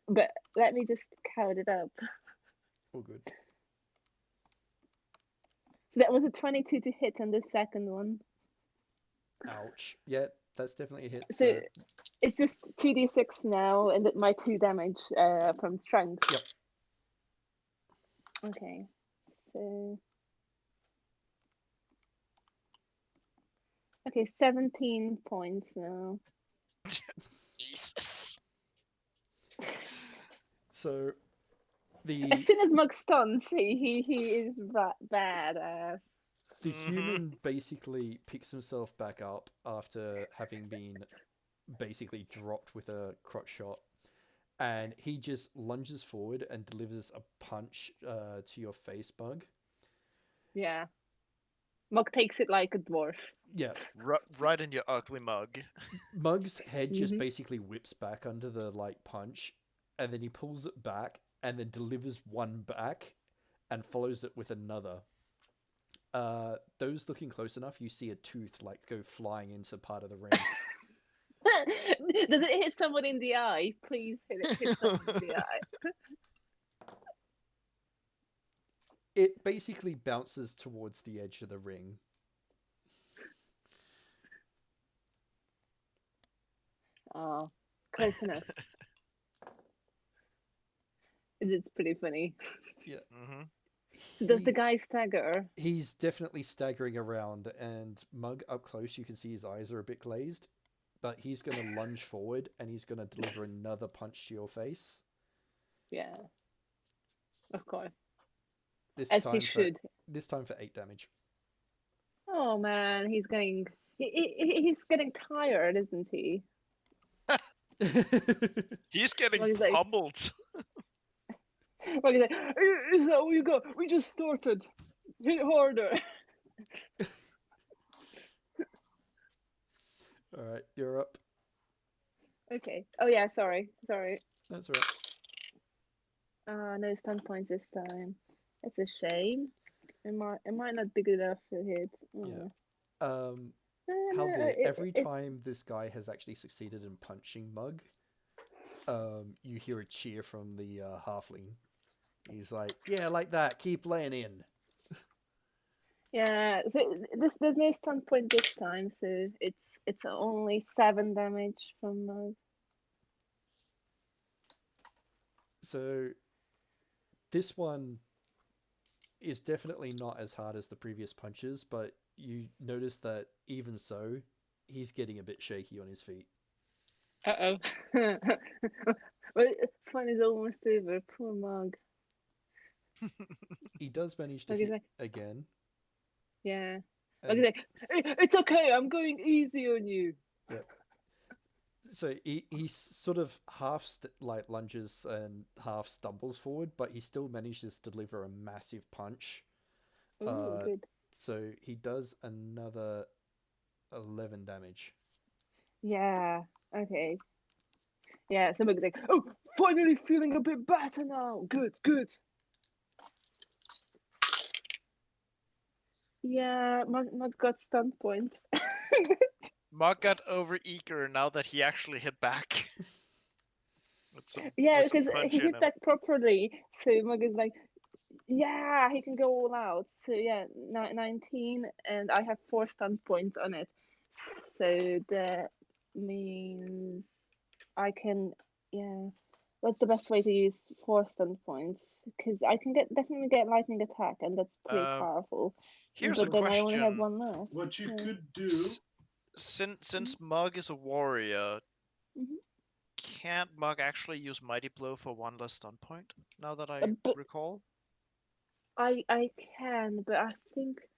But let me just count it up. All good. So that was a 22 to hit on the second one. Ouch. Yeah, that's definitely a hit. So it's just 2d6 now, and my 2 damage from strength. Yep. Okay, so 17 points now. Jesus. So as soon as Mug stuns, he is badass. The human basically picks himself back up after having been basically dropped with a crotch shot, and he just lunges forward and delivers a punch to your face, Mug. Yeah. Mug takes it like a dwarf. Yeah. Right in your ugly mug. Mug's head just basically whips back under the punch, and then he pulls it back and then delivers one back and follows it with another. Those looking close enough, you see a tooth go flying into part of the ring. Does it hit someone in the eye? Please hit someone in the eye. It basically bounces towards the edge of the ring. Oh, close enough. It's pretty funny. Yeah. Does the guy stagger? He's definitely staggering around, and Mug up close, you can see his eyes are a bit glazed, but he's going to lunge forward and he's going to deliver another punch to your face. Yeah, of course. This As time he should. This time for 8 damage. Oh man, he's getting tired, isn't he? He's getting pummeled. Well, he's like, is that what you got? We just started. Hit harder. All right, you're up. Okay. Oh yeah, sorry. That's all right. No stun points this time. It's a shame. It might not be good enough to hit. Yeah. No, Haldir, every time this guy has actually succeeded in punching Mug, you hear a cheer from the halfling. He's like, "Yeah, like that. Keep laying in." Yeah, so there's no stun point this time, so it's only 7 damage from Mug. So this one is definitely not as hard as the previous punches, but you notice that even so, he's getting a bit shaky on his feet. Uh-oh. Well, fun is almost over. Poor Mug. He does manage to Like, hit like, again. yeah. And, Like, it's okay. I'm going easy on you. yep. So he sort of half lunges and half stumbles forward, but he still manages to deliver a massive punch. Oh, good. So he does another 11 damage. Yeah. Okay. Yeah. So Mug's like, oh, finally feeling a bit better now. Good. Good. Yeah. Mug got stun points. Mug got over eager now that he actually hit back. Yeah, with some because punch he in hit him. back properly. So Mug is like, yeah, he can go all out. So yeah, 19, and I have 4 stun points on it. So that means I can, yeah. What's the best way to use 4 stun points? Because I can definitely get lightning attack, and that's pretty powerful. Here's but a then question. I only have 1 left. What you Yeah. could do, Since Mug is a warrior, Mhm. can't Mug actually use Mighty Blow for 1 less stun point? Now that I But recall. I can, but I think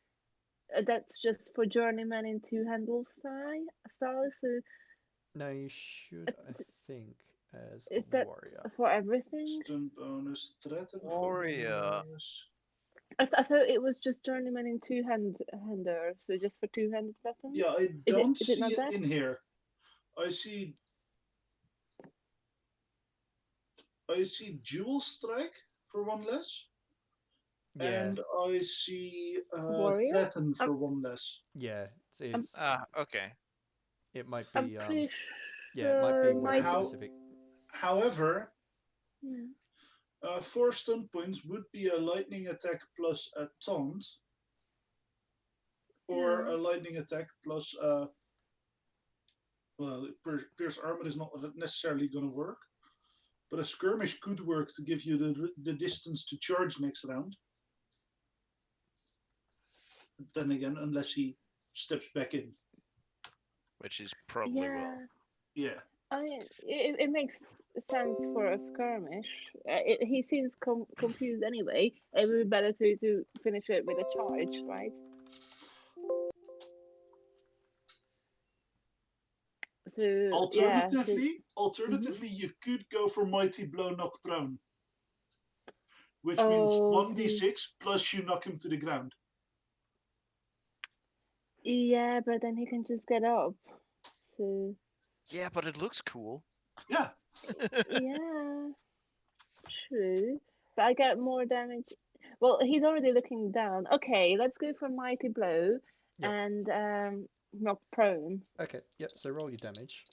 that's just for journeyman in 2-handle style. So No, you should, I think, as is a that warrior. for everything? stun bonus, threat and Warrior. I thought it was just journeyman in hander, so just for 2-handed weapons. Yeah, I don't is it see not it that? in here. I see dual strike for 1 less. Yeah. And I see Warrior? threaten for 1 less. Yeah, it's Okay. it might I'm be pretty yeah, it might be sure weapon How- specific. However, Yeah. 4 stun points would be a lightning attack plus a taunt, or a lightning attack plus well, pierce armor is not necessarily going to work, but a skirmish could work to give you the distance to charge next round. But then again, unless he steps back in. Which is probably will. Yeah. It makes sense for a skirmish. He seems confused anyway. It would be better to finish it with a charge, right? So Alternatively, you could go for Mighty Blow Knock Prone, which means 1d6 plus you knock him to the ground. Yeah, but then he can just get up. So yeah, but it looks cool. Yeah. Yeah, true. But I get more damage. Well, he's already looking down. Okay, let's go for Mighty Blow and knock prone. Okay, yep, so roll your damage.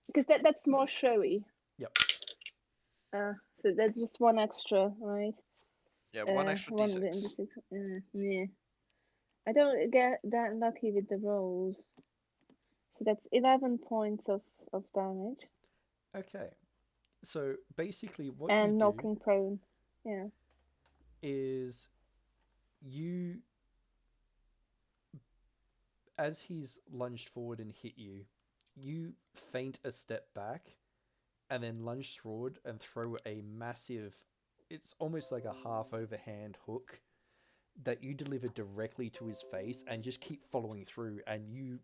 Because that's more showy. Yep. So that's just 1 extra, right? Yeah, 1 extra d6. Yeah. I don't get that lucky with the rolls. So that's 11 points of damage. Okay. So basically what and you knocking do prone. Yeah. is you, as he's lunged forward and hit you, you feint a step back and then lunge forward and throw a massive, it's almost like a half overhand hook that you deliver directly to his face and just keep following through, and you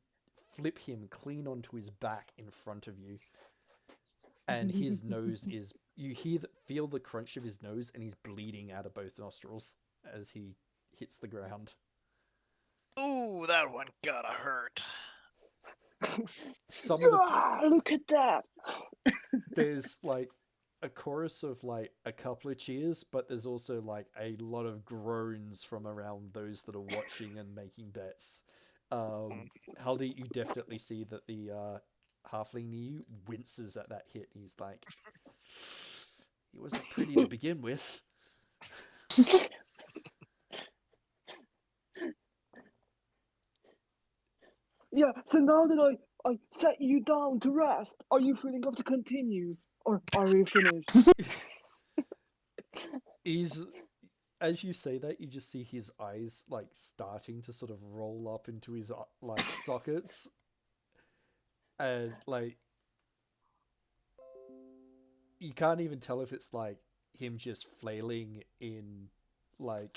flip him clean onto his back in front of you. And his nose is, you feel the crunch of his nose, and he's bleeding out of both nostrils as he hits the ground. Ooh, that one gotta hurt. Some of the look at that. there's like a chorus of like a couple of cheers, but there's also like a lot of groans from around those that are watching and making bets. Haldir, you definitely see that the halfling near you winces at that hit. He's like, he wasn't pretty to begin with. Yeah, so now that I set you down to rest, are you feeling up to continue? Or are you finished? He's, as you say that, you just see his eyes like starting to sort of roll up into his like sockets, and like you can't even tell if it's like him just flailing in like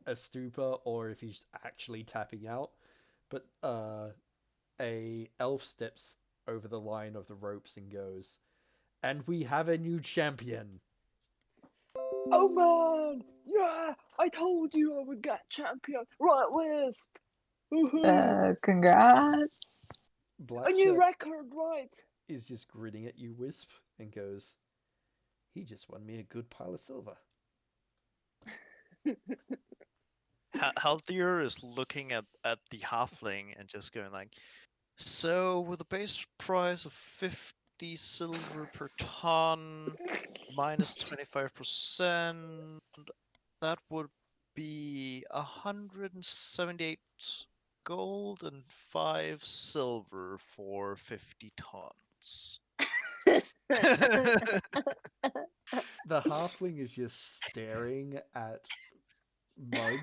a stupor or if he's actually tapping out. But a elf steps over the line of the ropes and goes, "And we have a new champion." Oh man! Yeah! I told you I would get champion! Right, Wisp! Woohoo! Congrats. A new record, right? Is just grinning at you, Wisp, and goes, "He just won me a good pile of silver." Haldir is looking at the halfling and just going like, so with a base price of 50 silver per ton, minus 25%, that would be 178 gold and 5 silver for 50 tons. The halfling is just staring at Mug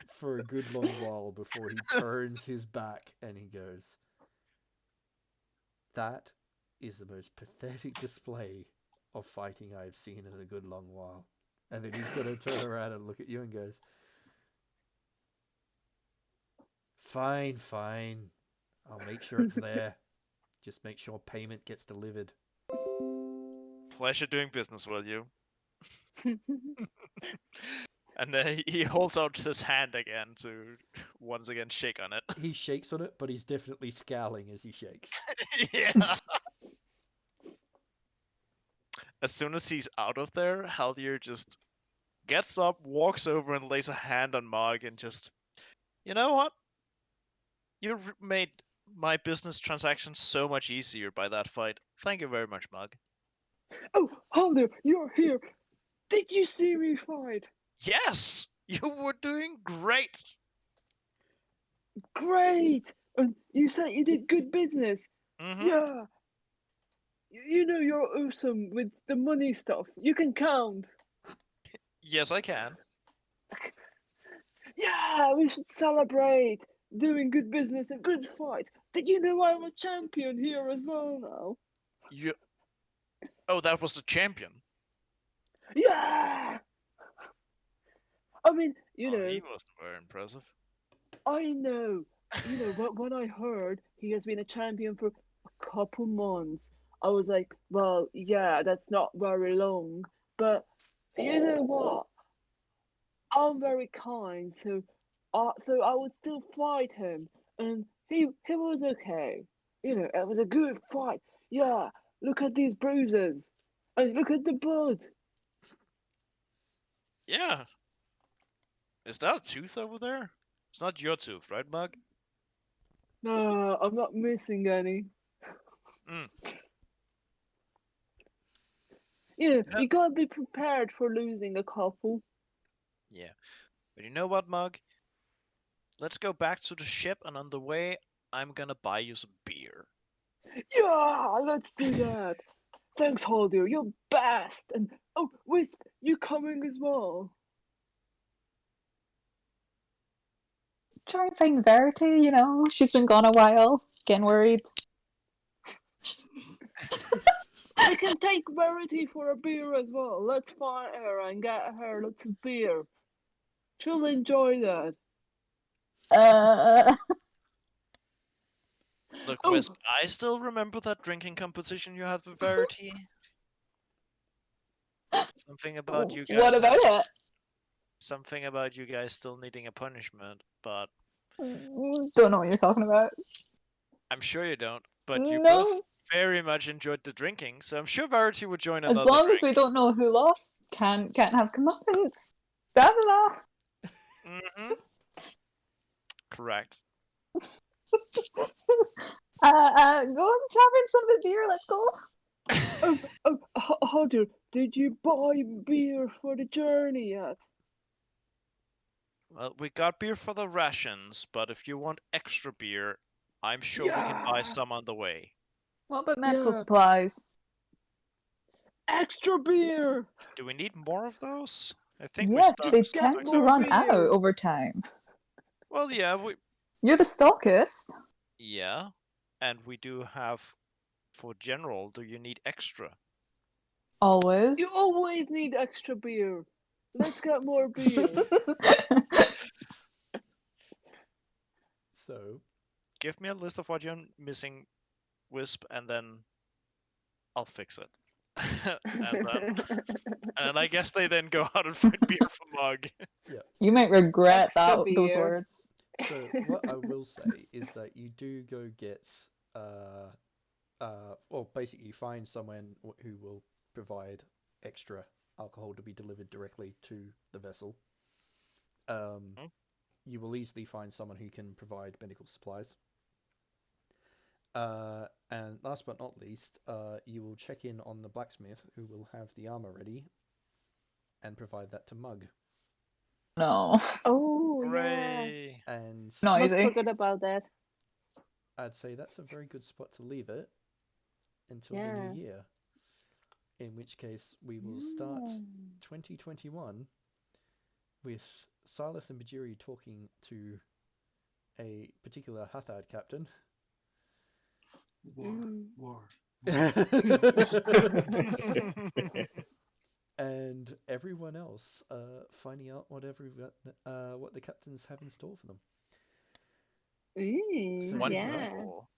for a good long while before he turns his back and he goes, "That is the most pathetic display of fighting I've seen in a good long while." And then he's going to turn around and look at you and goes, "Fine, fine. I'll make sure it's there. Just make sure payment gets delivered." Pleasure doing business with you. And he holds out his hand again to once again shake on it. He shakes on it, but he's definitely scowling as he shakes. Yeah. As soon as he's out of there, Haldir just gets up, walks over, and lays a hand on Mog and just, you know what? You made my business transaction so much easier by that fight. Thank you very much, Mog. Oh, Haldir, you're here! Did you see me fight? Yes! You were doing great! Great! And you said you did good business. Mm-hmm. Yeah. You know you're awesome with the money stuff. You can count. Yes, I can. Yeah, we should celebrate doing good business and good fight. Did you know I'm a champion here as well now? You. Oh, that was the champion. Yeah. I mean, you know. He wasn't very impressive. I know. You know, when I heard he has been a champion for a couple months, I was like, well, yeah, that's not very long. But you know what? I'm very kind, so I would still fight him, and he was okay. You know, it was a good fight. Yeah, look at these bruises, and look at the blood. Yeah. Is that a tooth over there? It's not your tooth, right, Mug? No, I'm not missing any. You know, you gotta be prepared for losing a couple. Yeah. But you know what, Mug? Let's go back to the ship, and on the way, I'm gonna buy you some beer. Yeah, let's do that. Thanks, Haldir, you're best. And oh, Wisp, you coming as well? Try and find Verity, you know, she's been gone a while. Getting worried. We can take Verity for a beer as well. Let's find her and get her lots of beer. She'll enjoy that. Look, Wisp, I still remember that drinking competition you had with Verity. Something about you guys. What about it? Something about you guys still needing a punishment, but Don't know what you're talking about. I'm sure you don't. But you No. both very much enjoyed the drinking, so I'm sure Verity would join As another long drink. as we don't know who lost, can't have comeuppance. Da da da. Mm-hmm. Correct. Go and tavern some of the beer. Let's go. Haldir, did you buy beer for the journey yet? Well, we got beer for the rations, but if you want extra beer, I'm sure we can buy some on the way. What about medical Yeah. supplies? Extra beer! Do we need more of those? I think Yes, we they stocked tend quite to a run bit. out beer. over time. Well, yeah, You're the stockist. yeah, and we do have for general. Do you need extra? Always. You always need extra beer. Let's get more beer. So, Give me a list of what you're missing, Wisp, and then I'll fix it. and I guess they then go out and find beer for Mug. yeah. You might regret Extra those beer. words. So what I will say is that you do go get, or basically find someone who will provide extra alcohol to be delivered directly to the vessel. You will easily find someone who can provide medical supplies. And last but not least, you will check in on the blacksmith who will have the armor ready and provide that to Mug. No. Oh, yeah. Hooray! And Not Must easy. forget about that. I'd say that's a very good spot to leave it until the Yeah. new year. In which case, we will start 2021 with Silas and Bhajiri talking to a particular Hathad captain. War. And everyone else finding out what the captains have in store for them. Ooh, So, yeah. Wonderful.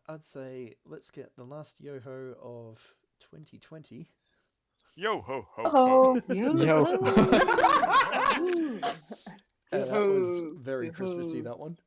I'd say let's get the last yo-ho of 2020. Yo ho ho Oh. Yo. That was very Christmassy, that one.